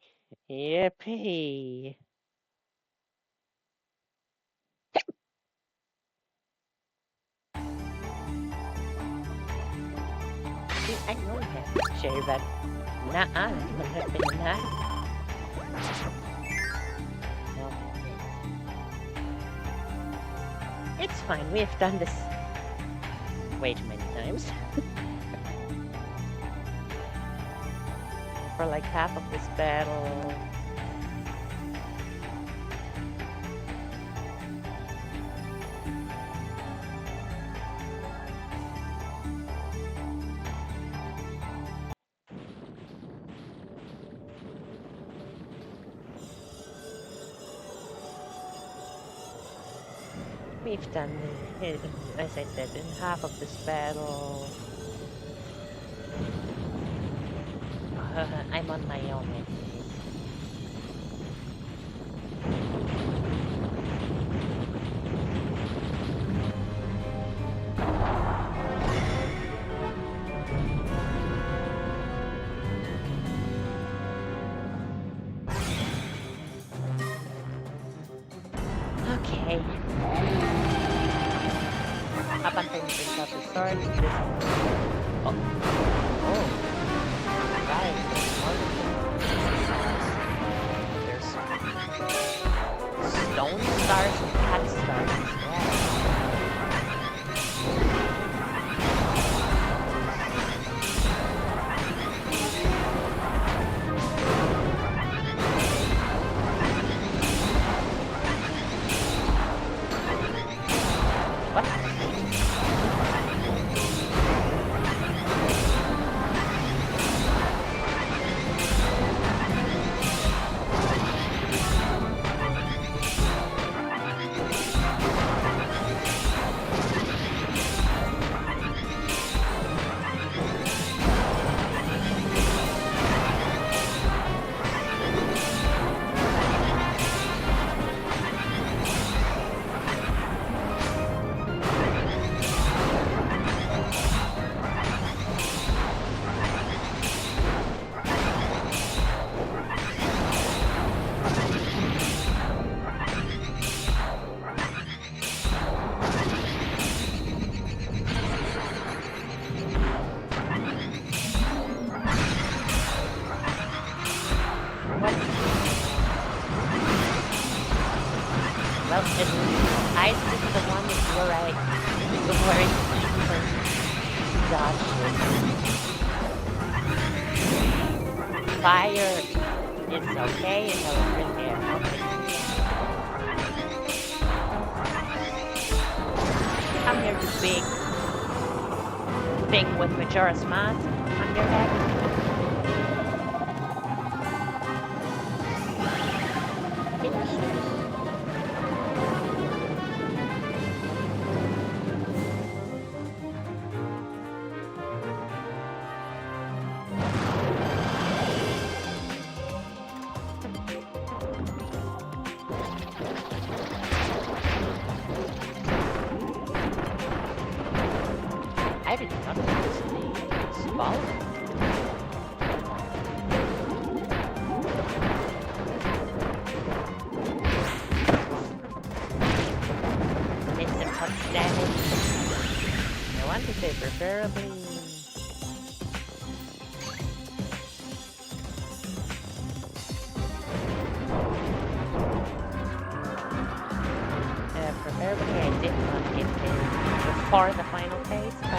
Yippee. See, I know that, Sherry, but nuh-uh, it would have been nice. It's fine, we have done this way too many times. For like half of this battle. We've done, as I said, in half of this battle. I'm on my own, I think. Okay. Up until he brings out the sword. Oh. Oh. Right. There's stone stars and cat stars as well. Well, ice is the one that you're right. It's very easy for dodge. Fire is okay until it's really there. Okay. Come here, you big thing with Majora's Mask on your head. I didn't know this was small. It's some touch damage. I want to say preferably. Preferably I didn't want to get there before the final phase, but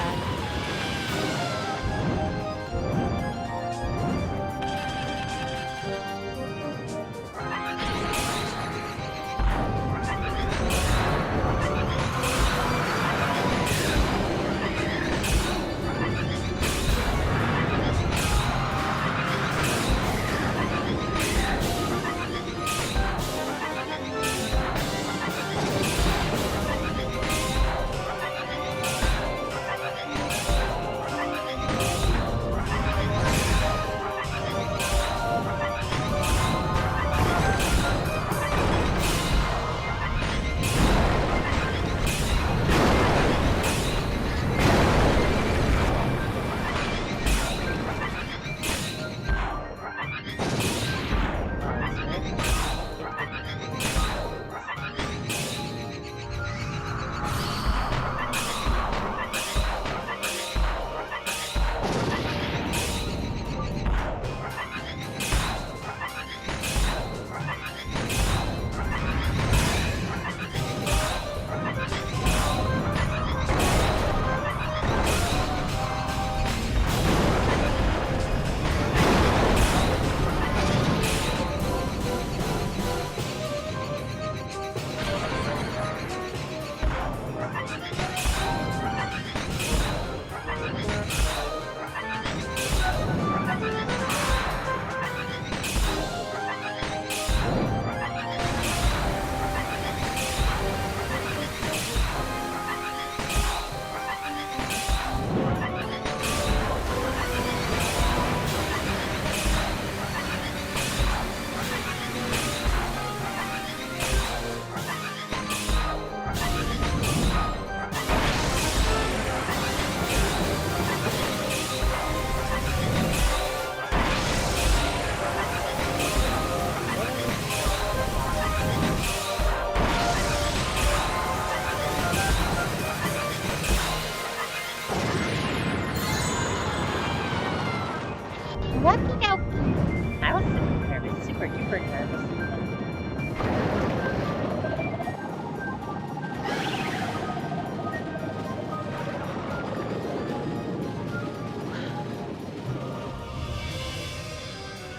I was super nervous, super duper nervous.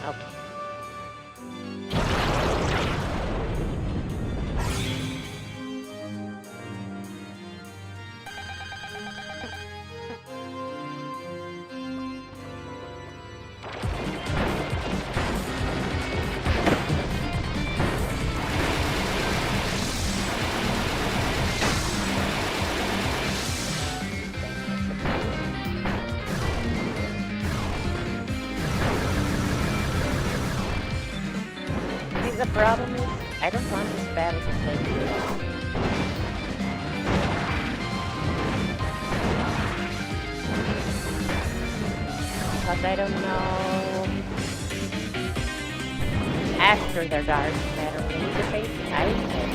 Okay. The problem is, I don't want this battle to take too long. Because I don't know... After their dark matter interface, I can...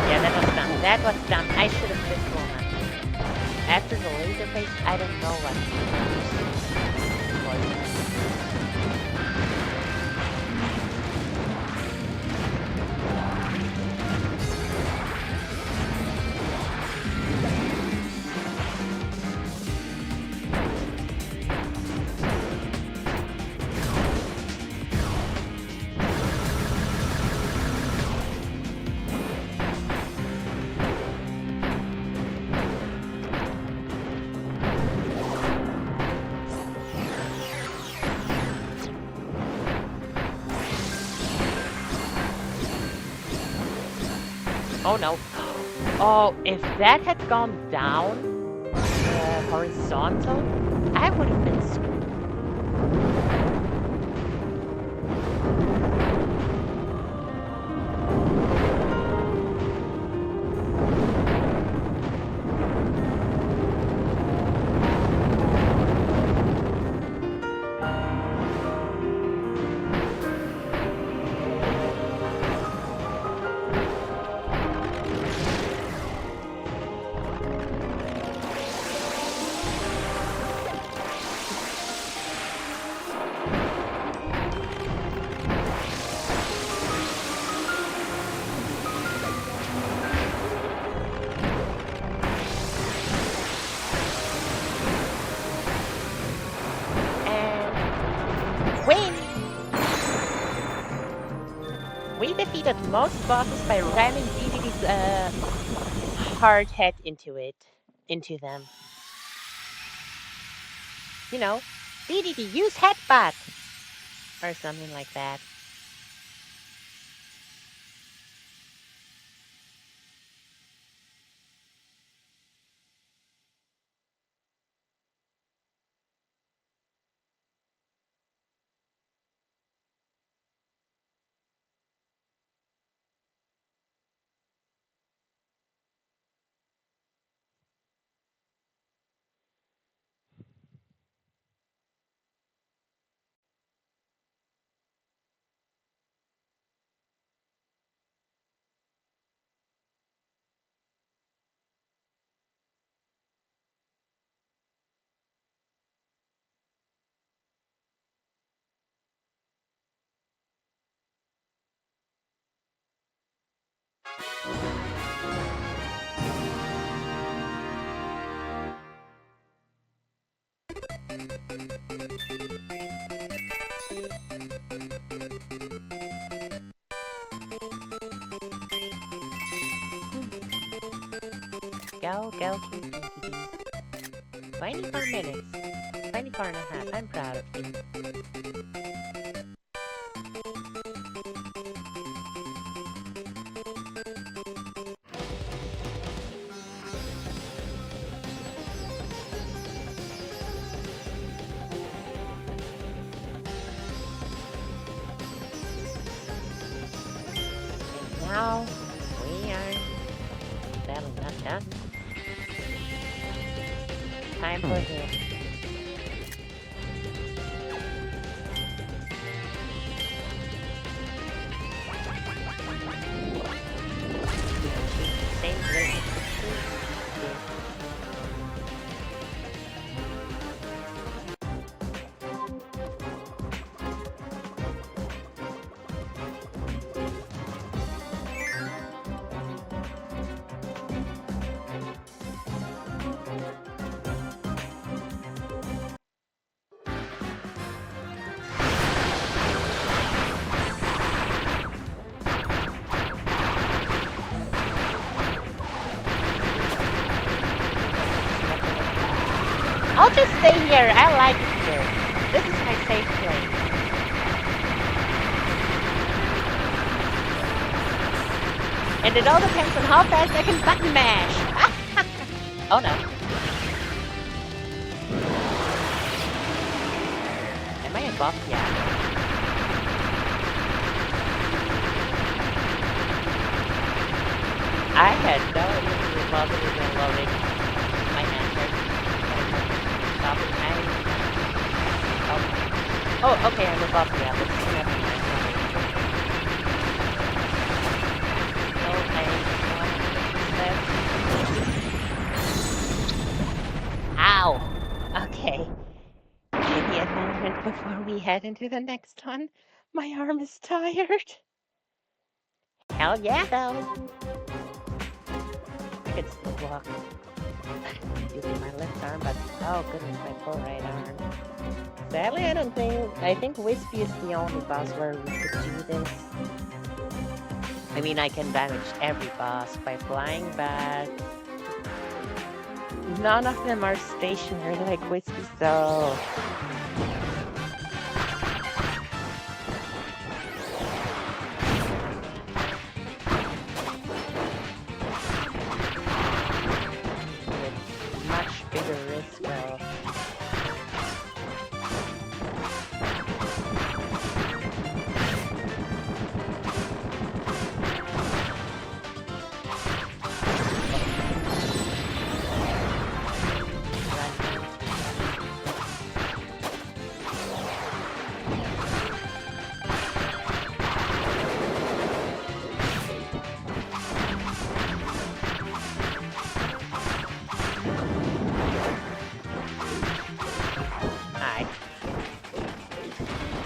Yeah, that was dumb. That was dumb. I should have just gone on. After the laser phase, I don't know what to do. Oh no. Oh, if that had gone down horizontal, I would have been screwed. We defeated most bosses by ramming DDD's hard head into them. You know, DDD, use headbutt! Or something like that. Go, King DDD. 24 minutes. 24 and a half. I'm proud of you. And now, we are battle not done. Time for him. Same place. I'll just stay here. I like it here. This is my safe place. And it all depends on how fast I can button mash. Oh no. Am I above? Yeah. I had no idea we were possibly loading my answer. Oh, okay, I'm above the apple. Never mind. Ow! Okay. Give me a moment before we head into the next one. My arm is tired. Hell yeah, though. I could still walk using my left arm, but oh goodness, my poor right arm. Sadly, I think Wispy is the only boss where we could do this. I mean, I can damage every boss by flying, but none of them are stationary like Wispy, so...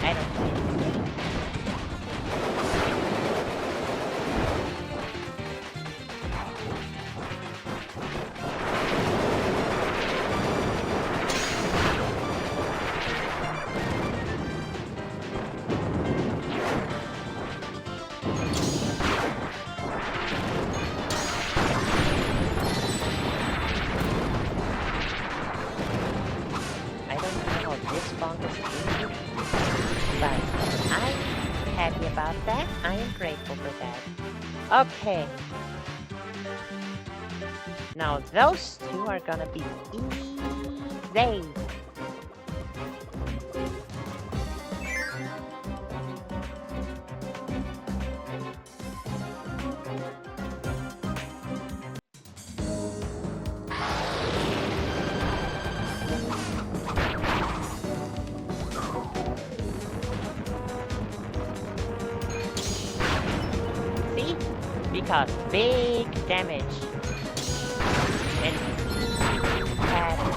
I don't think. I don't know how this bonk is doing, but I'm happy about that. I am grateful for that. Okay. Now those two are gonna be easy. See? Because big damage. And pattern.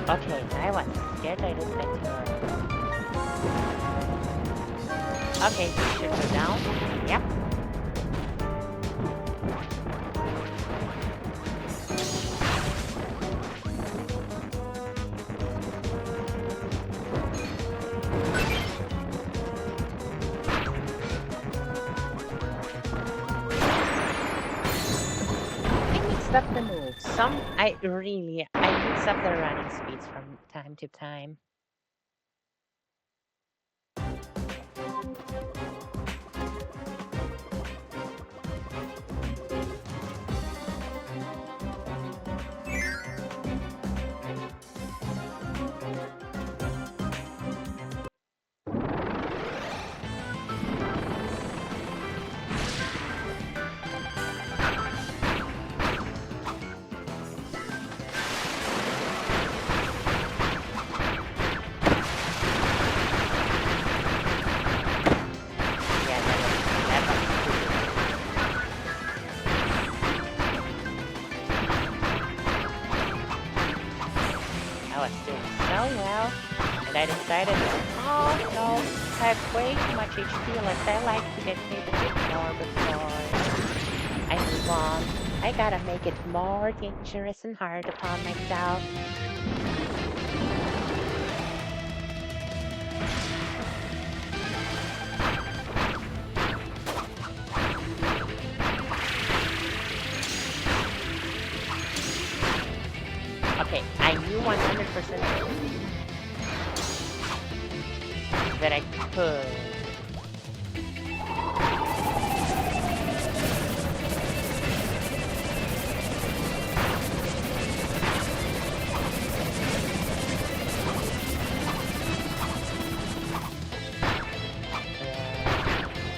Okay, I was scared I didn't get to her. Okay, shoot her down. Yep. I mixed up the moves. I mix up the running speeds from time to time. Yeah, that was I was doing so well, and I decided, oh no, I have way too much HP, unless I like to get hit a bit more before I move on. I gotta make it more dangerous and hard upon myself. Okay, I knew 100% that I could.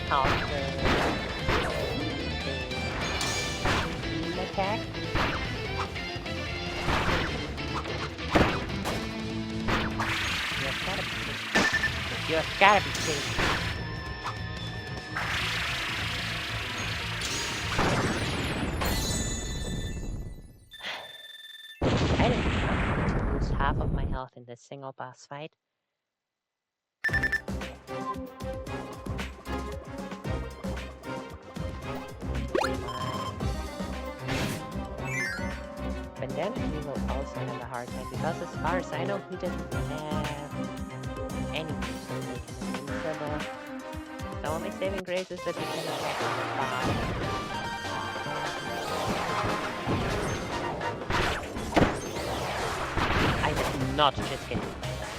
Counter the attack. You've gotta be kidding. I didn't want to lose half of my health in this single boss fight. But then he will also have a hard time because as far as I know, he doesn't have anything to make him invincible. The only saving grace is that he can attack from the bottom. I did not just get hit by that.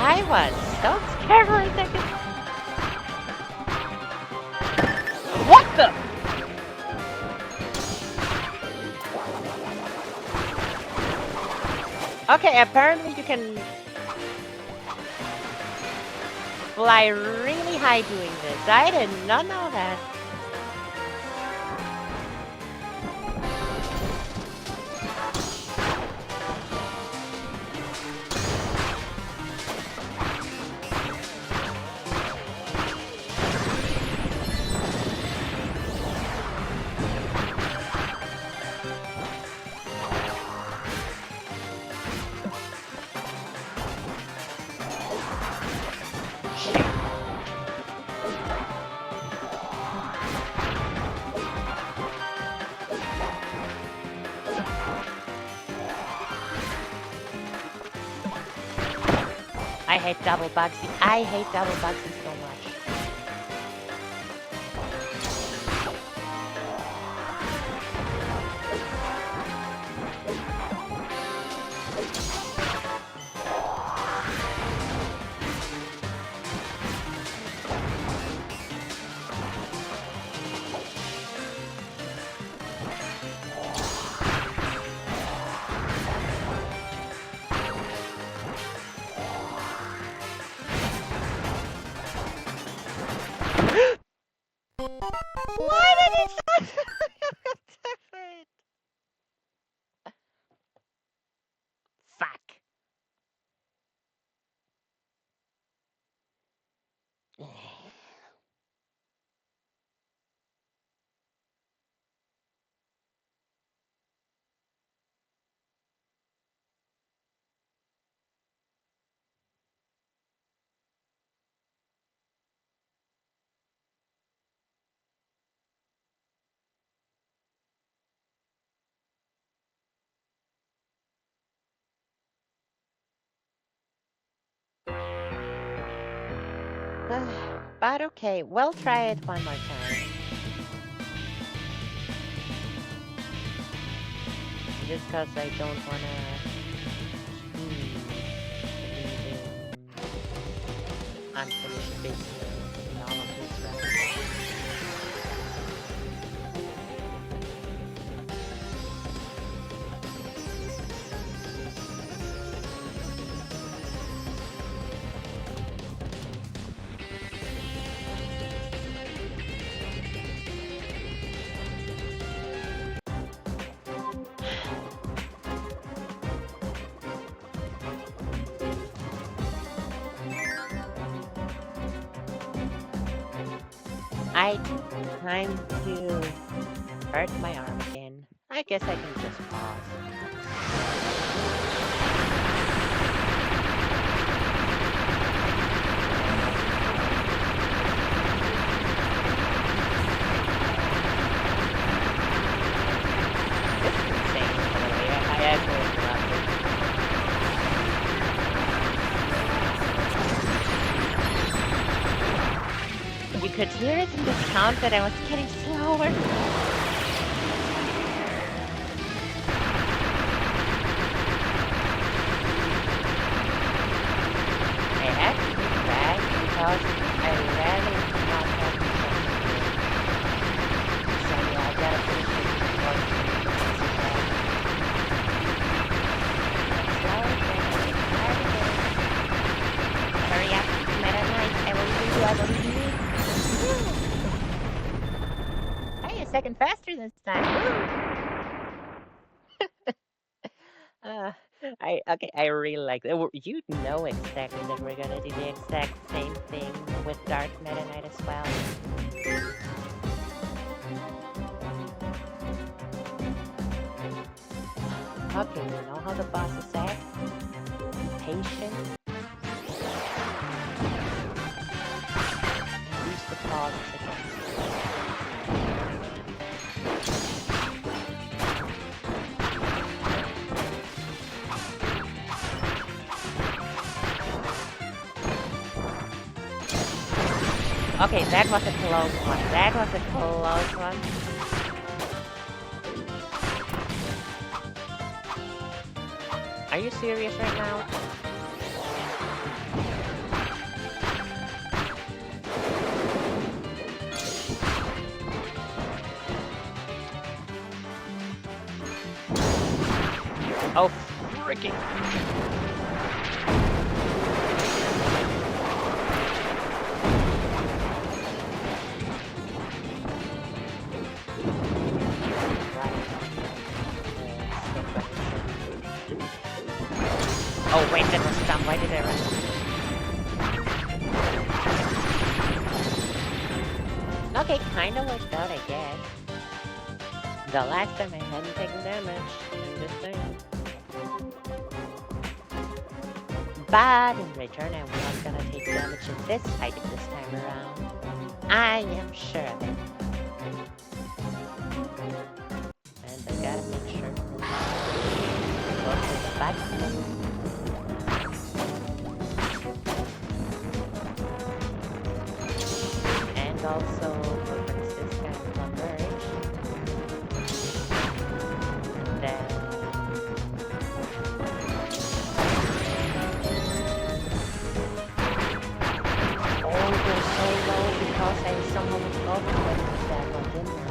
I was so scared for a second. What the? Okay, apparently you can fly really high doing this. I did not know that. I hate double bugsy. I hate double bugsy so much. Why did it say different? Fuck. But okay, we'll try it one more time. Just because I don't wanna unfinished business in all of this round. Time to hurt my arm again. I guess I can just pause. This is insane, by the way. I actually interrupted. You could hear it in the sound that I was getting slower. I had to be back because I rarely not have to so yeah, I gotta finish this before hurry up, Meta Knight, I will leave you, I will leave you. Hey, a second faster this time. I really like that. You know exactly that we're gonna do the exact same thing with Dark Meta Knight as well. Okay, you know how the bosses act? Patient. Use the pauses again. Okay, that was a close one. That was a close one. Are you serious right now? Oh, freaking! Oh wait, that was dumb. Why did I run? Okay, kinda worked out, I guess. The last time I hadn't taken damage, and this time. But in return, I'm not gonna take damage in this fight this time around. I am sure of it. And I gotta make sure. Go to the button. And also, for this kind of converge. Then. Oh, they're so low because I somehow forgot that one, didn't I?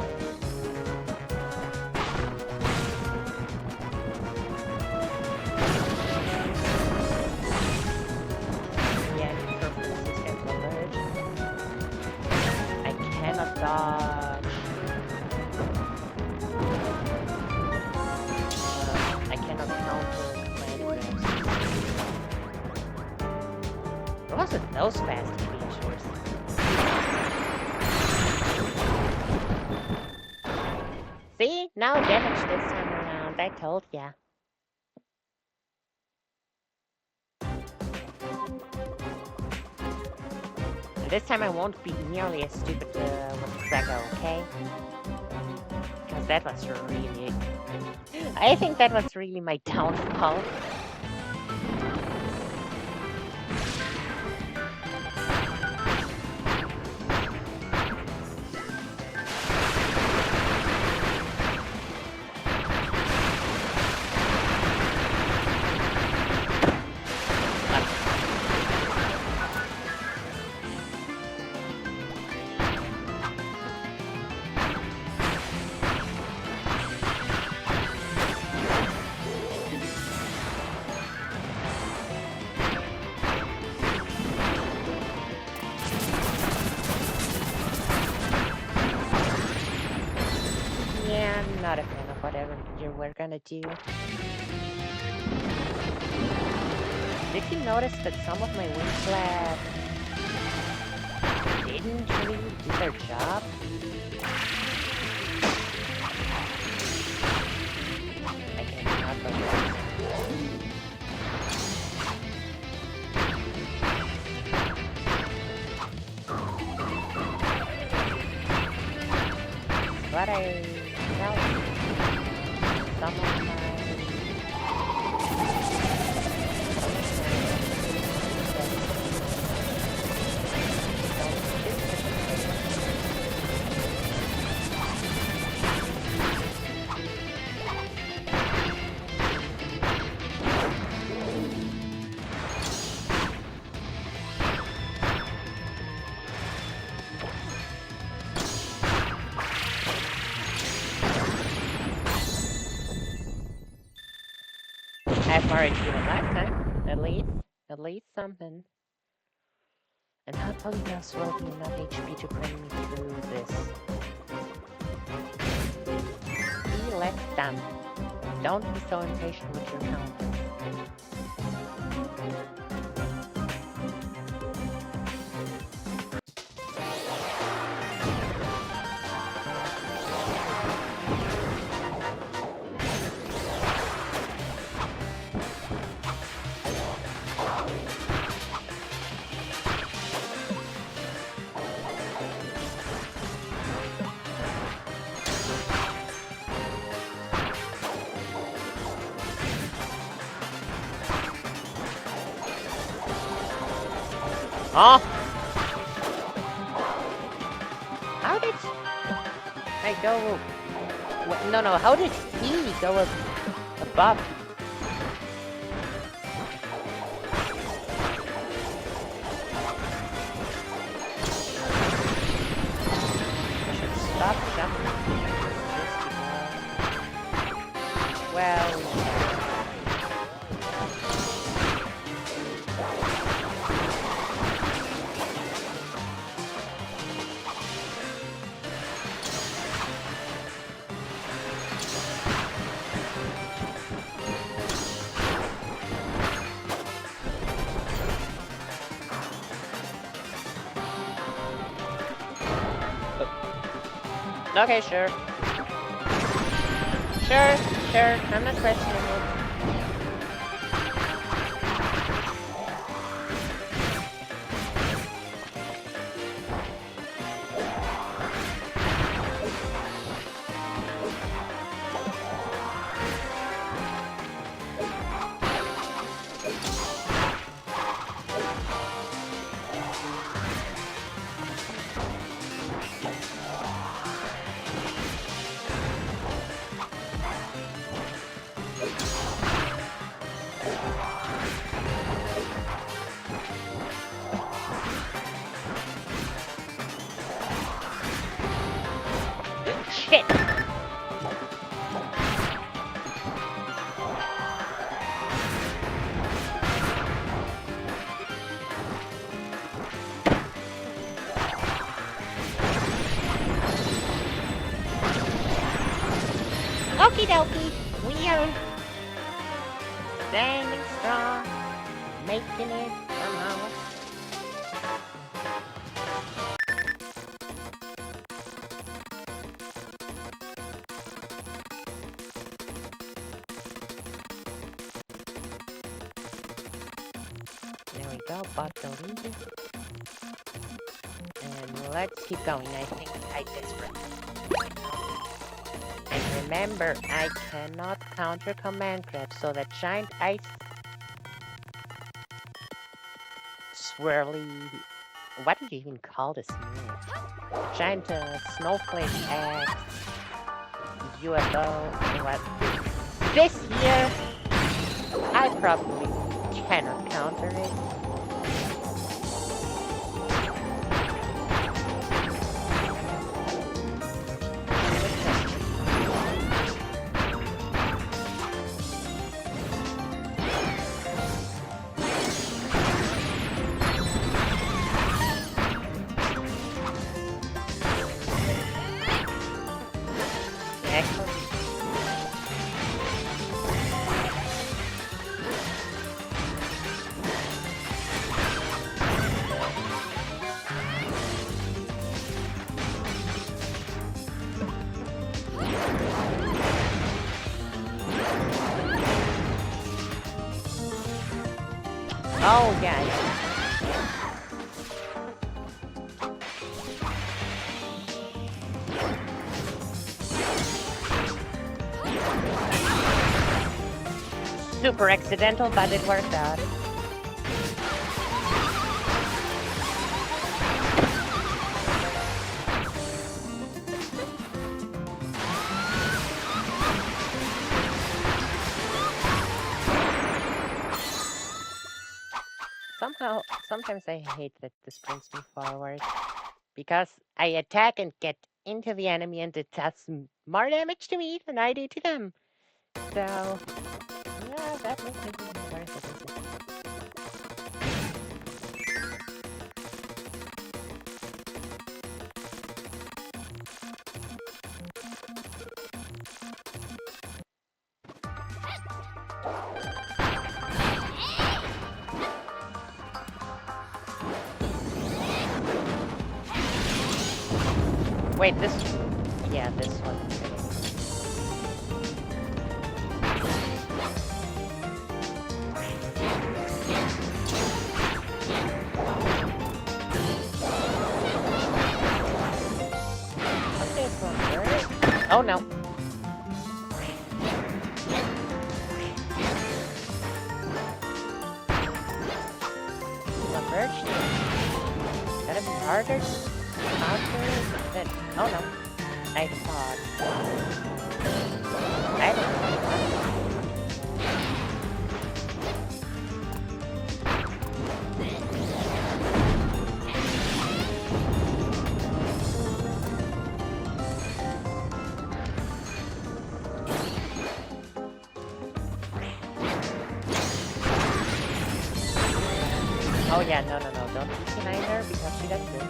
Yeah, for this kind of converge. I cannot dodge. I cannot counter command grabs. It wasn't those fast creatures. See? No damage this time around, I told ya. And this time I won't be nearly as stupid with Drago, okay? Because that was really... I think that was really my downfall. Yeah, I'm not a fan of whatever you were gonna do. Did you notice that some of my wind slabs didn't really do their job? I cannot believe but I tell you, some of my have more HP than last time, at least something. And hopefully this will be enough HP to bring me through this. Be less dumb. Don't be so impatient with your counters. Oh! How did I go? No, how did he go above? I should stop jumping. Well, yeah. Okay, sure. Sure, sure. I'm not questioning it. Shit! Okie dokie, we are standing strong, making it somehow. There we go, bought the lead. And let's keep going, I think I desperate. And remember, I cannot counter command grab, so that giant ice swirly... What do you even call this move? Giant snowflake axe, UFO, what? This here, I probably cannot counter it. Excellent. Oh, yeah. Super accidental, but it worked out. Sometimes I hate that this brings me forward. Because I attack and get into the enemy and it does more damage to me than I do to them. So, yeah, that makes it worth it, isn't it? Wait, this... Yeah, this one. Okay, this one works. Oh no. Submerged? Gotta be harder to counter than... Oh no. I thought. I don't know. Oh yeah, no, don't be behind her because she does this.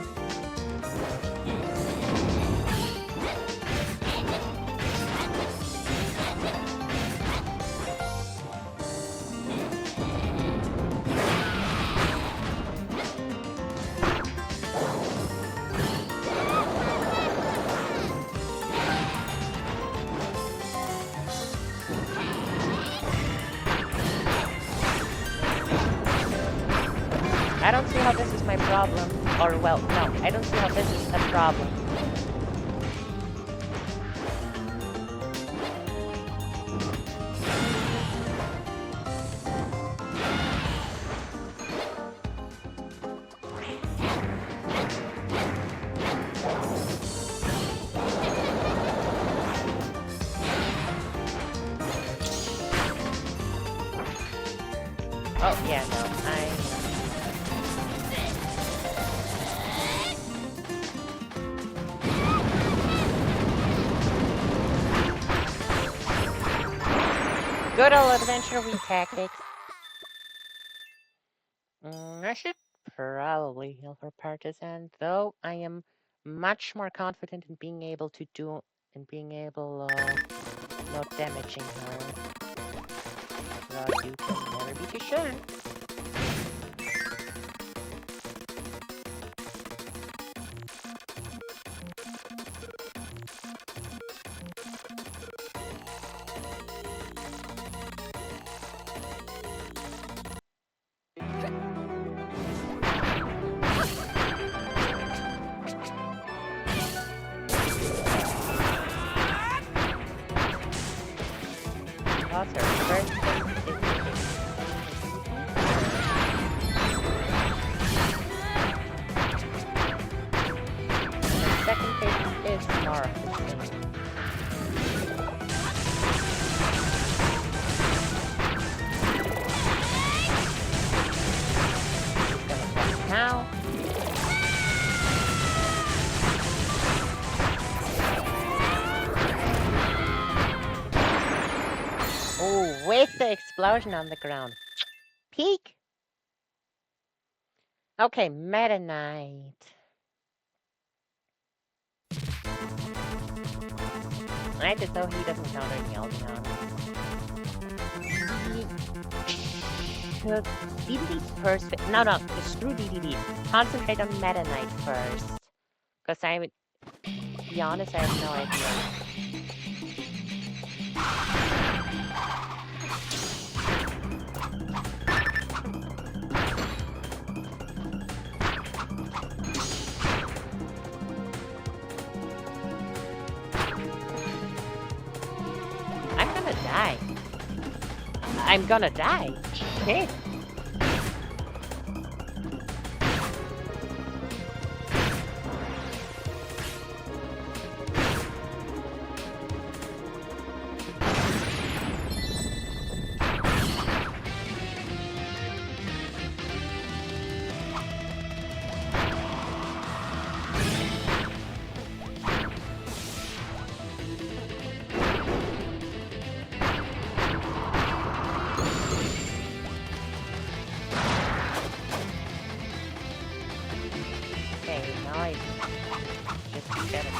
problem. Or, well, no, I don't see how this is a problem. Oh, yeah, no, good old adventure Wii tactics. I should probably heal her partisan, though I am much more confident in being able not damaging her. But you can never be too sure. Thoughts are very sensitive. The second phase is more of the same. Gonna attack now. Oh, with the explosion on the ground. Peek! Okay, Meta Knight. I just know he doesn't count any Albion. Should DDD first? No, screw DDD. Concentrate on Meta Knight first. Because to be honest, I have no idea. I'm gonna die. Okay.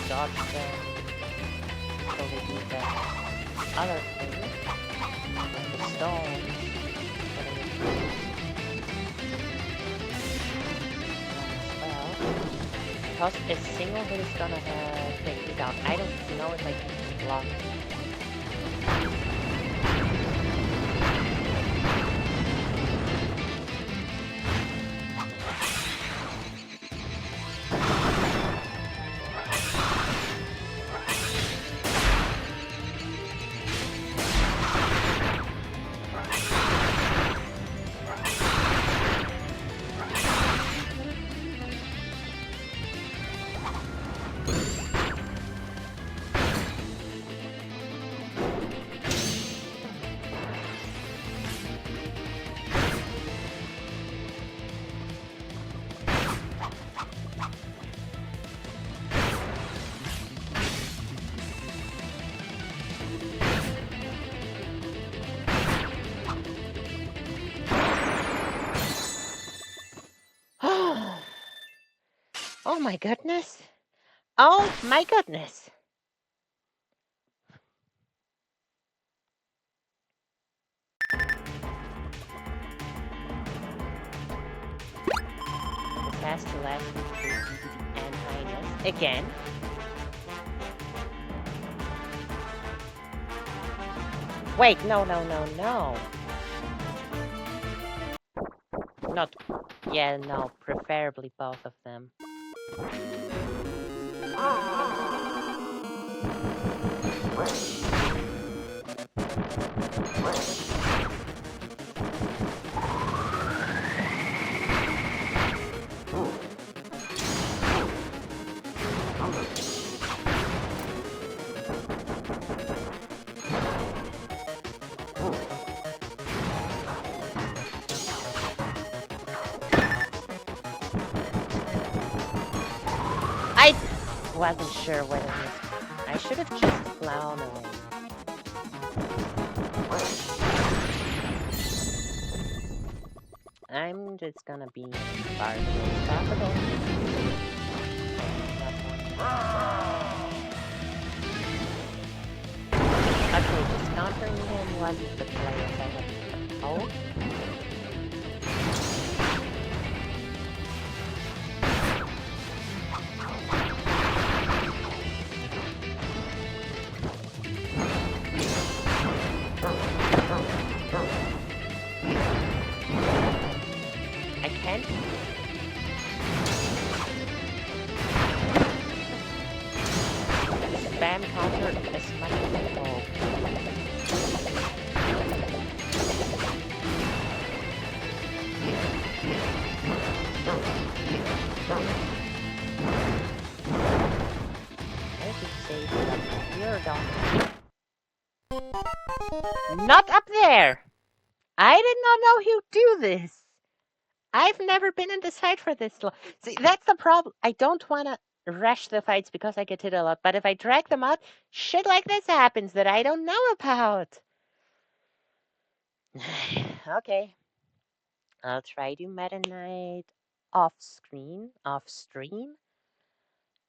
Dodge them so they do that other thing, like the stone. Well, because a single hit is gonna take it out. I don't know if I can block. Oh my goodness. Oh my goodness. This has to last and Highness again. Wait, no. Not Yeah, no, preferably both of them. I wasn't sure whether I should have just flown away. I'm just gonna be as far away as possible. Okay, just countering him wasn't the play as I had hoped. I can't. Spam counter as much as I hope. I should say that you're down. Not up there! I did not know he'd do this. I've never been in this fight for this long. See, that's the problem. I don't want to rush the fights because I get hit a lot, but if I drag them out, shit like this happens that I don't know about. Okay. I'll try to Meta Knight off screen, off stream.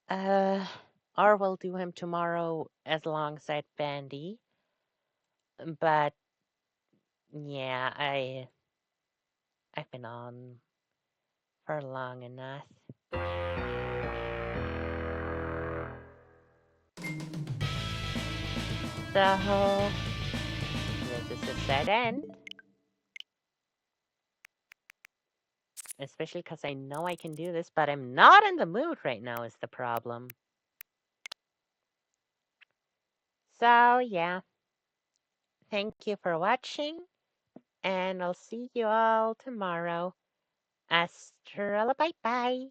Or we'll do him tomorrow as alongside Bandy. But yeah, I've been on for long enough. So this is a sad end. Especially because I know I can do this, but I'm not in the mood right now is the problem. So yeah. Thank you for watching, and I'll see you all tomorrow. Astra, bye bye.